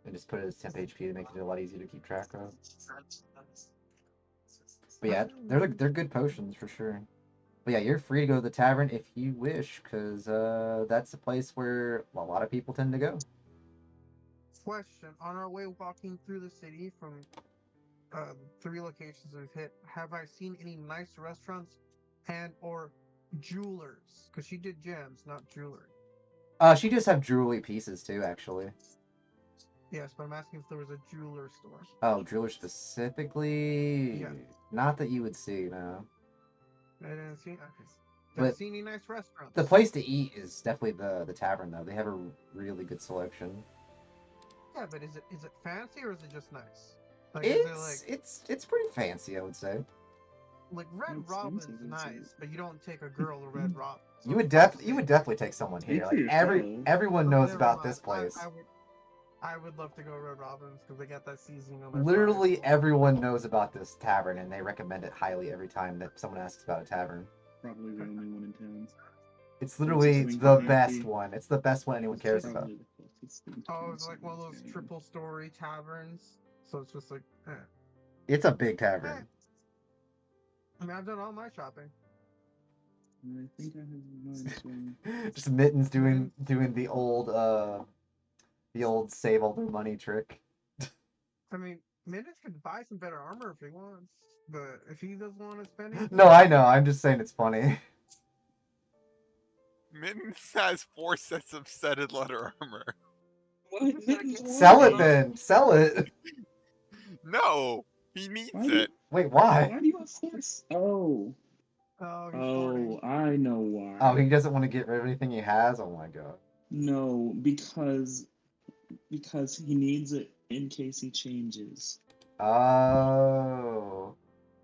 And just put it as temp HP to make it a lot easier to keep track of. But yeah, they're good potions for sure. But yeah, you're free to go to the tavern if you wish, because that's a place where a lot of people tend to go. Question: on our way walking through the city from 3 locations we've hit, have I seen any nice restaurants and or jewelers? Because she did gems, not jewelry. She does have jewelry pieces too, actually. Yes, but I'm asking if there was a jeweler store. Oh, jeweler specifically? Yeah. Not that you would see, no. I didn't see. Okay. But Didn't see any nice restaurants. the place to eat is definitely the tavern, though. They have a really good selection. Yeah, but is it fancy or is it just nice? Like, is it like It's pretty fancy, I would say. Red It's Robin's fancy, nice, but you don't take a girl to Red Robin. So You would it's hard to you would say. definitely take someone Speak here. for Like yourself. everyone Oh, knows never about mind. this place. I would love to go to Red Robin's because they got that seasoning on their Literally fries. everyone knows about this tavern, and they recommend it highly every time that someone asks about a tavern. Probably the only one in town. It's literally Swing the coffee. best one. It's the best one anyone It's cares about. probably the closest thing to Oh, it's like one of town. those triple story taverns. So it's just like, It's a big tavern. I mean, I've done all my shopping. I think I have mine swing. Just Mittens doing the old save all their money trick. I mean, Minus could buy some better armor if he wants, but if he doesn't want to spend it, No, I know. I'm just saying it's funny. Mittens has 4 sets of studded leather armor. What? Sell it then. Sell it. No, he needs Why do- it. Wait, why? Why do you have force? Oh. oh, he's Oh, I know why. Oh, he doesn't want to get rid of anything he has. Oh my god. No, because he needs it in case he changes. Oh.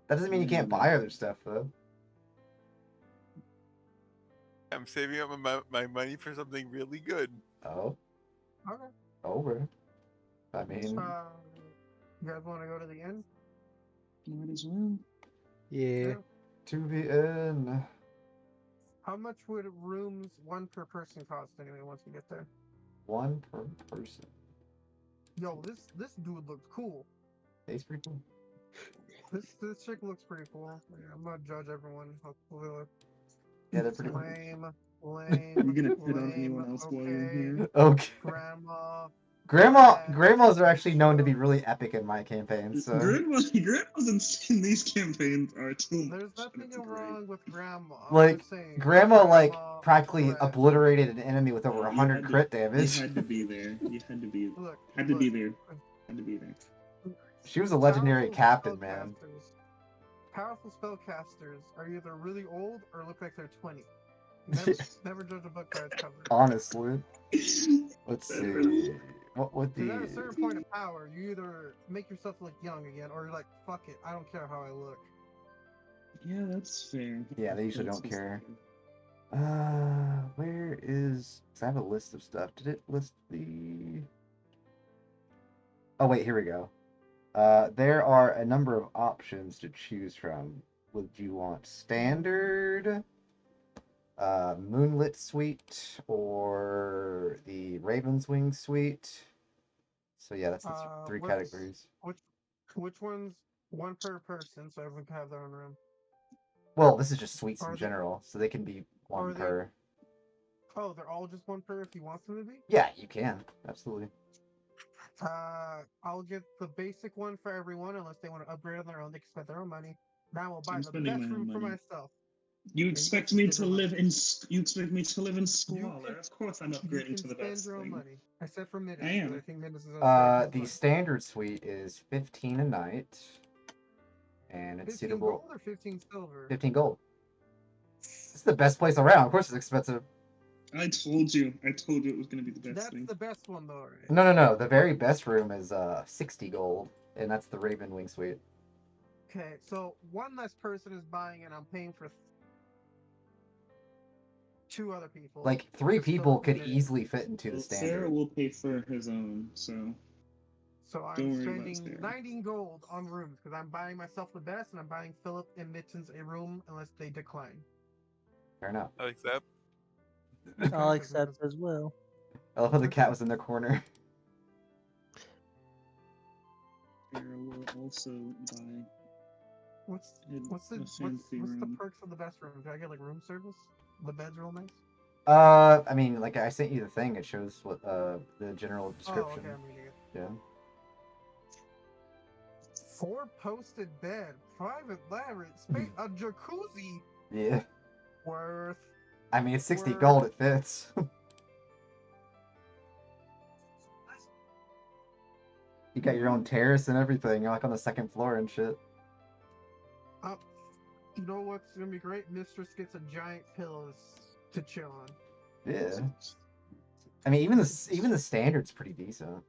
That doesn't mean you can't buy other stuff though. I'm saving up my money for something really good. Oh. Okay. Over. I mean, You guys want to go to the inn? Might as well. Yeah. to the end. How much would rooms one per person cost anyway once we get there? One per person. Yo, this dude looks cool. Tastes pretty cool. This chick looks pretty cool. Yeah, I'm gonna judge everyone. How cool they look. Yeah, they're pretty cool. Lame. You gonna fit on anyone else while you're here? Okay. Grandmas are actually known to be really epic in my campaigns. So. Grandmas in these campaigns are too much. There's nothing wrong with grandma. Like, just saying, grandma practically Brad. obliterated an enemy with over 100 crit damage. You had to be there. You had to be. Look, Had to be there. Had to be there. She was a legendary Powerful captain, man. Powerful spellcasters are either really old or look like they're 20. Never judge a book by its cover. Honestly. Let's see. What would Because at a the... certain point of power, you either make yourself look young again, or you're like, fuck it, I don't care how I look. Yeah, that's fair. Yeah, they usually That's don't just care. fair. Where is... 'cause I have a list of stuff. Did it list the... Oh, wait, here we go. There are a number of options to choose from. Would you want standard, Moonlit Suite, or the Raven's Wing Suite? So yeah, that's the 3 categories. Which one's one per person, so everyone can have their own room? Well, this is just suites in Are they- general, so they can be one are they- per. Oh, they're all just one per if you want them to be? Yeah, you can. Absolutely. I'll get the basic one for everyone, unless they want to upgrade on their own. They can spend their own money. Now I'll buy I'm the spending best my own room for money. myself. You you expect can me spend to your money. live in? You expect me to live in You squalor? can- Of course, I'm You upgrading can to the spend best your own thing. money, except for Midas. I am. 'Cause I think Midas is on The standard suite is 15 a night, and it's 15 suitable. gold or 15 silver? 15 gold. It's the best place around. Of course, it's expensive. I told you it was gonna be the best That's thing. the best one, though, right? No. The very best room is 60 gold, and that's the Raven Wing Suite. Okay, so one less person is buying, and I'm paying for 2 other people. Like 3 to still people could fit. easily fit into the Well, standard. Sarah will pay for his own, so So I'm Don't worry about spending Sarah. 19 gold on rooms because I'm buying myself the best, and I'm buying Philip and Mittens a room unless they decline. Fair enough. I accept. I'll accept as well. I love how the cat was in the corner. Sarah will also buy What's a the fancy room. perks of the best room? Do I get like room service? The bed's real nice. I mean, like I sent you the thing. It shows what the general Oh, description. okay, I'm reading it. Yeah. 4-posted bed, private library, space, a jacuzzi. Yeah. Worth. I mean, it's 60 Word. gold, it fits. You got your own terrace and everything. You're like on the second floor and shit. You know what's gonna be great? Mistress gets a giant pillows to chill on. Yeah. I mean, even the standard's pretty decent.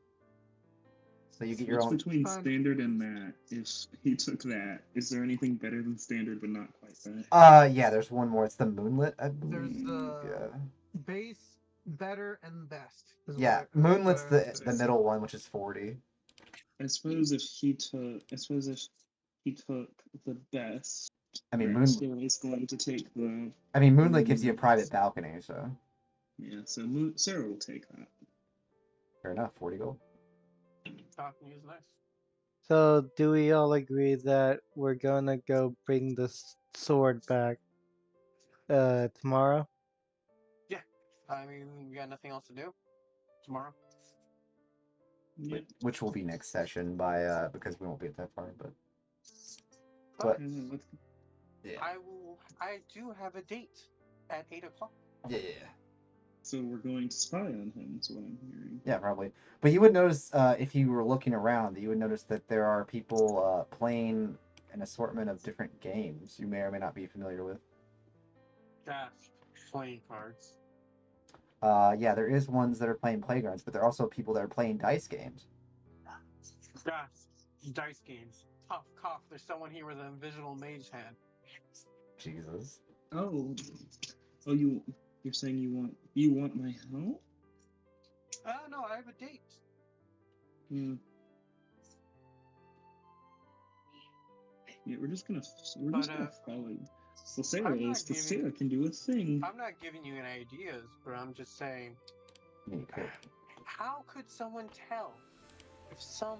So you get your What's own. between standard and that? If he took that, is there anything better than standard but not quite that? Yeah, there's one more. It's the moonlit, I There's believe. the Yeah. base, better, and best. Yeah, moonlit's the middle one, which is 40. I suppose if he took the best, I mean, Sarah is going to take the. moonlit gives you a private balcony, so Yeah, so Sarah will take that. fair enough. 40 gold. Talking is nice. So, do we all agree that we're gonna go bring the sword back tomorrow? Yeah. I mean, we got nothing else to do tomorrow. Yeah. Which will be next session by because we won't be at that far, but But yeah. I do have a date at 8:00. Yeah. So we're going to spy on him, is what I'm hearing. Yeah, probably. But you would notice if you were looking around, you would notice that there are people playing an assortment of different games you may or may not be familiar with. Gosh, playing cards. Yeah, there is ones that are playing playgrounds, but there are also people that are playing dice games. Gosh, dice games. Cough, cough. There's someone here with an invisible mage hand. Jesus. Oh, you're saying you want my help? No, I have a date. Hmm. Yeah, we're just gonna follow you. Well, Sarah is, because Sarah can do a thing. I'm not giving you any ideas, but I'm just saying. You could. How could someone tell if some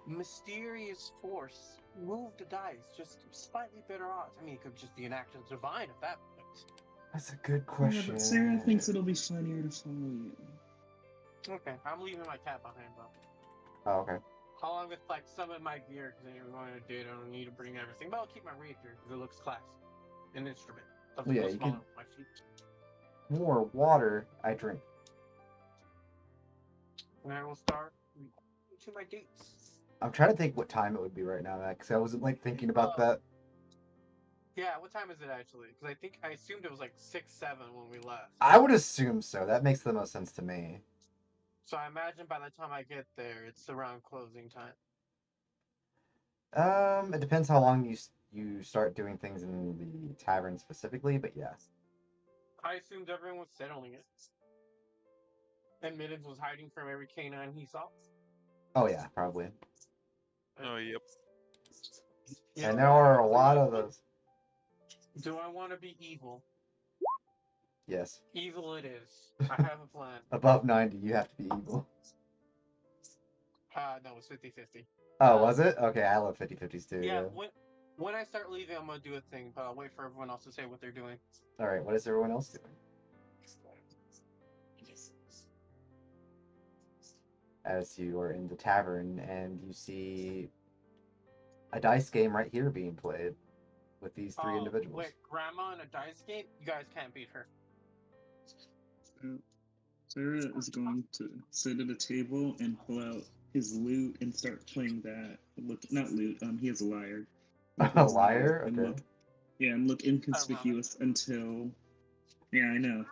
mysterious force moved the dice just slightly better odds? I mean, it could just be an act of divine at that point. That's a good Yeah, question. but Sarah thinks it'll be funnier to follow you. Okay, I'm leaving my cat behind though. Oh, okay. Along with like some of my gear, because we're going to date, I don't need to bring everything, but I'll keep my rapier because it looks classy. An instrument. Something Yeah, a little you smaller could- with my feet. More water I drink. And I will start to my dates. I'm trying to think what time it would be right now, because I wasn't like thinking about that. Yeah, what time is it actually? Because I assumed it was like 6, 7 when we left. I would assume so. That makes the most sense to me. So I imagine by the time I get there, it's around closing time. It depends how long you start doing things in the tavern specifically, but yeah. I assumed everyone was settling it. And Mittens was hiding from every canine he saw. Oh yeah, probably. Oh, yep. And there are a lot of those. Do I want to be evil? Yes. Evil it is. I have a plan. Above 90, you have to be evil. No, it's 50-50. Oh, was it? Okay, I love 50-50s too. Yeah, Yeah. when I start leaving, I'm gonna do a thing, but I'll wait for everyone else to say what they're doing. All right, what is everyone else doing? As you are in the tavern and you see a dice game right here being played with these three individuals. Wait, Grandma in a dice game? You guys can't beat her. Sarah is going to sit at a table and pull out his lute and start playing that. Not lute. He has a lyre. A lyre? Okay. And look inconspicuous until. Yeah, I know.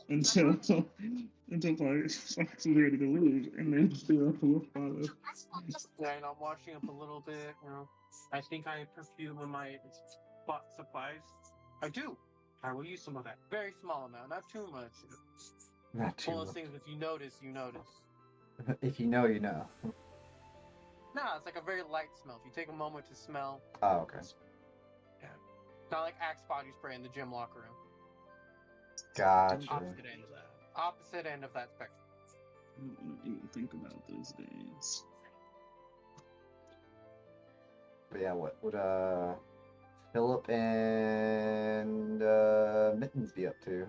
Until Fox is ready to leave, and then Sarah will follow. Yeah, and I'm washing up a little bit. I think I perfume in my supplies. I do. I will use some of that. Very small amount, not too much. Not too One of much. those things, if you notice, you notice. If you know, you know. No, it's like a very light smell. If you take a moment to smell. Oh, okay. Yeah. Not like Axe body spray in the gym locker room. Gotcha. Opposite end of that spectrum. I don't want to even think about those days. But yeah, what would Philip and Mittens be up to?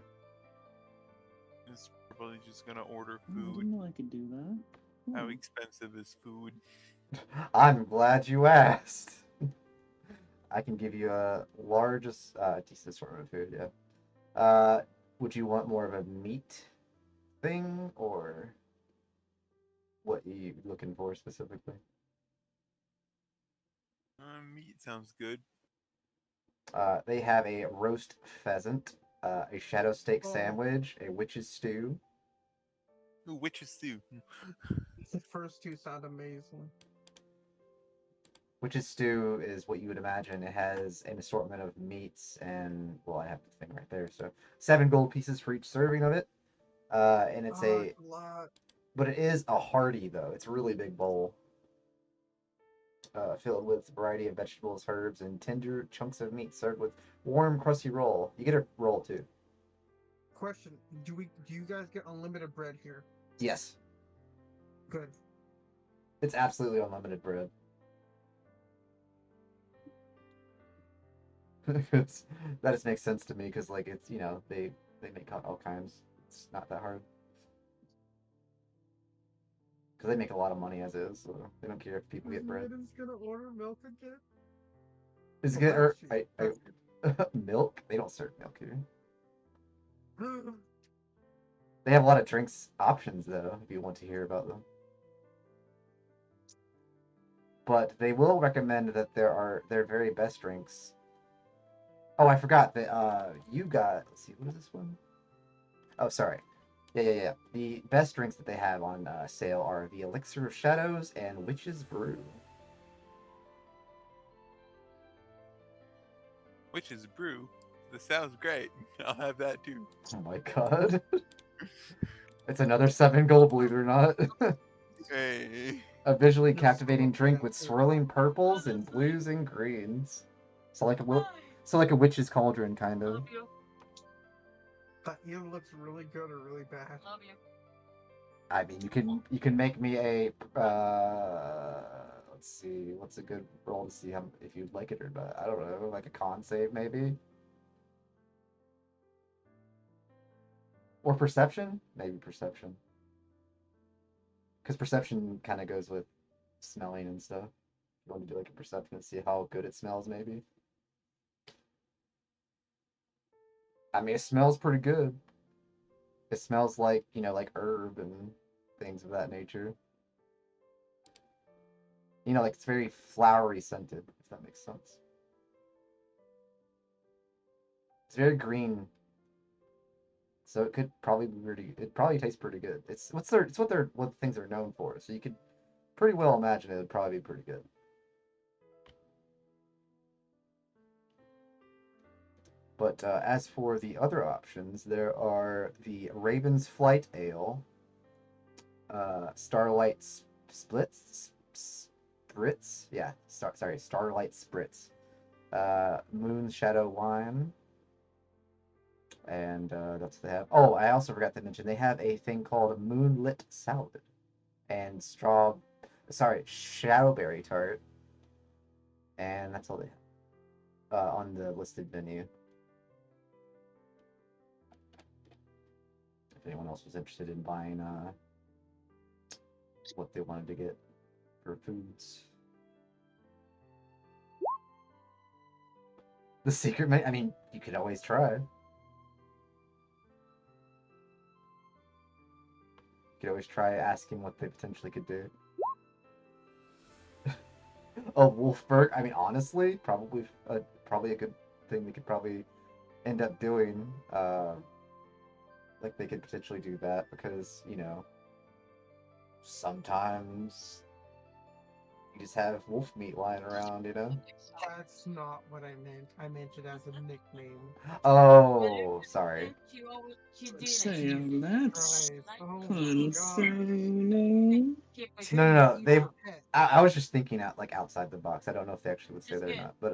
It's probably just gonna order I food. didn't know I could do that. How expensive is food? I'm glad you asked. I can give you a largest, decent assortment of food. Yeah. Would you want more of a meat thing, or what are you looking for specifically? Meat sounds good. They have a roast pheasant, a shadow steak Oh, sandwich, a witch's stew. Ooh, witches stew. the first two sound amazing. Witch's stew is what you would imagine. It has an assortment of meats and, well, I have the thing right there. So 7 gold pieces for each serving of it. And it's Oh, it's a lot. but it is a hearty though. It's a really big bowl, filled with a variety of vegetables, herbs, and tender chunks of meat served with warm, crusty roll. You get a roll too. Question: Do you guys get unlimited bread here? Yes, Good. it's absolutely unlimited bread. That just makes sense to me because like it's they make all kinds. It's not that hard because they make a lot of money as is, so they don't care if people get bread. Is gonna order milk again. Is it Well, good or that's milk? They don't serve milk here. good. They have a lot of drinks options though, if you want to hear about them. But they will recommend that their very best drinks. Oh, I forgot that you got. Let's see, what is this one? Oh, sorry. Yeah. The best drinks that they have on sale are the Elixir of Shadows and Witch's Brew. Witch's brew. This sounds great. I'll have that too. Oh my god. It's another 7 gold, believe it or not. Hey. A visually You're so captivating drink with fancy. swirling purples and blues and greens. So like a witch's cauldron kind of. That either looks really good or really bad. I mean, you can make me a let's see, what's a good roll to see how if you'd like it or not. I don't know, like a con save maybe, or perception, maybe perception, because perception kind of goes with smelling and stuff. You want to do like a perception and see how good it smells, maybe. I mean, it smells pretty good. It smells like like herb and things of that nature. Like it's very flowery scented, if that makes sense. It's very green, so it could probably be pretty. It probably tastes pretty good. What things are known for. So you could pretty well imagine it would probably be pretty good. But as for the other options, there are the Raven's Flight Ale, Starlight Spritz, yeah, Starlight Spritz, Moon Shadow Wine, and that's what they have. Oh, I also forgot to mention they have a thing called Moonlit Salad and Shadowberry Tart, and that's all they have on the listed menu. If anyone else was interested in buying what they wanted to get for foods. The secret menu, I mean, you could always try. You could always try asking what they potentially could do. A Wolfberg, I mean, honestly, probably a good thing they could probably end up doing. Like they could potentially do that because, sometimes you just have wolf meat lying around. That's not what I meant. I meant it as a nickname. Oh, sorry. Say, that's Christ. Oh my god. concerning. No. You They. pet. I was just thinking outside the box. I don't know if they actually would say that or not. But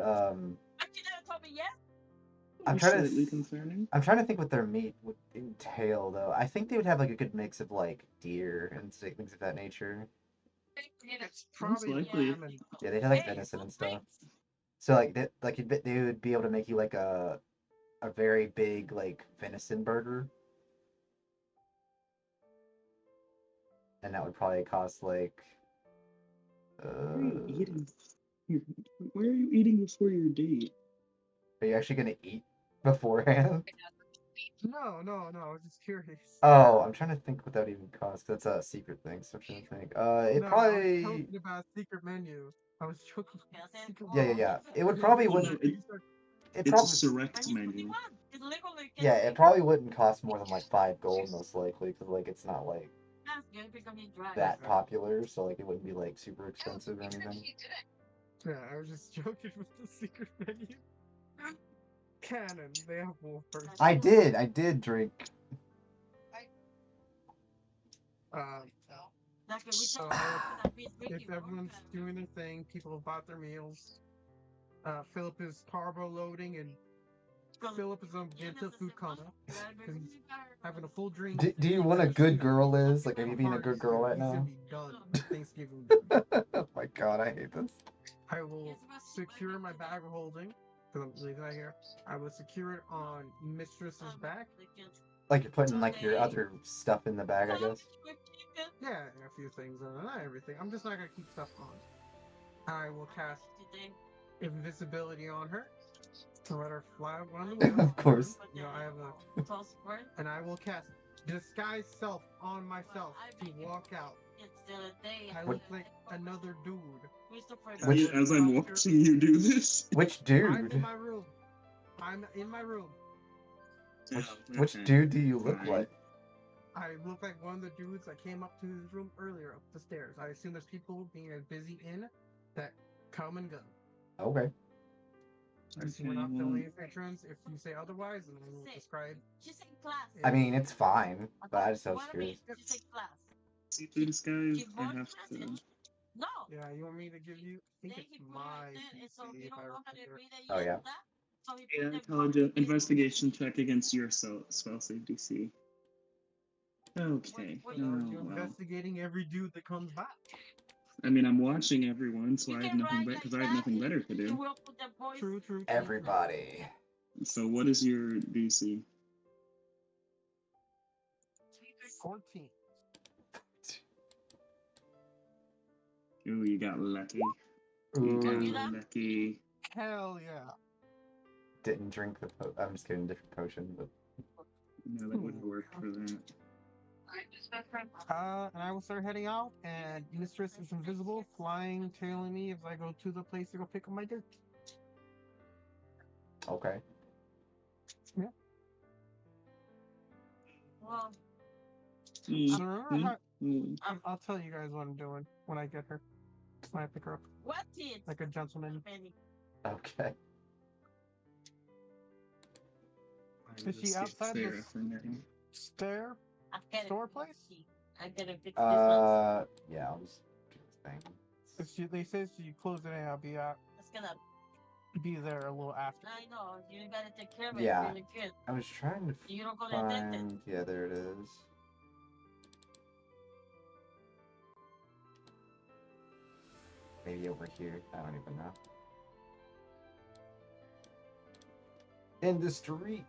I'm trying to. Slightly concerning. I'm trying to think what their meat would entail, though. I think they would have like a good mix of like deer and things of that nature. It's Most probably likely. lamb and Yeah, they'd have like venison and stuff. So like they would be able to make you like a very big like venison burger, and that would probably cost like Why are you eating? Why are you eating before your date? Are you actually gonna eat beforehand? No, no, no. I was just curious. Oh, I'm trying to think what that would even cost. That's a secret thing, so I'm trying to think. It No, I was probably. joking about secret menu. I was joking about secret Yeah, yeah, menu. yeah. It would probably Oh no, wouldn't. It it's a probably. select menu. Yeah, it probably wouldn't cost more than like 5 gold, most likely, because like it's not like that popular, so like it wouldn't be like super expensive or anything. Yeah, I was just joking with the secret menu. Canon, they have wolf first. I did drink. So if everyone's doing their thing, people have bought their meals. Philip is carbo loading, and Philip is on gentle food coma because he's having a full drink. Do you want a good You know, girl, Liz? Like, are you being a hard good as girl hell. right He's gonna now? be done with Thanksgiving dinner. Oh my god, I hate this. I will secure my bag of holding because I'm leaving that here. I will secure it on Mistress's back. Like you're putting like your other stuff in the bag, I guess. Yeah, and a few things, not everything. I'm just not gonna keep stuff on. I will cast invisibility on her to let her fly around the room. Of course. You know, I have and I will cast disguise self on myself to walk out. I look like another dude. As I'm watching you do this. Which I'm in dude? my room. I'm in my room. Which dude do you look Fine. like? I look like one of the dudes that came up to his room earlier up the stairs. I assume there's people being as busy in that come and go. Okay. I assume we're not the only patrons. If you say otherwise, then we will describe. I mean, it's fine, but I just was curious. See through this, guys. I have to. Yeah, you want me to give you? I think it's my PC if I remember. Oh yeah. Yeah, college investigation check against your spell save DC. Okay. What Oh, are you well. investigating every dude that comes by? I mean, I'm watching everyone, so I have nothing because I have nothing better to do. True. Everybody. So, what is your DC? 14. Ooh, you got lucky. You Ooh. got lucky. Hell yeah. Didn't drink the I'm just kidding, different potion, but No, that wouldn't work for that. And I will start heading out, and Mistress is invisible, flying, tailing me as I go to the place to go pick up my dirt. okay. Yeah. Mm, So remember mm. I'll tell you guys what I'm doing when I get her. When I pick her up. Like a gentleman. Okay. Is she outside the Sarah for a minute. store place? Yeah, I'll just do this thing. If they say so you close it and I'll be there a little after. You gotta take care of it. Yeah. Really good. I was trying to You don't go to the dentist. find. Yeah, there it is. Maybe over here. I don't even know. In the street.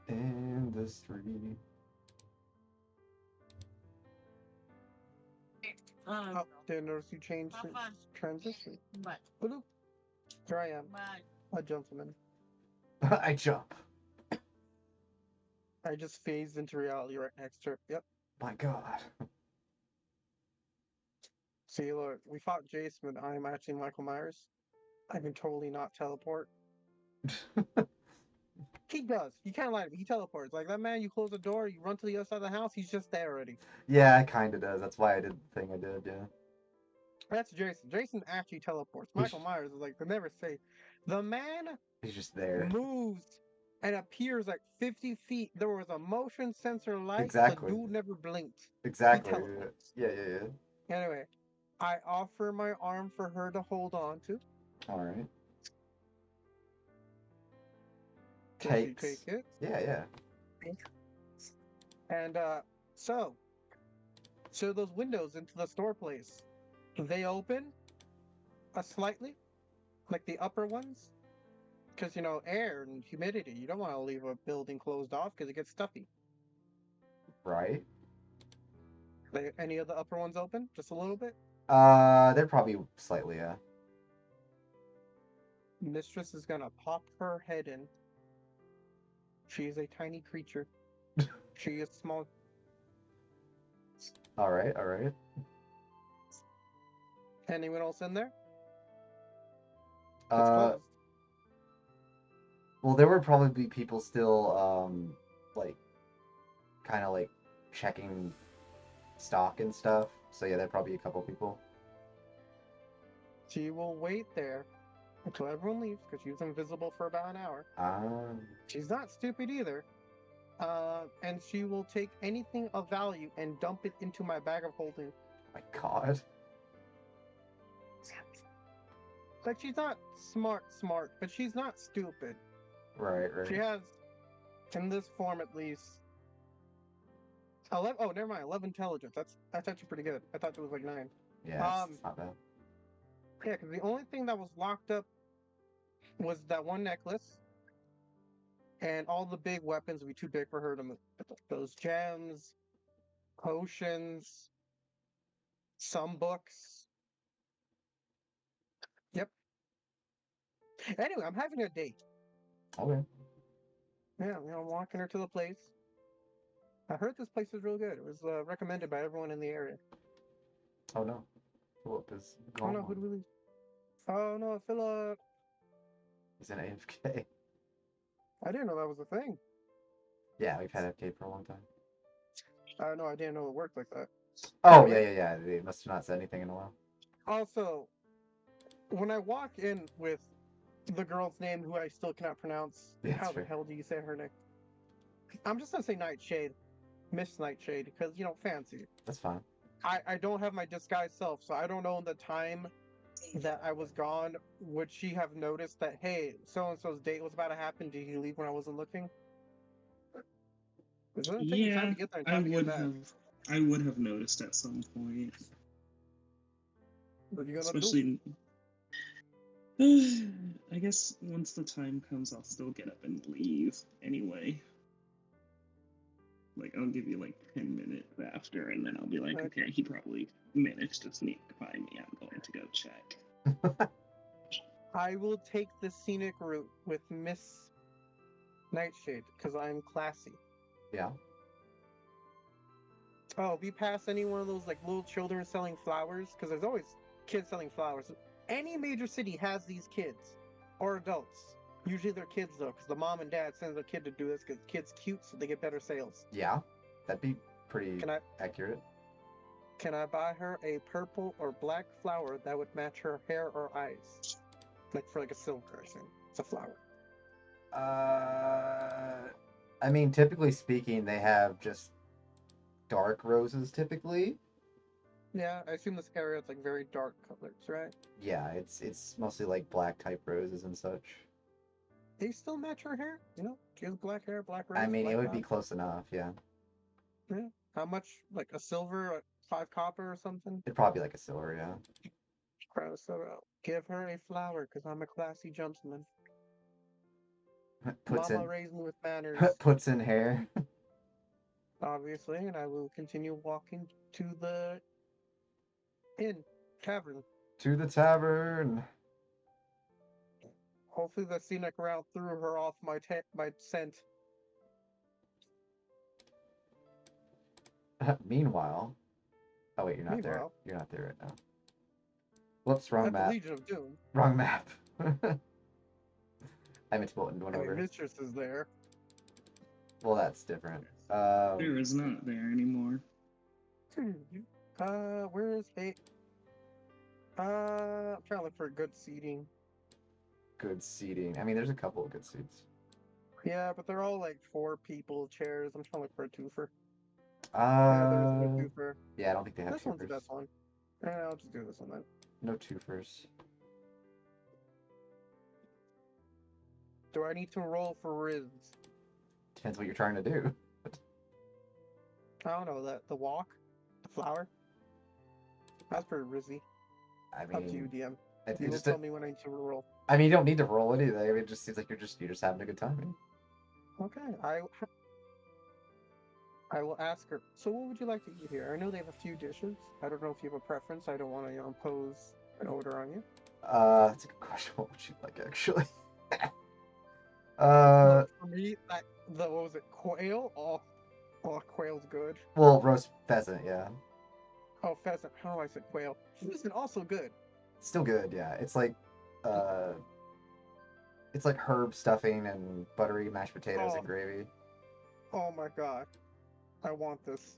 In the street. Oh, didn't notice you changed the transition. Bloop. Here I am, a gentleman. I jump. I just phased into reality right next to her. Yep. My God. See, look, we fought Jason, but I'm actually Michael Myers. I can totally not teleport. He does. You can't lie to me. He teleports. Like that man, you close the door, you run to the other side of the house, he's just there already. Yeah, it kind of does. That's why I did the thing I did. Yeah. That's Jason. Jason actually teleports. Michael Myers is like, they never say. The man He's just there. moves and appears like 50 feet. There was a motion sensor light. Exactly. The dude never blinked. Exactly. He teleports. Yeah. Anyway, I offer my arm for her to hold on to. All right. Does she take it? Yeah. And so those windows into the store place, they open slightly, like the upper ones, because air and humidity. You don't want to leave a building closed off because it gets stuffy. Right? Any of the upper ones open, just a little bit. They're probably slightly, yeah. Mistress is gonna pop her head in. She is a tiny creature. She is small. All right, all right. Anyone else in there? It's Uh, closed. well, there would probably be people still, like, kind of like checking stock and stuff. So yeah, there'd probably be a couple people. She will wait there until everyone leaves because she's invisible for about an hour. Um, She's not stupid either. And she will take anything of value and dump it into my bag of holding. my God. Like, she's not smart, but she's not stupid. Right, She right. has, in this form at least, 11. Oh, never mind. 11 intelligence. That's actually pretty good. I thought it was like 9. Yeah, it's not bad. Yeah, because the only thing that was locked up was that one necklace, and all the big weapons would be too big for her to move. Those gems, potions, some books. Yep. Anyway, I'm having a date. Okay. Yeah, I'm walking her to the place. I heard this place is real good. It was recommended by everyone in the area. Oh no. Philip is Oh no, who do gone. we lose? Oh no, Philip. He's an AFK. I didn't know that was a thing. Yeah, we've had FK for a long time. No, I didn't know it worked like that. Oh, Anyway. yeah. They must have not said anything in a while. Also, when I walk in with the girl's name, who I still cannot pronounce, Yeah, how that's the fair. hell do you say her name? I'm just gonna say Nightshade, Miss Nightshade, because fancy. That's fine. I don't have my disguised self, so I don't know in the time that I was gone, would she have noticed that, hey, so and so's date was about to happen? Did he leave when I wasn't looking? It doesn't take me time Yeah, to get there and I time to get would back. have. I would have noticed at some point, What are you gonna do? especially. I guess once the time comes, I'll still get up and leave anyway. Like, I'll give you like 10 minutes after, and then I'll be like, Okay. okay, he probably managed to sneak by me. I'm going to go check. I will take the scenic route with Miss Nightshade, because I'm classy. Yeah. Oh, we pass any one of those like little children selling flowers, because there's always kids selling flowers. Any major city has these kids or adults. Usually they're kids though, because the mom and dad sends their kid to do this because the kid's cute, so they get better sales. Yeah. That'd be pretty Can I accurate. buy her a purple or black flower that would match her hair or eyes, like for like a silver? I assume it's a flower. I mean, typically speaking, they have just dark roses typically. Yeah, I assume this area is like very dark colors, right? Yeah, it's mostly like black type roses and such. They still match her hair, She has black hair, black I rose, mean, it black would be eyes. close enough, yeah. Yeah. How much? Like a silver, 5 copper or something? It'd probably be like a silver, yeah. Gross. So give her a flower, because I'm a classy gentleman. Puts Mama in raised me with manners, puts in hair. obviously, and I will continue walking to the tavern. To the tavern. Hopefully, the scenic route threw her off my scent. Meanwhile, oh wait, you're not there. Meanwhile, You're not there right now. Whoops, wrong at the map. Legion of Doom, Wrong map. I meant to put one over. Mistress is there. Well, that's different. There is not there anymore. Where is it? I'm trying to look for good seating. Good seating. I mean, there's a couple of good seats. Yeah, but they're all like 4 people chairs. I'm trying to look for a twofer. Yeah, there's no twofer. Yeah, I don't think they have This one's the twofers. best one. Yeah, I'll just do this one then. No twofers. Do I need to roll for Riz? Depends what you're trying to do. I don't know, the walk, the flower. That's pretty risky. I Up to you, mean, DM. it You will just. tell me when I need to roll. I mean, you don't need to roll it either. It just seems like you're just having a good time. Okay, I will ask her. So, what would you like to eat here? I know they have a few dishes. I don't know if you have a preference. I don't want to impose an order on you. That's a good question. What would you like, actually? uh, Look, for me, what was it? Quail? Oh, quail's good. well, roast pheasant, yeah. Oh, pheasant. How do I say quail? Pheasant also good. Still good, yeah. Uh, it's like herb stuffing and buttery mashed potatoes Oh, and gravy. oh my god. I want this.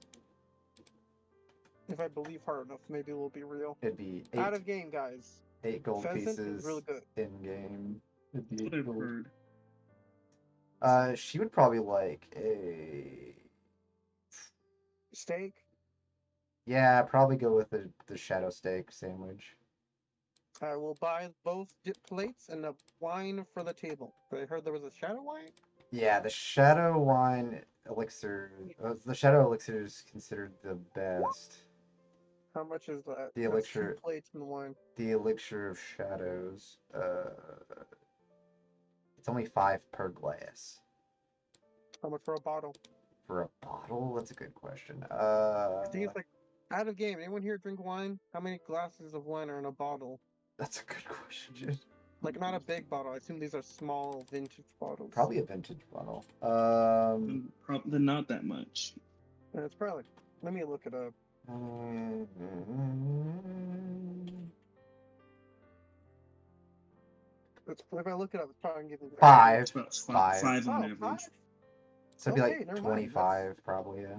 If I believe hard enough, maybe it will be real. It'd be Out of game, guys. eight gold Pheasant is really pieces good. in game. It'd be That's what 8 I've gold. heard. She would probably like a. Steak? Yeah, probably go with the shadow steak sandwich. I will buy both plates and a wine for the table. I heard there was a shadow wine? Yeah, the shadow wine elixir. The shadow elixir is considered the best. How much is that? The That's 2 elixir, plates and wine. the elixir of shadows. It's only 5 per glass. How much for a bottle? For a bottle? That's a good question. I think it's like out of game. Anyone here drink wine? How many glasses of wine are in a bottle? That's a good question, dude. Like not a big bottle. I assume these are small vintage bottles. Probably a vintage bottle. Then not that much. And it's probably. Let me look it up. If I look it up, it's probably gonna give me. Five. It's about Five. five on Oh, average. 5? So it'd be Okay, like never mind. 25, probably, yeah.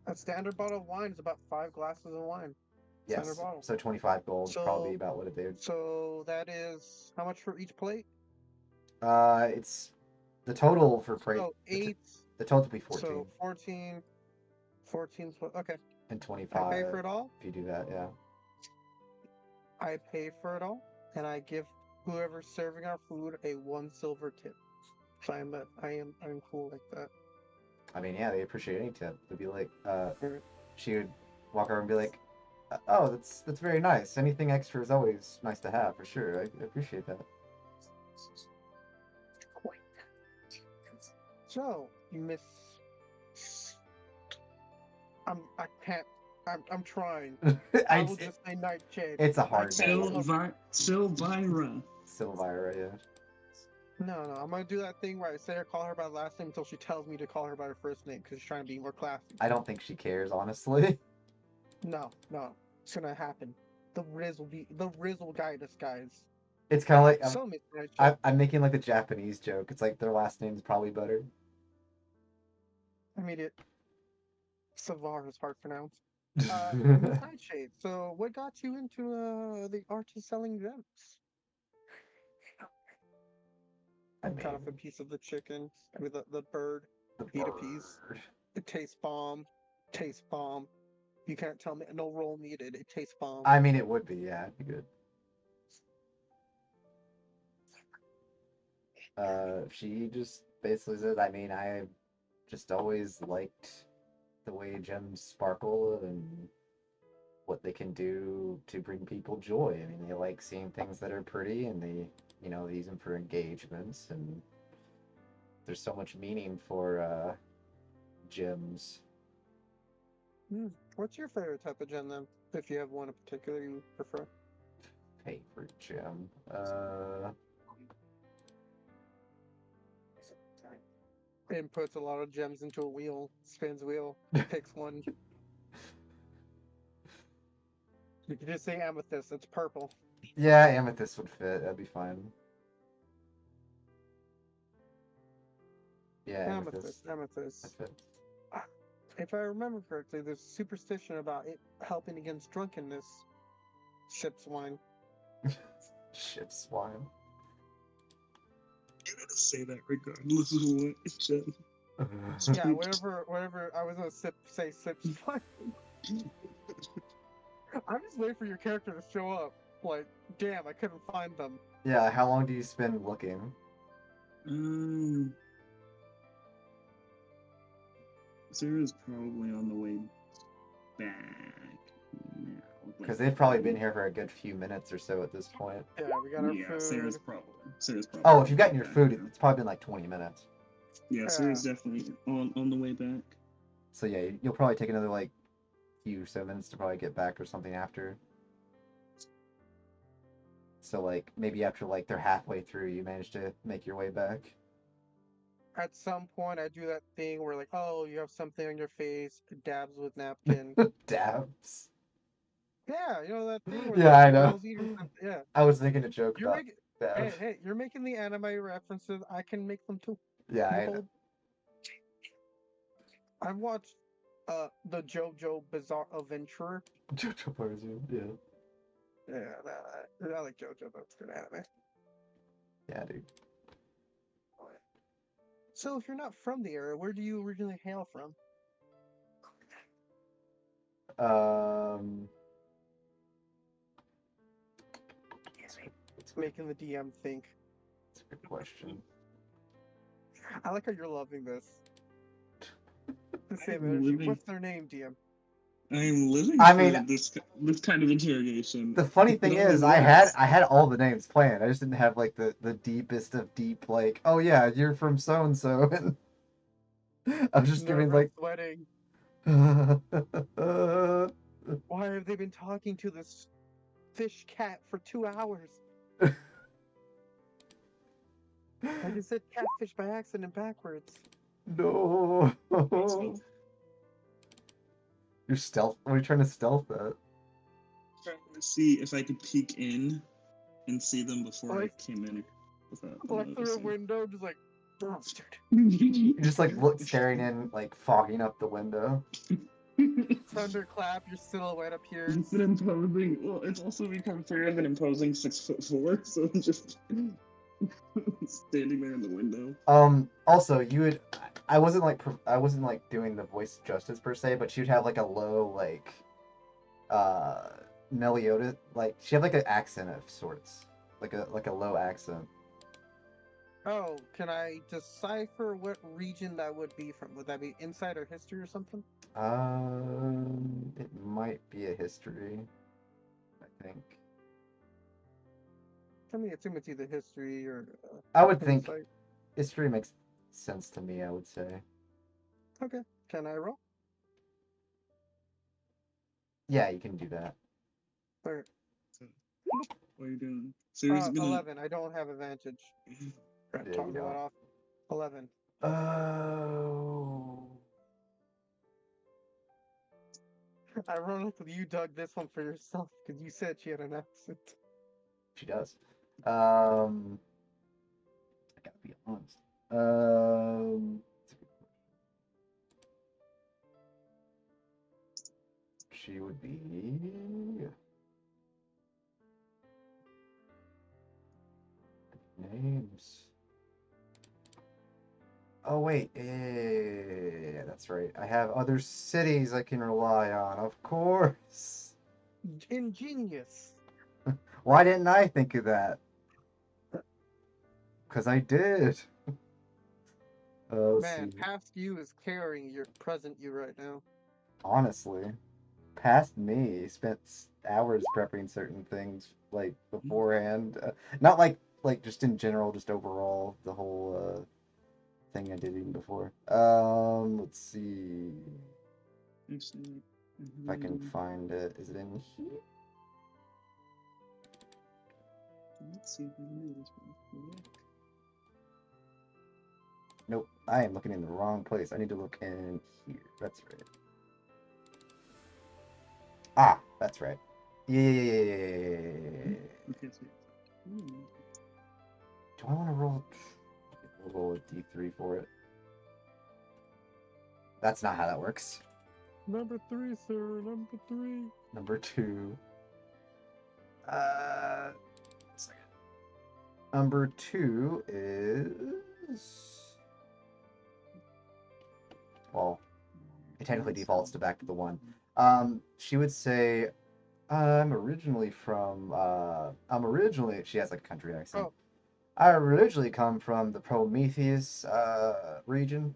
A standard bottle of wine is about 5 glasses of wine. Standard Yes. bottle. So 25 gold is So- probably about what it did. So that is how much for each plate? It's the total for freight. So 8. The total would be 14 So 14. 14. Okay. and I 25 pay for it all. if you do that, yeah. I pay for it all, and I give whoever's serving our food a 1 silver tip. So I'm cool like that. I mean, yeah, they appreciate any tip. They'd be like, Alright. she would walk over and be like, "Oh, that's very nice. Anything extra is always nice to have, for sure. I appreciate that." So, Miss, I can't. I'm trying. I will just say Nightshade. It's a hard can't name. look- Sylvira. Silvira, yeah. No, I'm gonna do that thing where I say or call her by the last name until she tells me to call her by her first name because she's trying to be more classy. I don't think she cares, honestly. No, it's gonna happen. The Riz will guide us, guys. It's kind of like So, Miss Nightshade, I'm making like the Japanese joke. It's like their last name's probably better. I mean it. Savar is hard to pronounce. Miss Nightshade, so what got you into the art of selling gems? I Cut off a mean, piece of the chicken with the bird. the Eat a piece. bird. It tastes bomb. Tastes bomb. You can't tell me no roll needed. It tastes bomb. I mean, it would be, yeah, it'd be good. She just basically said, I mean, I just always liked the way gems sparkle and what they can do to bring people joy. I mean, they like seeing things that are pretty and they use them for engagements, and there's so much meaning for gems. What's your favorite type of gem then? If you have one in particular you prefer. Favorite gem. Inputs a lot of gems into a wheel, spins wheel, picks one. You can just say amethyst, it's purple. Yeah, amethyst would fit. That'd be fine. Yeah, Amethyst. That fits. If I remember correctly, there's superstition about it helping against drunkenness. Ship's wine. Ship swine. You gotta say that regardless of what gem. Yeah, whatever. I was gonna say ship's wine. I'm just waiting for your character to show up. Like, damn, I couldn't find them. Yeah, how long do you spend looking? Sarah's probably on the way back now. Because they've probably been here for a good few minutes or so at this point. Yeah, we got our Yeah, food. Sarah's probably. Oh, if you've gotten your back food, now. it's probably been like 20 minutes. Yeah, Sarah's definitely on the way back. So yeah, you'll probably take another like few so minutes to probably get back or something after. So like maybe after like they're halfway through, you manage to make your way back. At some point, I do that thing where, like, oh, you have something on your face, dabs with napkin. Dabs. Yeah, you know that thing where Yeah, I the know. girls eat or something. Yeah. I was thinking a joke You're about making dabs. hey, you're making the anime references. I can make them too. Yeah, I know. Behold. I've watched the JoJo Bizarre Adventure. JoJo Parzu, yeah. Yeah, I like JoJo. That's good anime. Yeah, dude. So, if you're not from the area, where do you originally hail from? It's making the DM think. That's a good question. I like how you're loving this. The same I'm energy. living- What's their name, DM? I'm living I for mean- this kind of interrogation. The funny It thing only is, works. I had all the names planned. I just didn't have like the deepest of deep, like, oh yeah, you're from so and so, and I was just giving like. Sweating. Why have they been talking to this fish cat for 2 hours? I just said catfish by accident backwards. No. So, You're stealth. What are you trying to stealth that? trying to see if I could peek in and see them before Like- I came in. Without Like through a noticing. window, just like bastard. You're just like staring in, like fogging up the window. Thunderclap, your silhouette appears. It's an imposing. Well, it's also become clear I'm an imposing 6'4", so I'm just standing there in the window. Also, you would. I wasn't like doing the voice justice per se, but she'd have like a low like, Meliodas. Like she had like an accent of sorts, like a low accent. Oh, can I decipher what region that would be from? Would that be insider history or something? It might be a history. I think. I mean, it's either history or. I would think insight. history makes sense to me. I would say. Okay, can I roll? Yeah, you can do that. Or, What are you doing? Sarah's gonna. 11. I don't have advantage. Yeah, you Toggle don't. that off. 11. Oh. Ironically, you dug this one for yourself because you said she had an accent. She does. I gotta be honest. She would be. Names. Oh wait, yeah, that's right. I have other cities I can rely on, of course. Ingenious. Why didn't I think of that? Because I did. Let's Man, see. past you is carrying your present you right now. Honestly, past me spent hours prepping certain things like beforehand. Not like just in general, just overall the whole thing I did even before. Let's see if I can find it. Is it in here? Let's see if I can do this one. Nope, I am looking in the wrong place. I need to look in here. That's right. Ah, that's right. Yeah. Okay, so. Do I want to roll? We'll roll a D3 for it. That's not how that works. Number 3, sir. Number 3. Number 2. Second. Number 2 is. Well, it technically defaults to back to the 1. She would say, I'm originally. She has like a country accent. Oh. I originally come from the Prometheus region.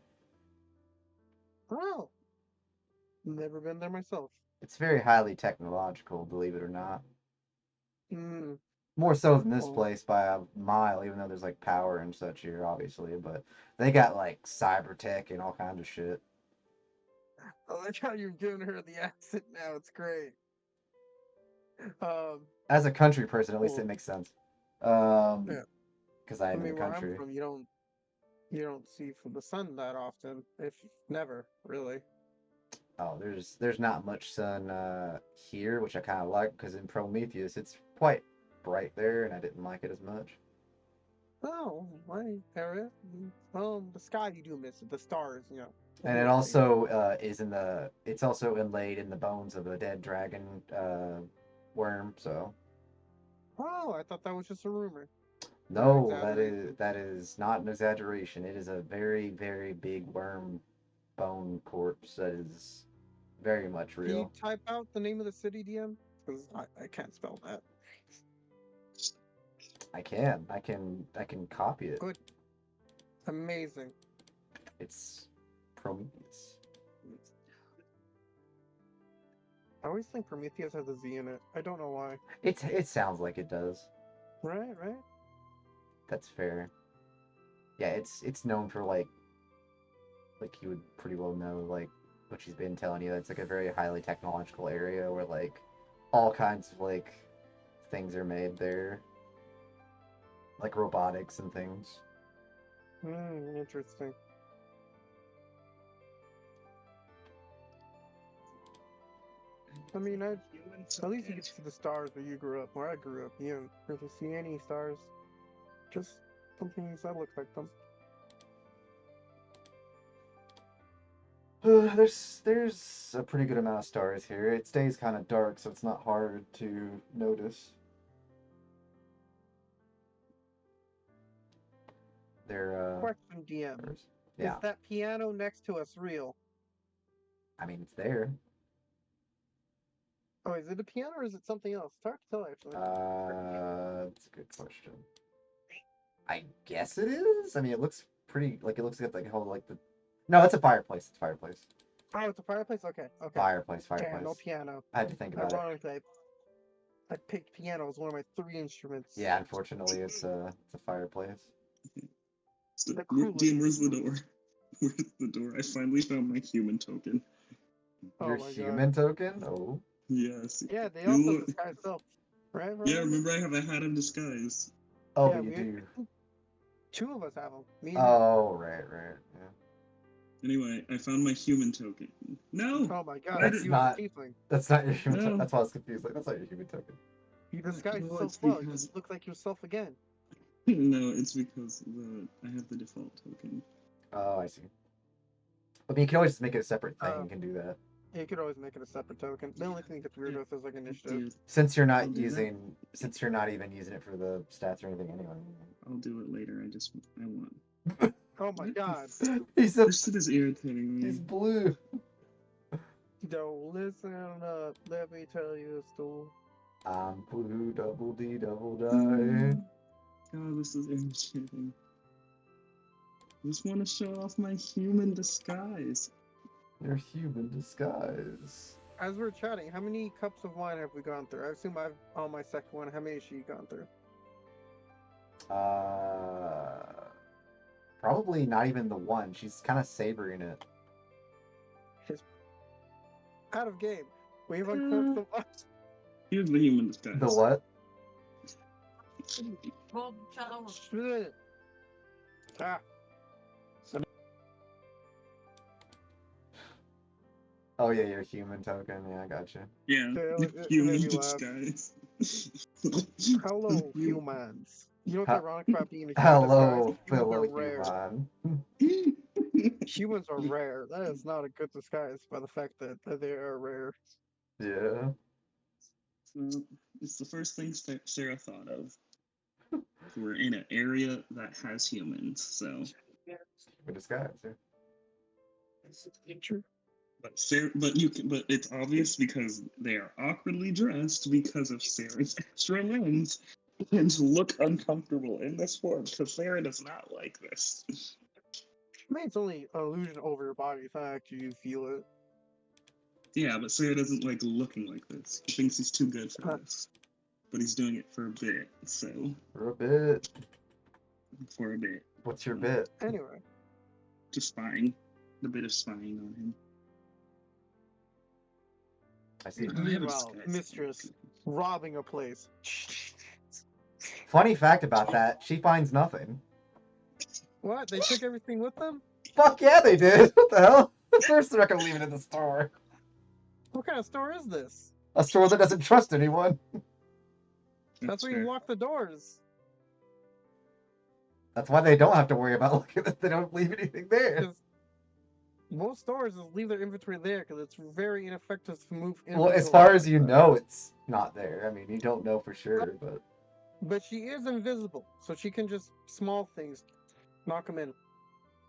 Oh, never been there myself. It's very highly technological, believe it or not. Hmm. More so than this Oh, place by a mile, even though there's like power and such here, obviously. But they got like cyber tech and all kinds of shit. I like how you're giving her the accent now. It's great. Um, As a country person, at least it cool. makes sense. Yeah. Because I I am in the mean, where I'm country. from, you don't see from the sun that often, if never, really. Oh, there's not much sun here, which I kind of like because in Prometheus it's quite bright there, and I didn't like it as much. Oh, my area. The sky you do miss it. The stars, And it one thing. also it's also inlaid in the bones of a dead dragon worm. So Oh, I thought that was just a rumor or an no, exaggeration. that is not an exaggeration. It is a very very big worm bone corpse that is very much Can you real. type out the name of the city, DM? Because I can't spell that. I can copy it. Good. Amazing. It's Prometheus. I always think Prometheus has a Z in it. I don't know why. It sounds like it does. Right, right. That's fair. Yeah, it's known for like you would pretty well know like what she's been telling you. It's like a very highly technological area where like all kinds of like things are made there, like robotics and things. Interesting. I mean, at least you get to see the stars where you grew up. Where I grew up, you didn't really see any stars. Just some things that look like them. There's a pretty good amount of stars here. It stays kind of dark, so it's not hard to notice. They're Question, DM. stars. Is Yeah, that piano next to us real? I mean it's there. Oh, is it a piano or is it something else? It's hard to tell, actually. That's a good question. I guess it is. I mean, it looks pretty. Like it looks like the whole like the. No, it's a fireplace. It's a fireplace. Oh, it's a fireplace? Okay, okay. Fireplace. Yeah, Fireplace. no piano. I had to think about it. Ironically, I picked piano as one of my 3 instruments. Yeah, unfortunately, it's a fireplace. So, The coolest. DM, where's the door? Where's the door? I finally found my human token. Oh Your my god. human token? Oh. Yes. Yeah, they You also look- disguise self. Right? Yeah, remember I have a hat of disguise. Oh, Yeah, but you do. 2 of us have them. Me and Oh, right. Yeah. Anyway, I found my human token. No! you. Oh my god, That's you not- was a tiefling. That's not your human. No. That's why I was confused. Like, that's not your human token. You disguise No, yourself it's well. You because- look like yourself again. No, it's because I have the default token. Oh, I see. I mean, you can always just make it a separate thing. Oh. You can do that. Yeah, you could always make it a separate token. The only thing that's weird with it is like initiative. Dude, Since you're I'll not do that. using, since you're not even using it for the stats or anything anyway. I'll do it later. I want. Oh my god. He's a, This shit is irritating me. he's blue. Don't listen up. Let me tell you a story. I'm blue, double D, double die. God, this is irritating. I just want to show off my human disguise. Your human disguise. As we're chatting, how many cups of wine have we gone through? I assume I've on my second one. How many has she gone through? Probably not even the one. She's kind of savoring it. Out of game. We've uncooked so much. Here's the human disguise. The what? Shit. Ah. Oh yeah, your human token. Yeah, I gotcha. Yeah, Okay, it human made me laugh. disguise. Hello, humans. You know what's Ha- ironic about being a human Hello, disguise? Humans fellow are rare. human. Humans are rare. That is not a good disguise by the fact that they are rare. Yeah. So, it's the first thing Sarah thought of. We're in an area that has humans, so. Human disguise. Yeah. True. But but it's obvious because they are awkwardly dressed because of Sarah's extra limbs and look uncomfortable in this form because Sarah does not like this. I mean, it's only an illusion over your body. It's not actually you feel it. Yeah, but Sarah doesn't like looking like this. He thinks he's too good for Huh. this. But he's doing it for a bit, so For a bit. for a bit. What's your bit? Anyway, Just spying. The bit of spying on him. I see. Oh, I have a meanwhile, disguise. mistress robbing a place. Funny fact about that, she finds nothing. What? They took everything with them? Fuck yeah, they did. What the hell? Of course they're not gonna leave it in the store. What kind of store is this? A store that doesn't trust anyone. That's why you fair. lock the doors. That's why they don't have to worry about looking at. They don't leave anything there. Because most stores just leave their inventory there because it's very ineffective to move. Well, as individual far items as you back. know, it's not there. I mean, you don't know for sure, but But she is invisible, so she can just small things knock them in.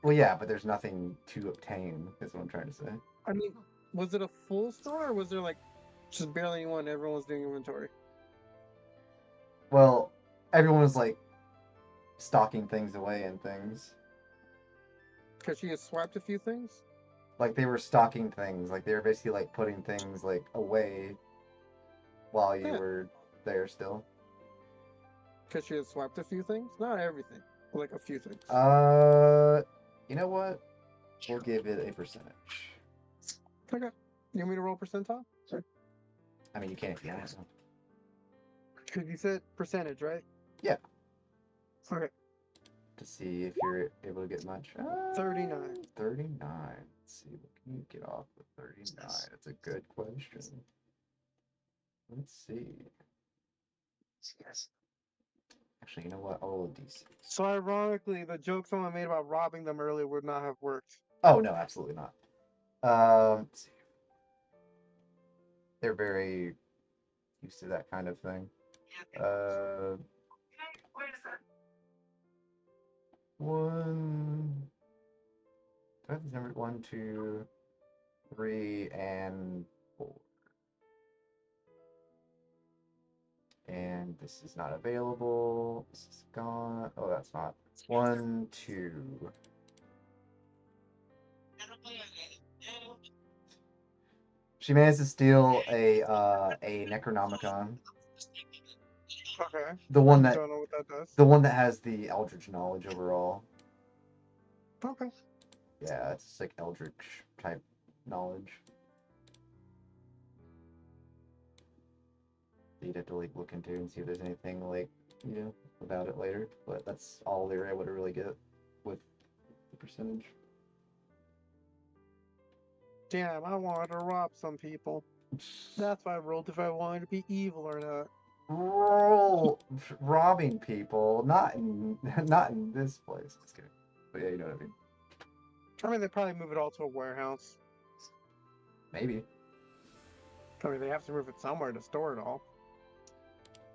well, yeah, but there's nothing to obtain. Is what I'm trying to say. I mean, was it a full store or was there like just barely anyone? Everyone was doing inventory. Well, everyone was like stocking things away and things. Because she has swiped a few things. Like they were stocking things. Like they were basically like putting things like away while you Yeah. were there still. Because she has swiped a few things. Not everything, but like a few things. You know what? We'll give it a percentage. Okay. You want me to roll percentile? I mean, you can if you want to. Because you said percentage, right? Yeah. Okay. To see if you're able to get much. 39. 39. Let's see. What can you get off with 39? That's a good question. Let's see. Actually, you know what? I'll roll a DC. So ironically, the joke someone made about robbing them earlier would not have worked. Oh, no, absolutely not. Let's see. They're very used to that kind of thing. One. That's number 1, 2, 3, and 4. And this is not available. This is gone. Oh, that's not. 1, 2. She managed to steal a Necronomicon. Okay. The one that Don't know what that does. the one that has the Eldritch knowledge overall. Okay. Yeah, it's like Eldritch type knowledge. You'd have to like look into and see if there's anything like, you know, about it later. But that's all they were able to really get with the percentage. Damn, I wanted to rob some people. That's why I rolled if I wanted to be evil or not. Robbing people, not in not in this place. Just kidding. But yeah, you know what I mean. I mean, they probably move it all to a warehouse. Maybe. I mean, they have to move it somewhere to store it all.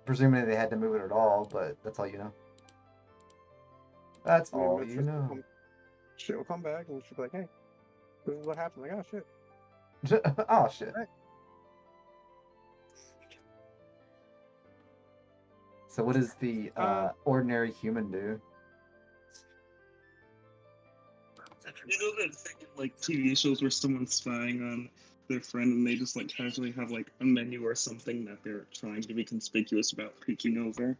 Presumably they had to move it at all, but that's all you know. That's I mean, all Mistress you will know. she'll come back and she'll be like, hey, this is what happened. Like, oh, shit. Oh shit. Right. So what does the ordinary human do? You know that thing in like TV shows where someone's spying on their friend and they just like casually have like a menu or something that they're trying to be conspicuous about peeking over?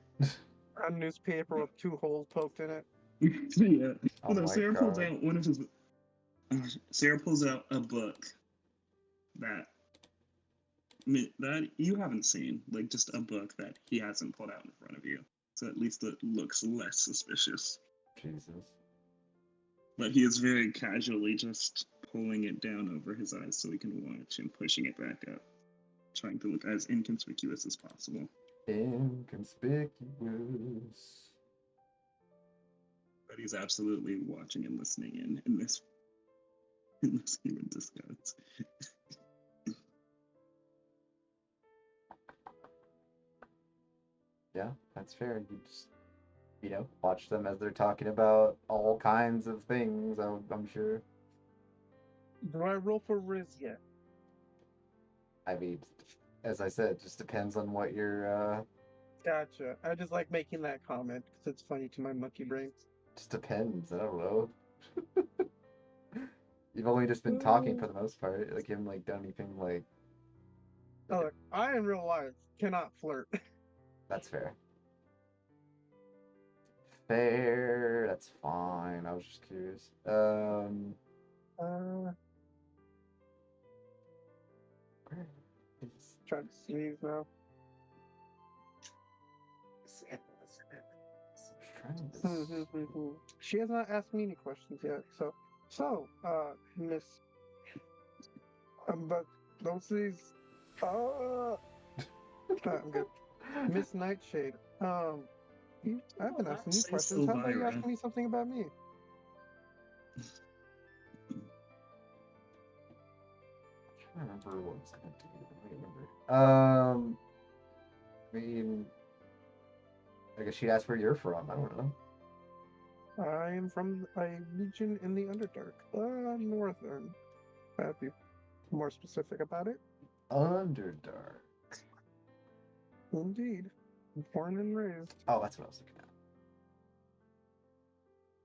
A newspaper with 2 holes poked in it. Yeah. Oh No, my Sarah pulls God. out one of his. Sarah pulls out a book that that you haven't seen, like just a book that he hasn't pulled out in front of you. So at least it looks less suspicious. Jesus. But he is very casually just pulling it down over his eyes so he can watch and pushing it back up, trying to look as inconspicuous as possible. Inconspicuous. But he's absolutely watching and listening in this human disguise. Yeah, that's fair. You just, you know, watch them as they're talking about all kinds of things, I'm sure. Do I roll for Riz yet? I mean, as I said, it just depends on what your, Gotcha. I just like making that comment because it's funny to my monkey brain. just depends, I don't know. You've only just been talking for the most part. Like, you haven't like done anything like. Oh, look, I in real life cannot flirt. That's fair. Fair. That's fine. I was just curious. Uh, Where is? trying to sneeze now. Trying to. She has not asked me any questions yet. Miss, but those these, I'm good. Miss Nightshade. I've been asking you Say questions. How about you Silvira. asking me something about me? I don't remember what I was gonna do. I don't remember. I mean, I guess she'd ask where you're from. I don't know. I am from a region in the Underdark, northern. I'd be more specific about it. Underdark. Indeed, born and raised. Oh, that's what I was looking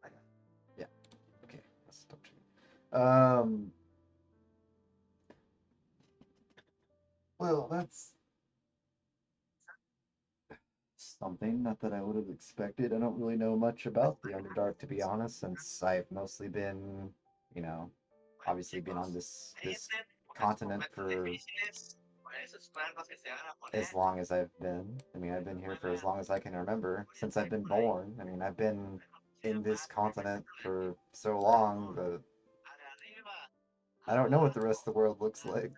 at. Yeah. Okay. Let's stop checking. Well, that's something. Not that I would have expected. I don't really know much about the Underdark, to be honest, since I've mostly been, you know, obviously been on this continent for as long as I've been. I mean, I've been here for as long as I can remember, since I've been born. I mean, I've been in this continent for so long that I don't know what the rest of the world looks like.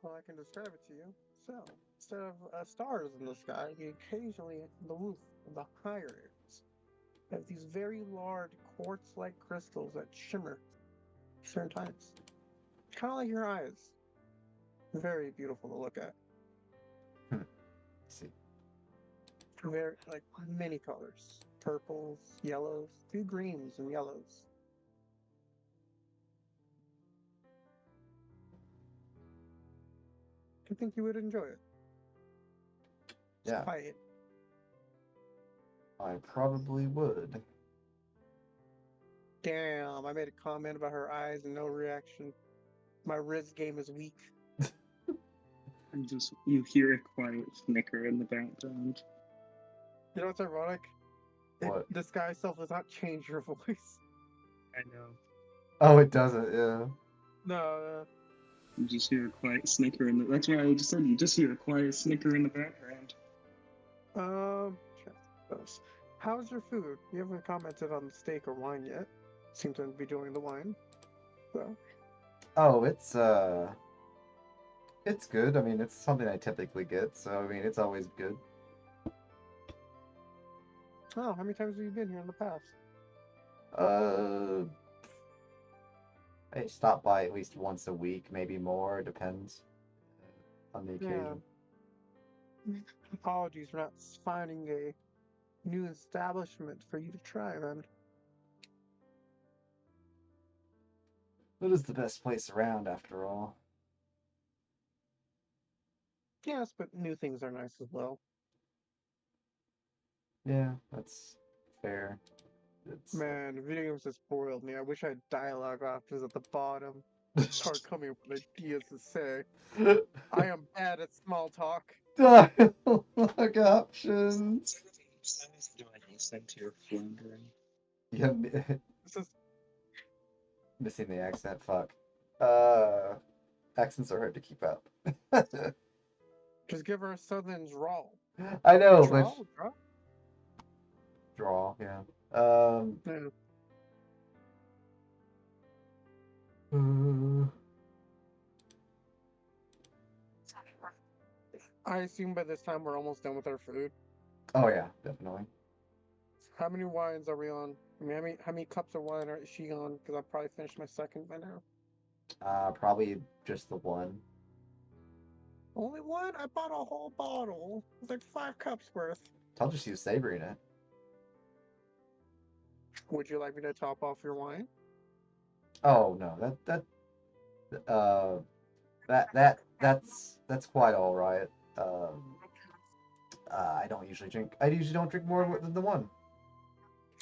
Well, I can describe it to you. So, instead of stars in the sky, we occasionally, on the roof of the higher areas, have these very large quartz-like crystals that shimmer at certain times. Kind of like your eyes. Very beautiful to look at. Let's see. Very, like, many colors. Purples, yellows, few greens and yellows. I think you would enjoy it. It's Yeah, quiet. I probably would. Damn, I made a comment about her eyes and no reaction. My Riz game is weak. And just you hear a quiet snicker in the background. You know what's ironic? What? This guy self does not change your voice. I know. Oh, it doesn't, yeah. No, You just hear a quiet snicker in the. That's why I just said you just hear a quiet snicker in the background. check those. How's your food? You haven't commented on the steak or wine yet. Seem to be doing the wine. So, Oh, it's good. I mean, it's something I typically get, so I mean, it's always good. oh, how many times have you been here in the past? Uh, I stop by at least once a week, maybe more, depends on the Yeah. occasion. Apologies for not finding a new establishment for you to try, man. It is the best place around, after all. Yes, but new things are nice as well. Yeah, that's fair. It's Man, video games has spoiled me. I wish I had dialogue options at the bottom. Start coming up with ideas to say. I am bad at small talk. dialogue options. Do I listen to your floundering? Yeah, This is missing the accent. Fuck. Accents are hard to keep up. just give her a southern drawl. I know, but Drawl? Drawl? draw. Yeah. Yeah. Uh, I assume by this time we're almost done with our food. oh yeah, definitely. How many wines are we on? I mean, how many cups of wine is she on? Because I've probably finished my second by now. Probably just the one. Only one? I bought a whole bottle. It's like 5 cups worth. Told you she was savoring it. Would you like me to top off your wine? Oh no, that's quite all right. I don't usually drink. I usually don't drink more than the one.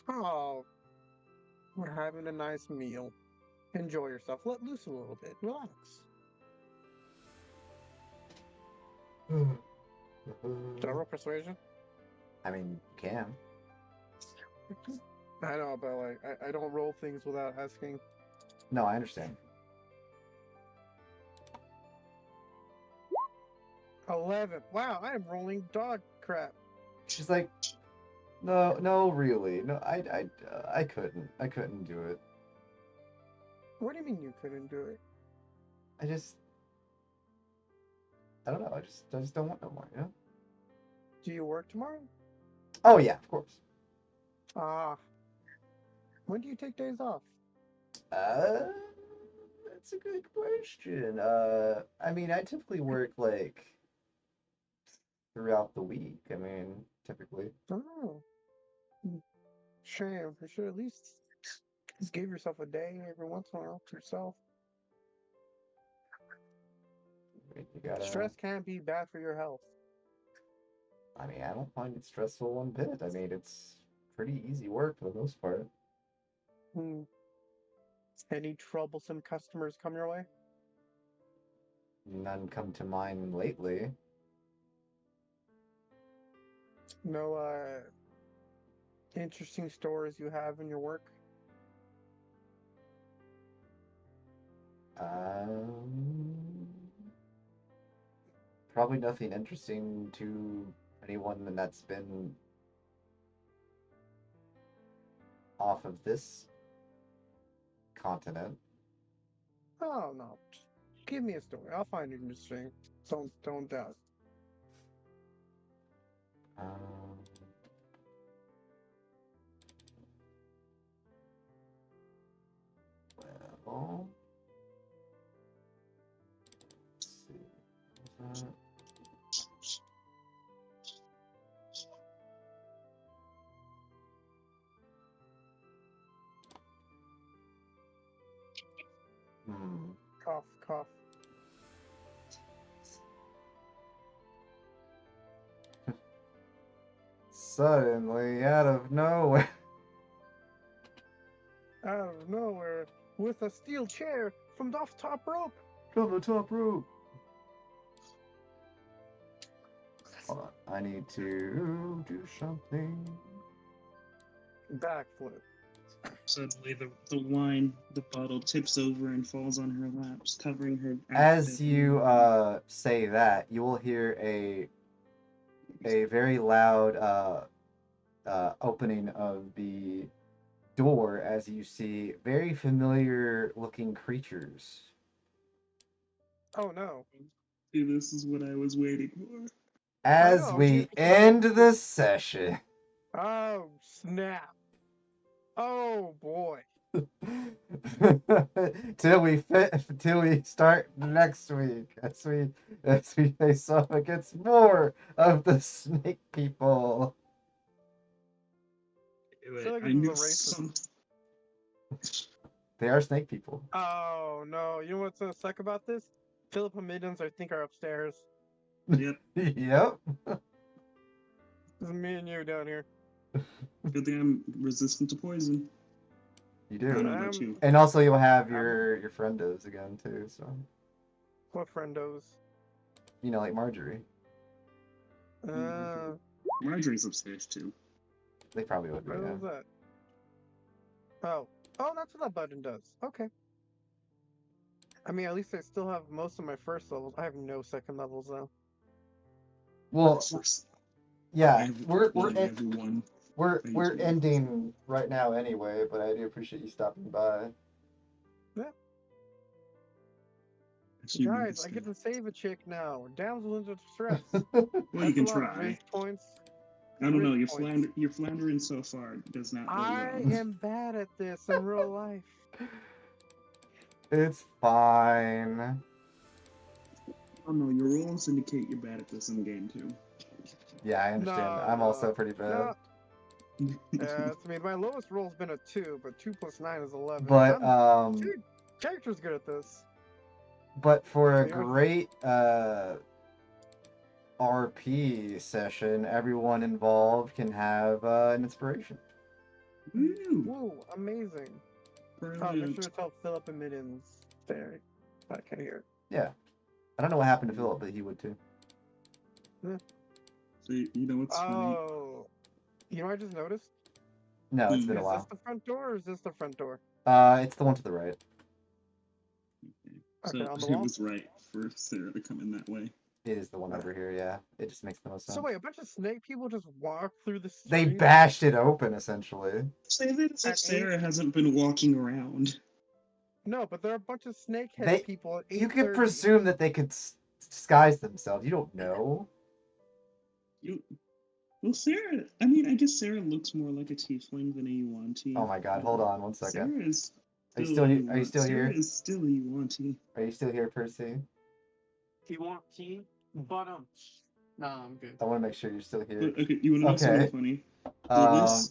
Oh, We're having a nice meal. Enjoy yourself. Let loose a little bit. Relax. Did I roll persuasion? I mean, you can. I know, but like, I don't roll things without asking. No, I understand. 11. Wow, I am rolling dog crap. She's like, no, no, really, no, I couldn't do it. What do you mean you couldn't do it? I don't know. I just don't want no more. You know? Do you work tomorrow? Oh yeah, of course. Ah. When do you take days off? Uh, that's a good question. I mean, I typically work like throughout the week. I mean, typically. Oh. Shame. You should at least just give yourself a day every once in a while to yourself. You gotta. Stress can be bad for your health. I mean, I don't find it stressful one bit. I mean, it's pretty easy work for the most part. Hmm. Any troublesome customers come your way? None come to mind lately. No interesting stories you have in your work? Um, Probably nothing interesting to anyone that's been off of this continent. Oh no. Just give me a story. I'll find it interesting. Don't doubt. Um, well, let's see. What was that? Hmm. Cough, cough. Suddenly, out of nowhere. Out of nowhere, with a steel chair from the top rope. From the top rope. Hold on. I need to do something. Backflip. Suddenly, the bottle tips over and falls on her laps, covering her. As outfit. you say that, you will hear a very loud opening of the door as you see very familiar looking creatures. Oh no. See, this is what I was waiting for. I As know, I'm here we for end some- the session. Oh snap. Oh boy. till we start next week as we face off against more of the snake people. I feel like I this is knew a racist. some. They are snake people. Oh no. You know what's so suck about this? Philip and Middens, I think, are upstairs. Yep. Yep. This is me and you down here. Good thing I'm resistant to poison. You I don't know do. about you. And also you'll have your friendos again too, so What friendos? you know, like Marjorie. Marjorie's upstairs too. They probably would be, What yeah. was that? Oh. Oh, that's what that button does. Okay. I mean, at least I still have most of my first levels. I have no second levels though. Well, I yeah, have we're one, everyone. we're ending right now anyway, but I do appreciate you stopping by. Guys, I get to save a chick now. Damsel in distress. Well, you can a lot of try. race points. I don't know. Risk points. You're floundering so far. It does not go I well. am bad at this in real life. It's fine. Oh no, your rolls indicate you're bad at this in game too. Yeah, I understand. No, I'm also no, pretty bad. no. I mean, my lowest roll's been a 2, but 2 plus 9 is 11. But Dude, character's good at this. but for a Yeah. great RP session, everyone involved can have an inspiration. Woo! Woo, amazing. Oh, make Brilliant. sure to tell Philip and Mittens there. I can't hear Yeah. I don't know what happened to Philip, but he would too. So you know it. what's funny? Oh, you know what I just noticed? No, it's Hmm. been a Is this while. the front door or is this the front door? It's the one to the right. Okay, So on the it wall. was right for Sarah to come in that way. It is the one Right. over here, yeah. It just makes the most sense. So wait, a bunch of snake people just walk through the They street? bashed it open, essentially. Say that as if At Sarah 8? hasn't been walking around. No, but there are a bunch of snakehead They, people at you can 8:30. presume that they could disguise themselves. You don't know. Well, Sarah. I mean, I guess Sarah looks more like a tiefling than a yuan-ti. Oh my god, hold on one second. Sarah is Are you still still a he- yuan. are you still Sarah here? is still a yuan-ti. Are you still here, Percy? You want tea? But no, I'm good. I want to make sure you're still here. But okay, you want to know Okay. something funny? So Um,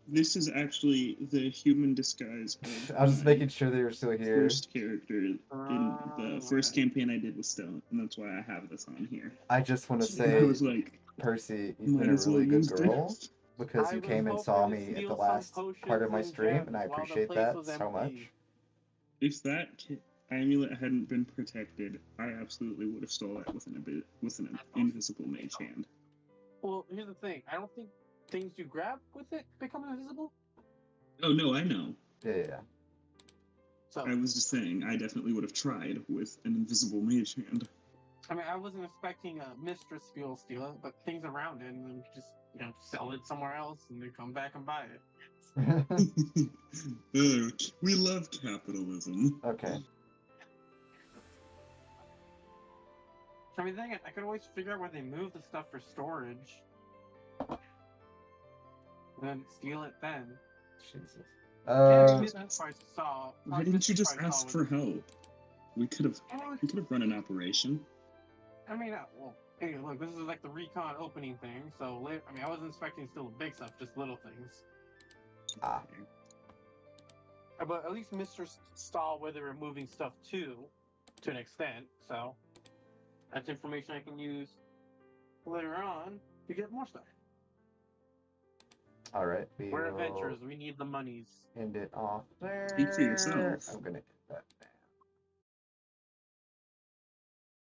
this is actually the human disguise of I was just my making sure that you're still here. first character in the first campaign I did with Stone, and that's why I have this on here. I just want to I say, was like, Percy, you've might been a as well really good use girl this. because I you was came and hoping saw to me at steal the some last part of potions my and stream, and I gems while the appreciate place that was so much. empty. If that amulet hadn't been protected, I absolutely would have stole that with an invisible mage hand. Well, here's the thing. I don't think things you grab with it become invisible. Oh no, I know. Yeah. So I was just saying, I definitely would have tried with an invisible mage hand. I mean, I wasn't expecting a mistress to be able to steal it, but things around it, and then just sell it somewhere else, and then come back and buy it. We love capitalism. Okay. I mean, I could always figure out where they move the stuff for storage, and then steal it then. Jesus. Yeah, Mistress probably saw. Why didn't you just ask for help? We could have run an operation. I mean, well, hey, look, this is like the recon opening thing, so I mean, I wasn't expecting to steal the big stuff, just little things. But at least Mistress saw where they were moving stuff to an extent, so that's information I can use later on to get more stuff. All right. We're adventurers. We need the monies. End it off there. Speak for yourself. I'm gonna